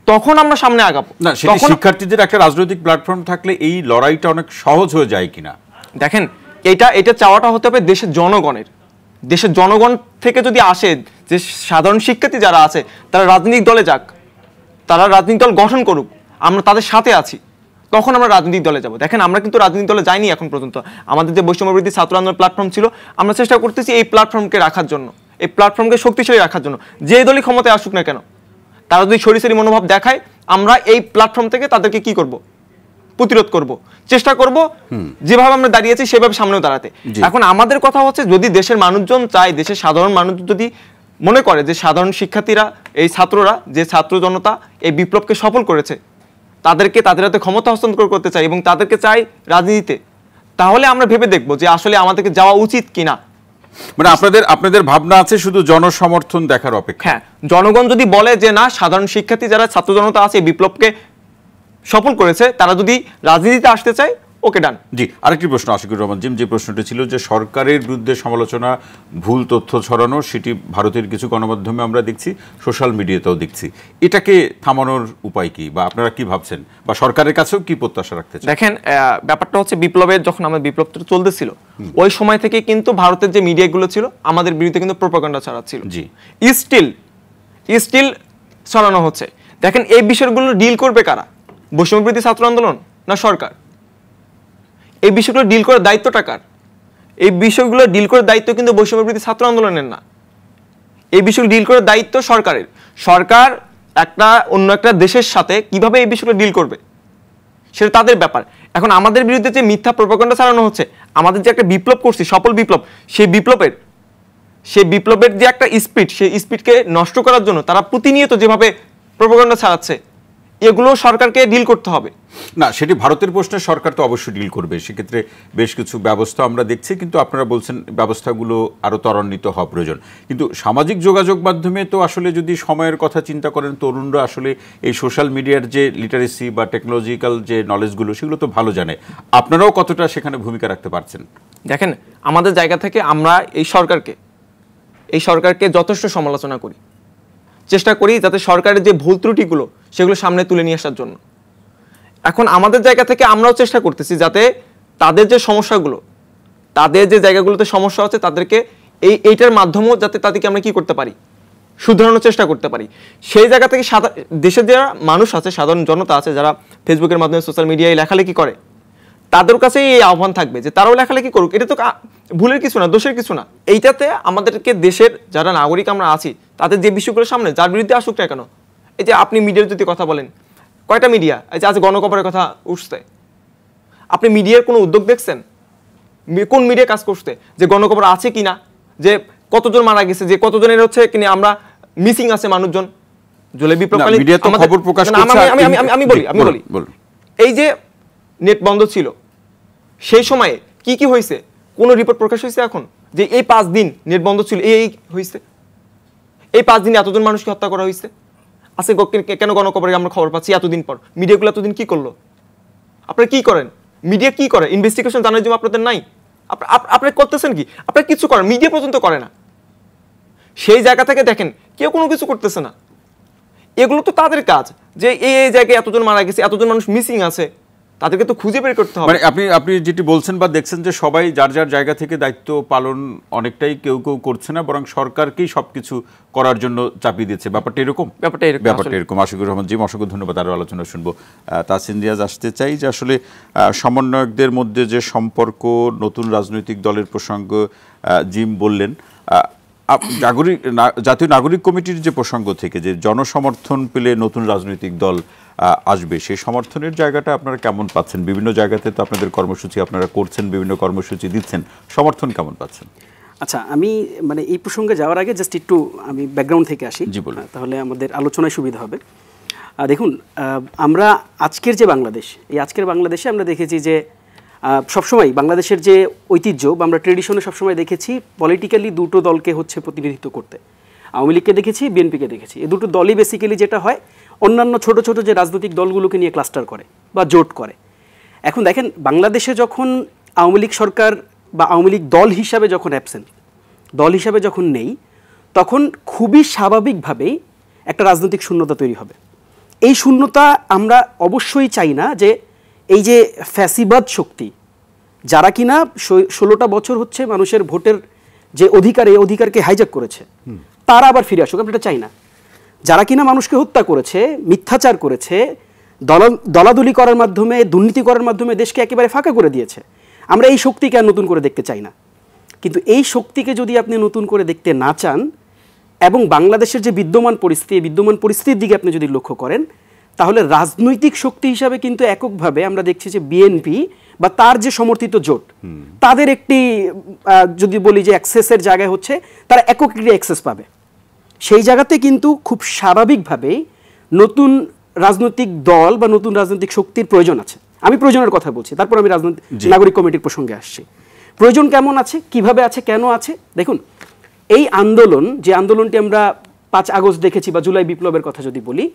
তখন আমরা সামনে আগাবো। না, শিক্ষার্থীদের একটা রাজনৈতিক প্ল্যাটফর্ম থাকলে এই লড়াইটা অনেক সহজ হয়ে যায় কিনা? দেখেন, এটা চাওয়াটা হতে হবে দেশের জনগণের। দেশের জনগণ থেকে যদি আসে যে সাধারণ শিক্ষার্থী যারা আছে তারা রাজনৈতিক দলে যাক, তারা রাজনৈতিক দল গঠন করুক, আমরা তাদের সাথে আছি, তখন আমরা রাজনৈতিক দলে যাব। দেখেন, আমরা কিন্তু রাজনৈতিক দলে যাইনি এখন পর্যন্ত। আমাদের যে বৈষম্যবিরোধী ছাত্র আন্দোলন প্ল্যাটফর্ম ছিল, আমরা চেষ্টা করতেছি এই প্ল্যাটফর্মকে রাখার জন্য, এই প্ল্যাটফর্মকে শক্তিশালী রাখার জন্য। যে দলই ক্ষমতায় আসুক না কেন, তারা যদি সরিষারি মনোভাব দেখায়, আমরা এই প্ল্যাটফর্ম থেকে তাদেরকে কি করব? প্রতিরোধ করব, চেষ্টা করব যেভাবে আমরা দাঁড়িয়েছি সেভাবে সামনেও দাঁড়াতে। এখন আমাদের কথা হচ্ছে, যদি দেশের মানুষজন চায়, দেশের সাধারণ মানুষ যদি মনে করে যে সাধারণ শিক্ষার্থীরা, এই ছাত্ররা, যে ছাত্র জনতা এই বিপ্লবকে সফল করেছে, তাদের হাতে ক্ষমতা হস্তান্তর করতে চাই এবং তাদেরকে চাই রাজনীতিতে, তাহলে আমরা ভেবে দেখব যে আসলে আমাদেরকে যাওয়া উচিত কিনা। মানে আপনাদের ভাবনা আছে শুধু জনসমর্থন দেখার অপেক্ষা? হ্যাঁ, জনগণ যদি বলে যে না, সাধারণ শিক্ষার্থী যারা ছাত্র জনতা আছে এই বিপ্লবকে সফল করেছে, তারা যদি রাজনীতিতে আসতে চায়, ওকে ডান। জি, আরেকটি প্রশ্ন আশিকুর রহমান জিম, যে প্রশ্নটি ছিল যে সরকারের বিরুদ্ধে সমালোচনা, ভুল তথ্য ছড়ানো, সেটি ভারতের কিছু গণমাধ্যমে আমরা দেখছি, সোশ্যাল মিডিয়াতেও দেখছি, এটাকে থামানোর উপায় কি, বা আপনারা কি ভাবছেন, বা সরকারের কাছেও কি প্রত্যাশা রাখতে চান? দেখেন, ব্যাপারটা হচ্ছে বিপ্লবের যখন আমাদের বিপ্লবটা চলতেছিল, ওই সময় থেকে কিন্তু ভারতের যে মিডিয়াগুলো ছিল আমাদের বিরুদ্ধে কিন্তু প্রোপাগান্ডা ছড়াচ্ছিল। জি, স্টিল ছড়ানো হচ্ছে। দেখেন, এই বিষয়গুলো ডিল করবে কারা? বৈষম্যবিরোধী ছাত্র আন্দোলন না সরকার? এই বিষয়গুলো ডিল করার দায়িত্বটা কার? এই বিষয়গুলো ডিল করার দায়িত্ব কিন্তু বৈষম্যবিরোধী ছাত্র আন্দোলনের না, এই বিষয়গুলো ডিল করার দায়িত্ব সরকারের। সরকার অন্য একটা দেশের সাথে কিভাবে এই বিষয়গুলো ডিল করবে সেটা তাদের ব্যাপার। এখন আমাদের বিরুদ্ধে যে মিথ্যা প্রোপাগান্ডা চালানো হচ্ছে, আমাদের যে একটা বিপ্লব করছি, সফল বিপ্লব, সেই বিপ্লবের যে একটা স্পিড, সেই স্পিডকে নষ্ট করার জন্য তারা প্রতিনিয়ত যেভাবে প্রোপাগান্ডা ছাড়াচ্ছে, এগুলো সরকারকে ডিল করতে হবে। না, সেটি ভারতের প্রশ্নে সরকার তো অবশ্যই ডিল করবে, সেক্ষেত্রে বেশ কিছু ব্যবস্থা আমরা দেখছি, কিন্তু আপনারা বলছেন ব্যবস্থাগুলো আরও ত্বরান্বিত হওয়া প্রয়োজন। কিন্তু সামাজিক যোগাযোগ মাধ্যমে তো আসলে যদি সময়ের কথা চিন্তা করেন, তরুণরা আসলে এই সোশ্যাল মিডিয়ার যে লিটারেসি বা টেকনোলজিক্যাল যে নলেজগুলো সেগুলো তো ভালো জানে, আপনারাও কতটা সেখানে ভূমিকা রাখতে পারছেন? দেখেন, আমাদের জায়গা থেকে আমরা এই সরকারকে যথেষ্ট সমালোচনা করি, চেষ্টা করি যাতে সরকারের যে ভুল ত্রুটিগুলো সেগুলো সামনে তুলে নিয়ে আসার জন্য। এখন আমাদের জায়গা থেকে আমরাও চেষ্টা করতেছি যাতে তাদের যে সমস্যাগুলো, তাদের যে জায়গাগুলোতে সমস্যা হচ্ছে তাদেরকে এইটার মাধ্যমেও যাতে তাদেরকে আমরা কি করতে পারি, শুধরানোর চেষ্টা করতে পারি। সেই জায়গা থেকে দেশের যারা মানুষ আছে, সাধারণ জনতা আছে, যারা ফেসবুকের মাধ্যমে সোশ্যাল মিডিয়ায় লেখালেখি করে, তাদের কাছে এই আহ্বান থাকবে যে তারাও লেখালেখি করুক। এটা তো ভুলের কিছু না, দোষের কিছু না। এইটাতে আমাদেরকে দেশের যারা নাগরিক আমরা আছি তাদের যে বিষয়গুলো সামনে, যার বিরুদ্ধে আসুক না কেন, এই যে আপনি মিডিয়ার যদি কথা বলেন, কয়টা মিডিয়া এই যে আজ গণকবরের কথা উঠছে, আপনি মিডিয়ার কোনো উদ্যোগ দেখছেন? কোন মিডিয়া কাজ করছে যে গণকবর আছে কিনা, যে কতজন মারা গেছে, যে কতজনের হচ্ছে কিনা আমরা মিসিং আছে মানুষজন? জুলাই বিপ্লবকালীন খবর প্রকাশ করছে। আমি বলি এই যে নেট বন্ধ ছিল সেই সময়ে কি কি হয়েছে, কোন রিপোর্ট প্রকাশ হয়েছে এখন যে এই 5 দিন নেট বন্ধ ছিল, এই হয়েছে, এই 5 দিনে এতজন মানুষকে হত্যা করা হয়েছে? আছে কেন গণকবরে আমরা খবর পাচ্ছি এতদিন পর? মিডিয়াগুলো এতদিন কি করলো? আপনারা কি করেন? মিডিয়া কি করে? ইনভেস্টিগেশন জানার জন্য আপনাদের নাই? আপনারা করতেছেন কি? আপনারা কিছু করেন, মিডিয়া পর্যন্ত করে না। সেই জায়গা থেকে দেখেন কেউ কোনো কিছু করতেছে না। এগুলো তো তাদের কাজ যে এই জায়গায় এতজন মারা গেছে, এতজন মানুষ মিসিং আছে, তাদেরকে তো খুঁজে বের করতে হবে। মানে আপনি যেটি বলছেন বা দেখছেন যে সবাই যার যার জায়গা থেকে দায়িত্ব পালন অনেকটাই কেউ করছে না, বরং সরকারকেই সবকিছু করার জন্য চাপিয়ে দিচ্ছে। ব্যাপারটা এরকম? ব্যাপারটা এরকম। আশিকুর রহমান জি, অসংখ্য ধন্যবাদ। আরও আলোচনা শুনবো। তাসিন রিয়াজ, আসতে চাই যে আসলে সমন্বয়কদের মধ্যে যে সম্পর্ক, নতুন রাজনৈতিক দলের প্রসঙ্গ জিম বললেন, জাতীয় নাগরিক কমিটির যে প্রসঙ্গ থেকে যে জনসমর্থন পেলে নতুন রাজনৈতিক দল আসবে, সেই সমর্থনের জায়গাটা আপনারা কেমন পাচ্ছেন? বিভিন্ন জায়গাতে তো আপনাদের কর্মসূচি আপনারা করছেন, বিভিন্ন কর্মসূচি দিচ্ছেন, সমর্থন কেমন পাচ্ছেন? আচ্ছা, আমি মানে এই প্রসঙ্গে যাওয়ার আগে জাস্ট একটু আমি ব্যাকগ্রাউন্ড থেকে আসি, তাহলে আমাদের আলোচনায় সুবিধা হবে। দেখুন, আমরা আজকের যে বাংলাদেশ, এই আজকের বাংলাদেশে আমরা দেখেছি যে সবসময় বাংলাদেশের যে ঐতিহ্য বা আমরা ট্রেডিশনে সবসময় দেখেছি পলিটিক্যালি দুটো দলকে হচ্ছে প্রতিনিধিত্ব করতে। আওয়ামী লীগকে দেখেছি, বিএনপিকে দেখেছি। এই দুটো দলই বেসিক্যালি যেটা হয় অন্যান্য ছোট ছোট যে রাজনৈতিক দলগুলোকে নিয়ে ক্লাস্টার করে বা জোট করে। এখন দেখেন, বাংলাদেশে যখন আওয়ামী লীগ সরকার বা আওয়ামী লীগ দল হিসাবে যখন অ্যাবসেন্ট, দল হিসাবে যখন নেই, তখন খুবই স্বাভাবিকভাবেই একটা রাজনৈতিক শূন্যতা তৈরি হবে। এই শূন্যতা আমরা অবশ্যই চাই না যে এই যে ফ্যাসিবাদ শক্তি, যারা কিনা 16টা বছর হচ্ছে মানুষের ভোটের যে অধিকার, এই অধিকারকে হাইজ্যাক করেছে, তারা আবার ফিরে আসুক, আমরা এটা চাই না। যারা কিনা মানুষকে হত্যা করেছে, মিথ্যাচার করেছে, দলাদলি করার মাধ্যমে, দুর্নীতি করার মাধ্যমে দেশকে একেবারে ফাঁকা করে দিয়েছে, আমরা এই শক্তিকে আর নতুন করে দেখতে চাই না। কিন্তু এই শক্তিকে যদি আপনি নতুন করে দেখতে না চান এবং বাংলাদেশের যে বিদ্যমান পরিস্থিতির দিকে আপনি যদি লক্ষ্য করেন, তাহলে রাজনৈতিক শক্তি হিসাবে কিন্তু এককভাবে আমরা দেখছি যে বিএনপি বা তার যে সমর্থিত জোট, তাদের একটি যদি বলি যে অ্যাক্সেসের জায়গায় হচ্ছে তারা একক একটি অ্যাক্সেস পাবে। সেই জায়গাতে কিন্তু খুব স্বাভাবিকভাবেই নতুন রাজনৈতিক দল বা নতুন রাজনৈতিক শক্তির প্রয়োজন আছে। আমি প্রয়োজনের কথা বলছি, তারপর আমি নাগরিক কমিটির প্রসঙ্গে আসছি। প্রয়োজন কেমন আছে, কিভাবে আছে, কেন আছে? দেখুন, এই আন্দোলন, যে আন্দোলনটি আমরা 5 আগস্ট দেখেছি বা জুলাই বিপ্লবের কথা যদি বলি,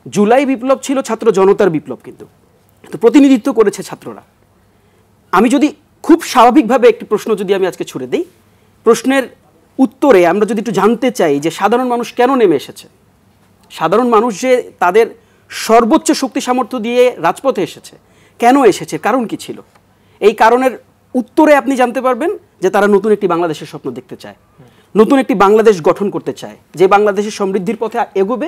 জুলাই বিপ্লব ছিল ছাত্র জনতার বিপ্লব, কিন্তু প্রতিনিধিত্ব করেছে ছাত্ররা। আমি যদি খুব স্বাভাবিকভাবে একটি প্রশ্ন যদি আমি আজকে ছুড়ে দিই, প্রশ্নের উত্তরে আমরা যদি একটু জানতে চাই যে সাধারণ মানুষ কেন নেমে এসেছে, সাধারণ মানুষ যে তাদের সর্বোচ্চ শক্তি সামর্থ্য দিয়ে রাজপথে এসেছে, কেন এসেছে, কারণ কি ছিল, এই কারণের উত্তরে আপনি জানতে পারবেন যে তারা নতুন একটি বাংলাদেশের স্বপ্ন দেখতে চায়, নতুন একটি বাংলাদেশ গঠন করতে চায়, যে বাংলাদেশের সমৃদ্ধির পথে এগোবে,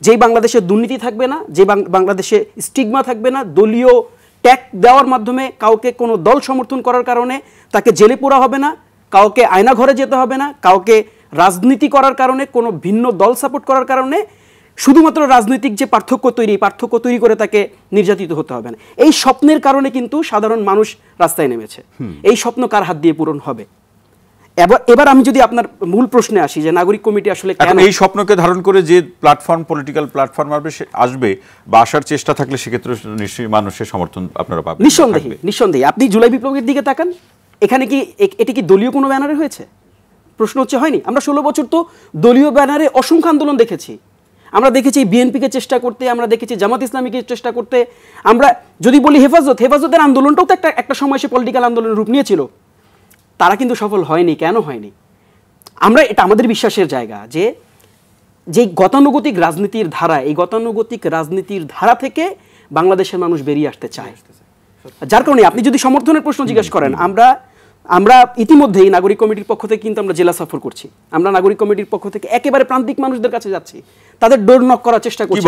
যেই বাংলাদেশে দুর্নীতি থাকবে না, যে বাংলাদেশে স্টিগমা থাকবে না, দলীয় ট্যাগ দেওয়ার মাধ্যমে কাউকে কোনো দল সমর্থন করার কারণে তাকে জেলে পোড়া হবে না, কাউকে আয়না ঘরে যেতে হবে না, কাউকে রাজনীতি করার কারণে, কোনো ভিন্ন দল সাপোর্ট করার কারণে শুধুমাত্র রাজনৈতিক যে পার্থক্য তৈরি করে তাকে নির্যাতিত হতে হবে না। এই স্বপ্নের কারণে কিন্তু সাধারণ মানুষ রাস্তায় নেমেছে। এই স্বপ্ন কার হাত দিয়ে পূরণ হবে? এবার আমি যদি আপনার মূল প্রশ্নে আসি যে নাগরিক কমিটি আসলে এখন কেন এই স্বপ্নকে ধারণ করে যে প্ল্যাটফর্ম, পলিটিক্যাল প্ল্যাটফর্ম আসবে বা আসার চেষ্টা থাকলে সেক্ষেত্রে নিশ্চয়ই মানুষের সমর্থন আপনারা পাবেন। নিঃসন্দেহে আপনি জুলাই বিপ্লবের দিকে তাকান, এখানে কি এটি কি দলীয় কোনো ব্যানারে হয়েছে? প্রশ্ন হচ্ছে হয়নি। আমরা 16 বছর তো দলীয় ব্যানারে অসংখ্য আন্দোলন দেখেছি। আমরা দেখেছি বিএনপিকে চেষ্টা করতে, আমরা দেখেছি জামাত ইসলামীকে চেষ্টা করতে। আমরা যদি বলি হেফাজতের আন্দোলনটাও তো একটা সময় সে পলিটিক্যাল আন্দোলনের রূপ নিয়েছিল, তারা কিন্তু সফল হয়নি। কেন হয়নি? এটা আমাদের বিশ্বাসের জায়গা যে গতানুগতিক রাজনীতির ধারা, এই গতানুগতিক রাজনীতির ধারা থেকে বাংলাদেশের মানুষ বেরিয়ে আসতে চায়। যার কারণে আপনি যদি সমর্থনের প্রশ্ন জিজ্ঞেস করেন, আমরা ইতিমধ্যেই নাগরিক কমিটির পক্ষ থেকে কিন্তু আমরা জেলা সফর করছি। আমরা নাগরিক কমিটির পক্ষ থেকে একেবারে প্রান্তিক মানুষদের কাছে যাচ্ছি, তাদের ডোর নক করার চেষ্টা করছি।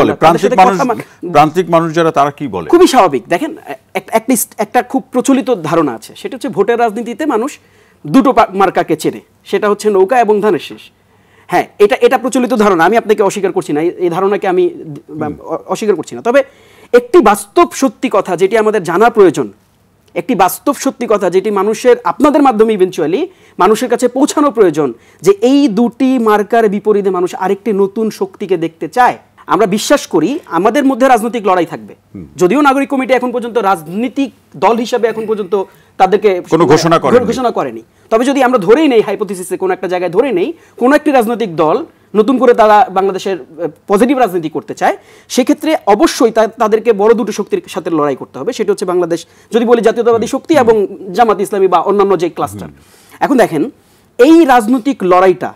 প্রান্তিক মানুষ যারা, তারা কি বলে? খুবই স্বাভাবিক। দেখেন, একটা খুব প্রচলিত ধারণা আছে, সেটা হচ্ছে ভোটের রাজনীতিতে মানুষ দুটো মার্কাকে চেনে, সেটা হচ্ছে নৌকা এবং ধানের শীষ। হ্যাঁ, এটা প্রচলিত ধারণা, আমি আপনাকে অস্বীকার করছি না, এই ধারণাকে আমি অস্বীকার করছি না। তবে একটি বাস্তব সত্যি কথা যেটি আমাদের জানা প্রয়োজন, একটি বাস্তব সত্যি কথা যেটি আপনাদের মাধ্যমে ইভেনচুয়ালি মানুষের কাছে পৌঁছানো প্রয়োজন, যে এই দুটি মার্কার বিপরীতে মানুষ আরেকটি নতুন শক্তিকে দেখতে চায়। আমরা বিশ্বাস করি আমাদের মধ্যে রাজনৈতিক লড়াই থাকবে, যদিও নাগরিক কমিটি এখন পর্যন্ত রাজনৈতিক দল হিসাবে এখন পর্যন্ত তাদেরকে কোনো ঘোষণা করেনি। তবে যদি আমরা ধরেই নেই, হাইপোথিসিসে কোনো একটা জায়গায় ধরে নেই কোনো একটি রাজনৈতিক দল নতুন করে তারা বাংলাদেশের পজিটিভ রাজনীতি করতে চায়, সেক্ষেত্রে অবশ্যই তাদেরকে বড় দুটো শক্তির সাথে লড়াই করতে হবে। সেটা হচ্ছে বাংলাদেশ, যদি বলি জাতীয়তাবাদী শক্তি এবং জামাত ইসলামী বা অন্যান্য যে ক্লাস্টার। এখন দেখেন, এই রাজনৈতিক লড়াইটা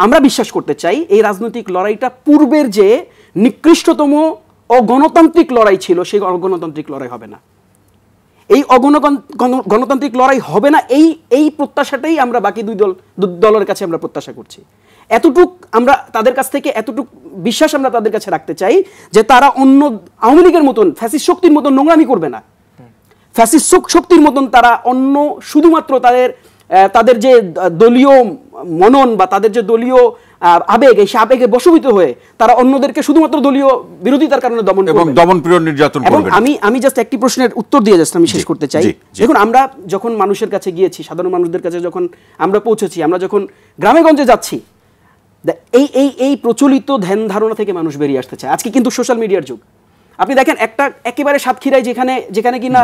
আমরা বিশ্বাস করতে চাই, এই রাজনৈতিক লড়াইটা পূর্বের যে নিকৃষ্টতম অগণতান্ত্রিক লড়াই ছিল, সেই অগণতান্ত্রিক লড়াই হবে না। এই গণতান্ত্রিক লড়াই হবে না, এই প্রত্যাশাটাই আমরা বাকি দুই দলের কাছে আমরা প্রত্যাশা করছি। এতটুক আমরা তাদের কাছ থেকে এতটুক বিশ্বাস আমরা তাদের কাছে রাখতে চাই যে তারা অন্য আওয়ামী লীগের মতন ফ্যাসিস্ট শক্তির মতন নোংরামি করবে না। ফ্যাসিস্ট শক্তির মতন তারা অন্য শুধুমাত্র তাদের যে দলীয় মনন বা তাদের যে দলীয় আবেগ, এই আবেগে বশবীত হয়ে তারা অন্যদেরকে শুধুমাত্র দলীয় বিরোধিতার কারণে দমনপীড়ন নির্যাতন করবে। আমি জাস্ট একটি প্রশ্নের উত্তর দিয়ে আমি শেষ করতে চাই। দেখুন, আমরা যখন মানুষের কাছে গিয়েছি, সাধারণ মানুষদের কাছে যখন আমরা পৌঁছেছি, আমরা যখন গ্রামে গঞ্জে যাচ্ছি, এই প্রচলিত ধ্যান ধারণা থেকে মানুষ বেরিয়ে আসতে চায়। আজকে কিন্তু সোশ্যাল মিডিয়ার যুগ। আপনি দেখেন, একেবারে সাতক্ষীরায় যেখানে কিনা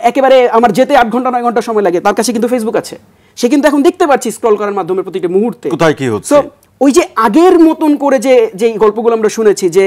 একেবারে আমার যেতে 8 ঘন্টা 9 ঘন্টা সময় লাগে, তার কাছে কিন্তু ফেসবুক আছে। সে কিন্তু এখন দেখতে পাচ্ছি স্ক্রল করার মাধ্যমে প্রতিটা মুহূর্তে কোথায় কি হচ্ছে। ওই যে আগের মতন করে যে গল্পগুলো আমরা শুনেছি যে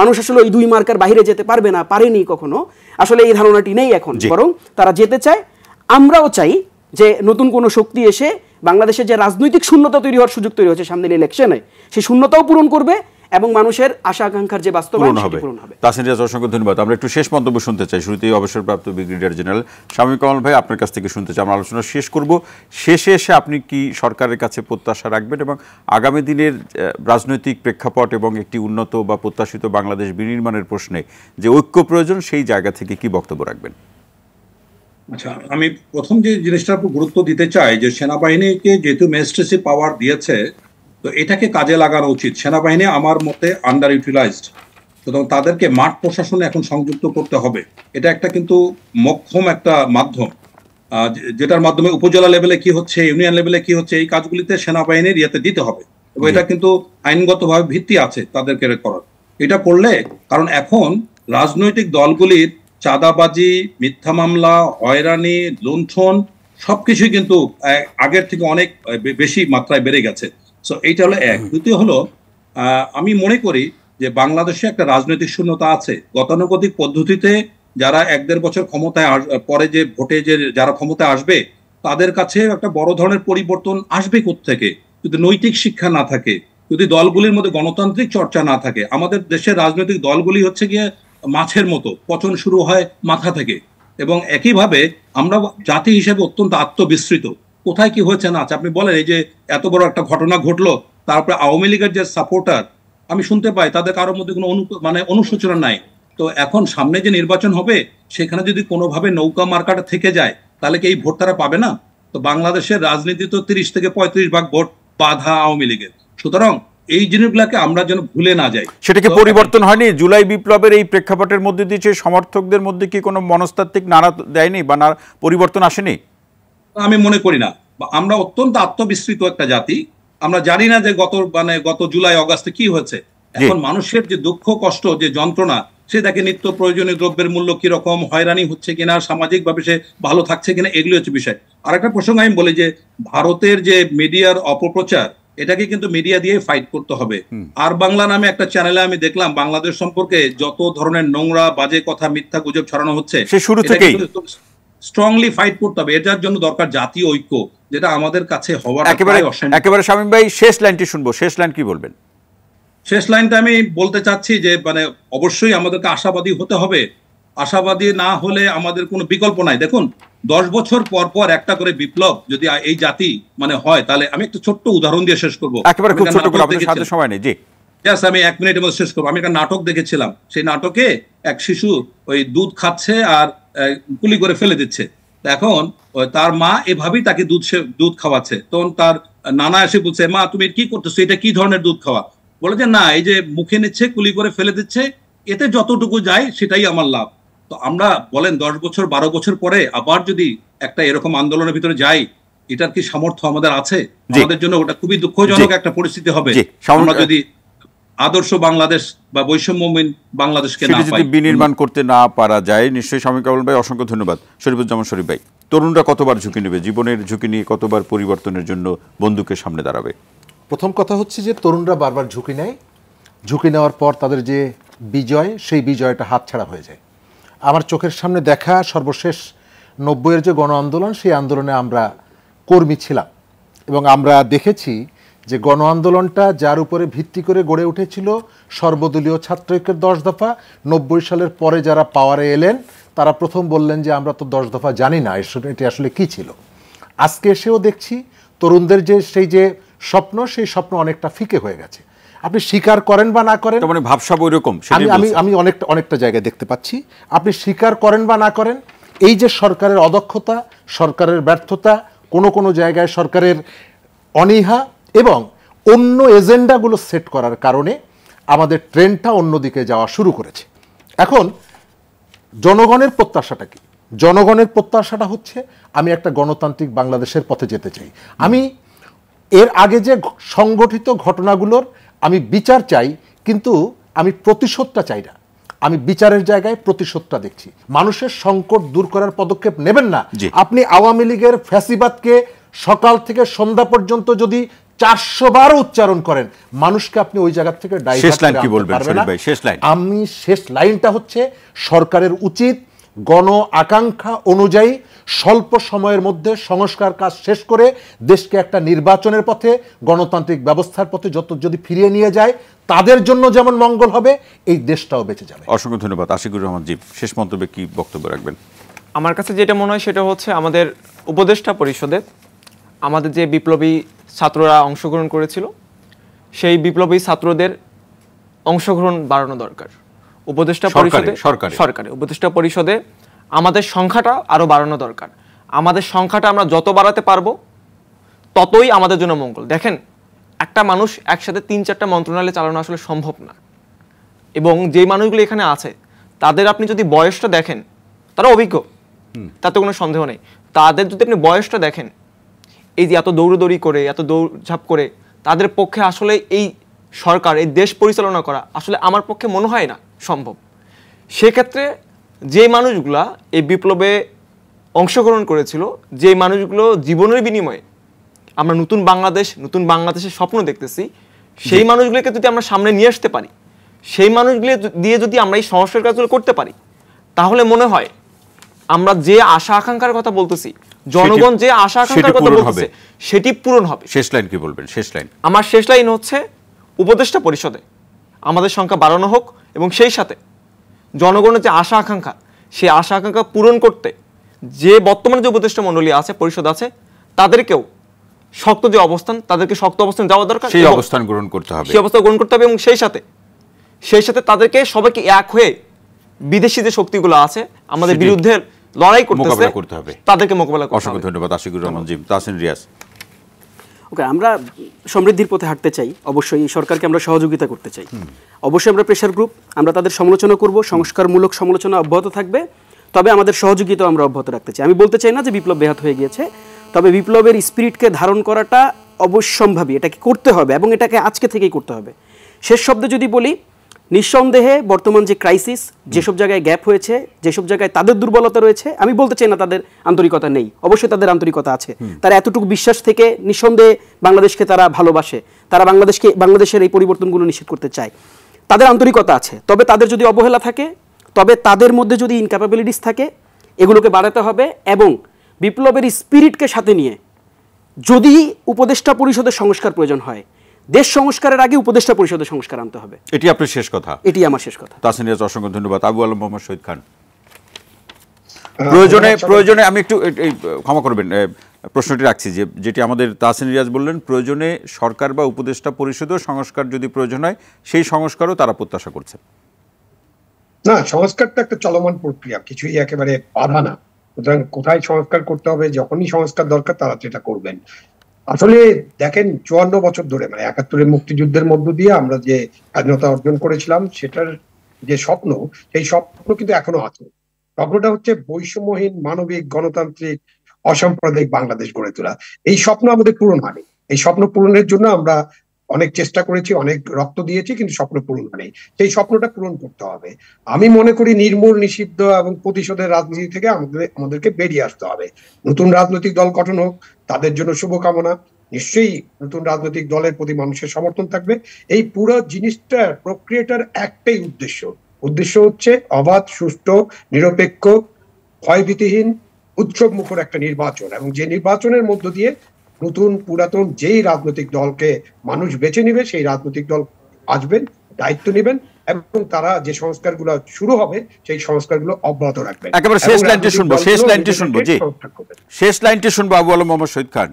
মানুষ আসলে ওই দুই মার্কার বাইরে যেতে পারবে না, পারেনি কখনো, আসলে এই ধারণাটি নেই এখন, বরং তারা যেতে চায়। আমরাও চাই যে নতুন কোনো শক্তি এসে বাংলাদেশের যে রাজনৈতিক শূন্যতা তৈরি হওয়ার সুযোগ তৈরি হচ্ছে সামনের ইলেকশনে, সেই শূন্যতাও পূরণ করবে এবং মানুষের আশা আকাঙ্ক্ষার যে বাস্তবায়ন সেটি পূরণ হবে। তাসনিম রিয়াজ, অসংখ্য ধন্যবাদ। আমরা একটু শেষ মন্তব্য শুনতে চাই। শুরুতেই অবসরপ্রাপ্ত ব্রিগেডিয়ার জেনারেল শামীম কামাল ভাই, আপনার কাছ থেকে শুনতে চাই। আমরা আলোচনা শেষ করব। শেষে এসে আপনি কি সরকারের কাছে প্রত্যাশা রাখবেন এবং আগামী দিনের রাজনৈতিক প্রেক্ষাপট এবং একটি উন্নত বা প্রত্যাশিত বাংলাদেশ বিনির্মাণের প্রশ্নে যে ঐক্য প্রয়োজন, সেই জায়গা থেকে কি বক্তব্য রাখবেন? আচ্ছা, আমি প্রথম যে জিনিসটার উপর গুরুত্ব দিতে চাই যে সেনাবাহিনীকে যেহেতু ম্যাজিস্ট্রেসি পাওয়ার দিয়েছে, তো এটাকে কাজে লাগানো উচিত। সেনাবাহিনী আমার মতে আন্ডার ইউটিলাইজড, সুতরাং তাদেরকে মাঠ প্রশাসনে এখন সংযুক্ত করতে হবে। এটা একটা কিন্তু মক্ষম একটা মাধ্যম, যেটার মাধ্যমে উপজেলা লেভেলে কি হচ্ছে, ইউনিয়ন লেভেলে কি হচ্ছে, এই কাজগুলিতে সেনাবাহিনীর ইয়েতে দিতে হবে এবং এটা কিন্তু আইনগতভাবে ভিত্তি আছে তাদেরকে করার। এটা করলে, কারণ এখন রাজনৈতিক দলগুলির চাঁদাবাজি, মিথ্যা মামলা, হয়রানি, লুণ্ঠন সবকিছুই কিন্তু আগের থেকে অনেক বেশি মাত্রায় বেড়ে গেছে। সো এইটা হলো এক। দ্বিতীয় হলো, আমি মনে করি যে বাংলাদেশে একটা রাজনৈতিক শূন্যতা আছে। গতানুগতিক পদ্ধতিতে যারা 1-1.5 বছর ক্ষমতায় পরে যে ভোটে যে যারা ক্ষমতায় আসবে, তাদের কাছে একটা বড় ধরনের পরিবর্তন আসবে কোত্থেকে যদি নৈতিক শিক্ষা না থাকে, যদি দলগুলির মধ্যে গণতান্ত্রিক চর্চা না থাকে। আমাদের দেশের রাজনৈতিক দলগুলি হচ্ছে গিয়ে মাছের মতো, পচন শুরু হয় মাথা থেকে। এবং একইভাবে আমরা জাতি হিসেবে অত্যন্ত আত্মবিস্মৃত, কোথায় কি হয়েছে না আছে। আপনি বলেন, এই যে এত বড় একটা ঘটনা ঘটলো, তারপরে আওয়ামী লীগের যে সাপোর্টার আমি শুনতে পাই, তাদের কারোর মধ্যে কোনো অনুশোচনা নাই। তো এখন সামনে যে নির্বাচন হবে, সেখানে যদি কোনোভাবে নৌকা মার্কাটা থেকে যায়, তাহলে কি এই ভোট তারা পাবে না? তো বাংলাদেশের রাজনীতি তো 30 থেকে 35 ভাগ ভোট বাধা আওয়ামী লীগের। সুতরাং এই জিনিসগুলোকে আমরা যেন ভুলে না যাই। সেটাকে পরিবর্তন হয়নি জুলাই বিপ্লবের এই প্রেক্ষাপটের মধ্যে দিয়ে? সমর্থকদের মধ্যে কি কোনো মনস্তাত্ত্বিক নাড়া দেয়নি বা পরিবর্তন আসেনি? আমি মনে করি না। আমরা অত্যন্ত আত্মবিস্মৃত একটা জাতি। আমরা জানি না যে গত জুলাই অগাস্টে কি হয়েছে। এখন মানুষের যে দুঃখ কষ্ট, যে যন্ত্রণা, সে দেখে নিত্য প্রয়োজনীয় দ্রব্যের মূল্য কিরকম, হয়রানি হচ্ছে কিনা, সামাজিকভাবে সে ভালো থাকছে কিনা, এগুলো হচ্ছে বিষয়। আর একটা প্রসঙ্গ আমি বলি যে ভারতের যে মিডিয়ার অপপ্রচার, এটাকে কিন্তু মিডিয়া দিয়ে ফাইট করতে হবে। আর বাংলা নামে একটা চ্যানেলে আমি দেখলাম বাংলাদেশ সম্পর্কে যত ধরনের নোংরা বাজে কথা, মিথ্যা গুজব ছড়ানো হচ্ছে, সে শুরু থেকেই স্ট্রংলি ফাইট করতে হবে। এটার জন্য দরকার জাতীয় ঐক্য, যেটা আমাদের কাছে হওয়ার একেবারে। শামীম ভাই, শেষ লাইনটি শুনবো, শেষ লাইন কি বলবেন? শেষ লাইনটা আমি বলতে চাচ্ছি যে অবশ্যই আমাদেরকে আশাবাদী হতে হবে। আশাবাদী না হলে আমাদের কোনো বিকল্প নাই। দেখুন, 10 বছর পর পর একটা করে বিপ্লব যদি এই জাতি হয়, তাহলে আমি একটা ছোট্ট উদাহরণ দিয়ে শেষ করবো। একেবারে খুব ছোট করে, আপনাদের সাথে সময় নেই। জি, আমি 1 মিনিটের মধ্যে শেষ করবো। আমি একটা নাটক দেখেছিলাম, সেই নাটকে এক শিশু ওই দুধ খাচ্ছে আর গুলি করে ফেলে দিচ্ছে। এখন তার মা এভাবেই তাকে দুধ খাওয়াচ্ছে। তখন তার নানা এসে বলছে, মা তুমি কি করতেছো, এটা কি ধরনের দুধ খাওয়া? বলে যে না, এই যে মুখে নিচ্ছে, কুলি করে ফেলে দিচ্ছে, এতে যতটুকু যায় সেটাই আমার লাভ। তো আমরা বলেন 10 বছর 12 বছর পরে আবার যদি একটা এরকম আন্দোলনের ভিতরে যাই, এটার কি সামর্থ্য আমাদের আছে? আমাদের জন্য ওটা খুবই দুঃখজনক একটা পরিস্থিতি হবে আমরা যদি আদর্শ বাংলাদেশ বা বৈষম্যহীন বাংলাদেশকে না পাই, বিনির্মাণ করতে না পারা যায়। নিশ্চয়ই শামীম কামাল ভাই, অসংখ্য ধন্যবাদ। শরীফুজ্জামান শরীফ ভাই, তরুণরা কতবার ঝুঁকি নেবে, জীবনের ঝুঁকি নিয়ে কতবার পরিবর্তনের জন্য বন্দুকের সামনে দাঁড়াবে? প্রথম কথা হচ্ছে যে তরুণরা বারবার ঝুঁকি নেয়, ঝুঁকি নেওয়ার পর তাদের যে বিজয়, সেই বিজয়টা হাতছাড়া হয়ে যায়। আমার চোখের সামনে দেখা সর্বশেষ 90-এর যে গণ আন্দোলন, সেই আন্দোলনে আমরা কর্মী ছিলাম এবং আমরা দেখেছি যে গণ আন্দোলনটা যার উপরে ভিত্তি করে গড়ে উঠেছিল সর্বদলীয় ছাত্র ঐক্যের 10 দফা, 90 সালের পরে যারা পাওয়ারে এলেন তারা প্রথম বললেন যে আমরা তো 10 দফা জানি না, এটি আসলে কি ছিল। আজকে এসেও দেখছি তরুণদের যে সেই যে স্বপ্ন, সেই স্বপ্ন অনেকটা ফিকে হয়ে গেছে। আপনি স্বীকার করেন বা না করেন, ভাবসাব ওইরকম, আমি অনেকটা জায়গায় দেখতে পাচ্ছি। আপনি স্বীকার করেন বা না করেন, এই যে সরকারের অদক্ষতা, সরকারের ব্যর্থতা, কোনো জায়গায় সরকারের অনীহা এবং অন্য এজেন্ডাগুলো সেট করার কারণে আমাদের ট্রেনটা অন্যদিকে যাওয়া শুরু করেছে। এখন জনগণের প্রত্যাশাটা কি? জনগণের প্রত্যাশাটা হচ্ছে আমি একটা গণতান্ত্রিক বাংলাদেশের পথে যেতে চাই। আমি এর আগে যে সংগঠিত ঘটনাগুলোর আমি বিচার চাই, কিন্তু আমি প্রতিশোধটা চাই না। আমি বিচারের জায়গায় প্রতিশোধটা দেখছি। মানুষের সংকট দূর করার পদক্ষেপ নেবেন না। আপনি আওয়ামী লীগের ফ্যাসিবাদকে সকাল থেকে সন্ধ্যা পর্যন্ত যদি 400 বার উচ্চারণ করেন, মানুষকে আপনি ওই জায়গা থেকে ডাইভার্ট করতে পারবেন না। আমি শেষ লাইনটা হচ্ছে সরকারের উচিত গণ আকাঙ্ক্ষা অনুযায়ী স্বল্প সময়ের মধ্যে সংস্কার কাজ শেষ করে দেশকে একটা নির্বাচনের পথে, গণতান্ত্রিক ব্যবস্থার পথে যদি ফিরিয়ে নিয়ে যায়, তাদের জন্য যেমন মঙ্গল হবে, এই দেশটাও বেঁচে যাবে। অসংখ্য ধন্যবাদ। আশিকুর রহমান জি, শেষ মন্তব্যে কি বক্তব্য রাখবেন? আমার কাছে যেটা মনে হয় সেটা হচ্ছে আমাদের উপদেষ্টা পরিষদে আমাদের যে বিপ্লবী ছাত্ররা অংশগ্রহণ করেছিল, সেই বিপ্লবী ছাত্রদের অংশগ্রহণ বাড়ানো দরকার। উপদেষ্টা পরিষদে, সরকারে উপদেষ্টা পরিষদে আমাদের সংখ্যাটা আরো বাড়ানো দরকার। আমাদের সংখ্যাটা আমরা যত বাড়াতে পারবো ততই আমাদের জন্য মঙ্গল। দেখেন, একটা মানুষ একসাথে 3-4টা মন্ত্রণালয় চালানো আসলে সম্ভব না। এবং যে মানুষগুলো এখানে আছে তাদের আপনি যদি বয়সটা দেখেন, তারা অভিজ্ঞ, তাতে কোনো সন্দেহ নেই। তাদের যদি আপনি বয়সটা দেখেন, এই যে এত দৌড়দৌড়ি করে, এত দৌড়ঝাঁপ করে, তাদের পক্ষে আসলে এই সরকার, এই দেশ পরিচালনা করা আসলে আমার পক্ষে মনে হয় না সম্ভব। সেক্ষেত্রে যে মানুষগুলা এই বিপ্লবে অংশগ্রহণ করেছিল, যে মানুষগুলো জীবনের বিনিময়ে আমরা নতুন বাংলাদেশের স্বপ্ন দেখতেছি, সেই মানুষগুলোকে যদি আমরা সামনে নিয়ে আসতে পারি, সেই মানুষগুলো দিয়ে যদি আমরা এই সংস্কার কাজগুলো করতে পারি, তাহলে মনে হয় আমরা যে আশা আকাঙ্ক্ষার কথা বলতেছি, জনগণ যে আশা আকাঙ্ক্ষার কথা বলতেছে, সেটি পূরণ হবে। শেষ লাইন কি বলবেন? শেষ লাইন, আমার শেষ লাইন হচ্ছে উপদেষ্টা পরিষদে আমাদের সংখ্যা বাড়ানো হোক এবং সেই সাথে জনগণের যে আশা আকাঙ্ক্ষা, সেই আশা আকাঙ্ক্ষা পূরণ করতে যে বর্তমানে যে উপদেষ্টা মণ্ডলী আছে, পরিষদ আছে, তাদেরকেও শক্ত যে অবস্থান, তাদেরকে শক্ত অবস্থান যাওয়া দরকার, সেই অবস্থান গ্রহণ করতে হবে, সেই অবস্থা গ্রহণ করতে হবে। এবং সেই সাথে তাদেরকে সবাইকে এক হয়ে বিদেশি যে শক্তিগুলো আছে আমাদের বিরুদ্ধে লড়াই করতে হবে, তাদেরকে মোকাবেলা করতে হবে। অসংখ্য ধন্যবাদ আশিকুর রহমান জি। তাহসিন রিয়াজ, ওকে, আমরা সমৃদ্ধির পথে হাঁটতে চাই, অবশ্যই এই সরকারকে আমরা সহযোগিতা করতে চাই। অবশ্যই আমরা প্রেশার গ্রুপ, আমরা তাদের সমালোচনা করব, সংস্কারমূলক সমালোচনা অব্যাহত থাকবে, তবে আমাদের সহযোগিতা আমরা অব্যাহত রাখতে চাই। আমি বলতে চাই না যে বিপ্লব ব্যাহত হয়ে গিয়েছে, তবে বিপ্লবের স্পিরিটকে ধারণ করাটা অবশ্যম্ভাবী, এটাকে করতে হবে এবং এটাকে আজকে থেকেই করতে হবে। শেষ শব্দে যদি বলি, নিঃসন্দেহে বর্তমান যে ক্রাইসিস, যেসব জায়গায় গ্যাপ হয়েছে, যেসব জায়গায় তাদের দুর্বলতা রয়েছে, আমি বলতে চাই না তাদের আন্তরিকতা নেই, অবশ্যই তাদের আন্তরিকতা আছে। তারা এতটুকু বিশ্বাস থেকে নিঃসন্দেহে বাংলাদেশকে তারা ভালোবাসে, তারা বাংলাদেশের এই পরিবর্তনগুলো নিশ্চিত করতে চায়, তাদের আন্তরিকতা আছে। তবে তাদের যদি অবহেলা থাকে, তবে তাদের মধ্যে যদি ইনক্যাপাবিলিটিস থাকে, এগুলোকে বাড়াতে হবে এবং বিপ্লবের স্পিরিটকে সাথে নিয়ে যদি উপদেষ্টা পরিষদের সংস্কার প্রয়োজন হয়, দেশ সংস্কারের আগে উপদেষ্টা পরিষদের সংস্কার আনতে হবে। এটি আপনার শেষ কথা? এটি আমার শেষ কথা। তাহসিন রিয়াজ, অসংখ্য ধন্যবাদ। আবু আলম মোহাম্মদ শহীদ খান, প্রয়োজনে আমি একটু ক্ষমা করবেন, প্রশ্নটি রাখছি যে যেটি আমাদের তাহসিন রিয়াজ বললেন, প্রয়োজনে সরকার বা উপদেষ্টা পরিষদও সংস্কার যদি প্রয়োজন হয়, সেই সংস্কারও তারা প্রত্যাশা করছে। না, সংস্কারটা একটা চলমান প্রক্রিয়া, কিছুই একেবারে বাধা না। সুতরাং কোথায় সংস্কার করতে হবে, যখনই সংস্কার দরকার তারা সেটা করবেন। আসলে দেখেন, 54 বছর ধরে, মানে 71-এর মুক্তিযুদ্ধের মধ্য দিয়ে আমরা যে স্বাধীনতা অর্জন করেছিলাম, সেটার যে স্বপ্ন, সেই স্বপ্ন কিন্তু এখনো আছে। স্বপ্নটা হচ্ছে বৈষম্যহীন, মানবিক, গণতান্ত্রিক, অসাম্প্রদায়িক বাংলাদেশ গড়ে তোলা। এই স্বপ্ন আমাদের পূরণ হয়নি। এই স্বপ্ন পূরণের জন্য আমরা অনেক চেষ্টা করেছি, অনেক রক্ত দিয়েছি, কিন্তু স্বপ্ন পূরণ হয়নি। সেই স্বপ্নটা পূরণ করতে হবে। আমি মনে করি নির্মূল, নিষিদ্ধ এবং প্রতিশোধের রাজনীতি থেকে আমাদেরকে বেরিয়ে আসতে হবে। নতুন রাজনৈতিক দল গঠন হোক, তাদের জন্য শুভকামনা। নিশ্চয়ই নতুন রাজনৈতিক দলের প্রতি মানুষের সমর্থন থাকবে। এই পুরো জিনিসটার, প্রক্রিয়াটার একটাই উদ্দেশ্য হচ্ছে অবাধ, সুষ্ঠু, নিরপেক্ষ, ভয়ভীতিহীন, উৎসব মুখর একটা নির্বাচন, এবং যে নির্বাচনের মধ্য দিয়ে নতুন পুরাতন যেই রাজনৈতিক দলকে মানুষ বেছে নিবে, সেই রাজনৈতিক দল আসবেন, দায়িত্ব নেবেন, এবং তারা যে সংস্কারগুলো শুরু হবে সেই সংস্কারগুলো অব্যাহত রাখবেন। একেবারে শেষ লাইনটি শুনবো জি, শেষ লাইনটি শুনবো আবু আলম মোহাম্মদ শহীদ খান।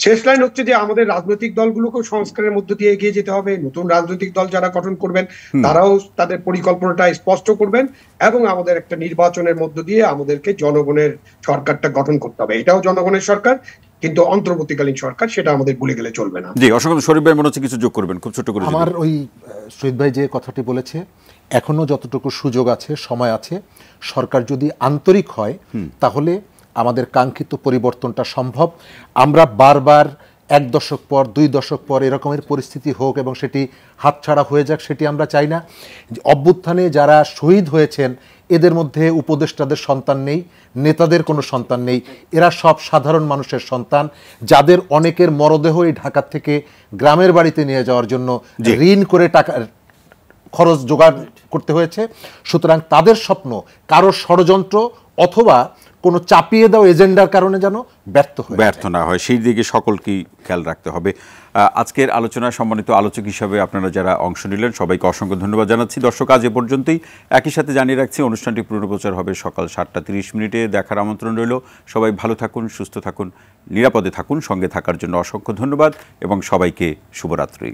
শেষ লাইন হচ্ছে যে আমাদের রাজনৈতিক দলগুলোকেও সংস্কারের মধ্য দিয়ে এগিয়ে যেতে হবে। নতুন রাজনৈতিক দল যারা গঠন করবেন তারাও তাদের পরিকল্পনাটা স্পষ্ট করবেন, এবং আমাদের একটা নির্বাচনের মধ্য দিয়ে আমাদেরকে জনগণের সরকারটা গঠন করতে হবে। এটাও জনগণের সরকার, কিন্তু অন্তর্বর্তীকালীন সরকার, সেটা আমাদের ভুলে গেলে চলবে না। জি, অসংখ্য। শরীফ ভাই মনে হচ্ছে কিছু যোগ করবেন, খুব ছোট করে। আমার ওই শহীদ ভাই যে কথাটি বলেছে, এখনো যতটুকু সুযোগ আছে, সময় আছে, সরকার যদি আন্তরিক হয় তাহলে আমাদের কাঙ্ক্ষিত পরিবর্তনটা সম্ভব। আমরা বারবার 1 দশক পর, 2 দশক পর এরকমের পরিস্থিতি হোক এবং সেটি হাতছাড়া হয়ে যাক, সেটি আমরা চাই না। অভ্যুত্থানে যারা শহীদ হয়েছেন, এদের মধ্যে উপদেষ্টাদের সন্তান নেই, নেতাদের কোনো সন্তান নেই, এরা সব সাধারণ মানুষের সন্তান, যাদের অনেকের মরদেহ এই ঢাকা থেকে গ্রামের বাড়িতে নিয়ে যাওয়ার জন্য ঋণ করে টাকা খরচ জোগাড় করতে হয়েছে। সুতরাং তাদের স্বপ্ন কারো ষড়যন্ত্র অথবা কোনো চাপিয়ে দেওয়া এজেন্ডার কারণে যেন ব্যর্থ না হয়, সেই দিকে সকলকেই খেয়াল রাখতে হবে। আজকের আলোচনায় সম্মানিত আলোচক হিসাবে আপনারা যারা অংশ নিলেন, সবাইকে অসংখ্য ধন্যবাদ জানাচ্ছি। দর্শক, আজ এ পর্যন্তই। একই সাথে জানিয়ে রাখছি, অনুষ্ঠানটি পুনঃপ্রচার হবে সকাল 7:30 দেখার আমন্ত্রণ রইল। সবাই ভালো থাকুন, সুস্থ থাকুন, নিরাপদে থাকুন। সঙ্গে থাকার জন্য অসংখ্য ধন্যবাদ এবং সবাইকে শুভরাত্রি।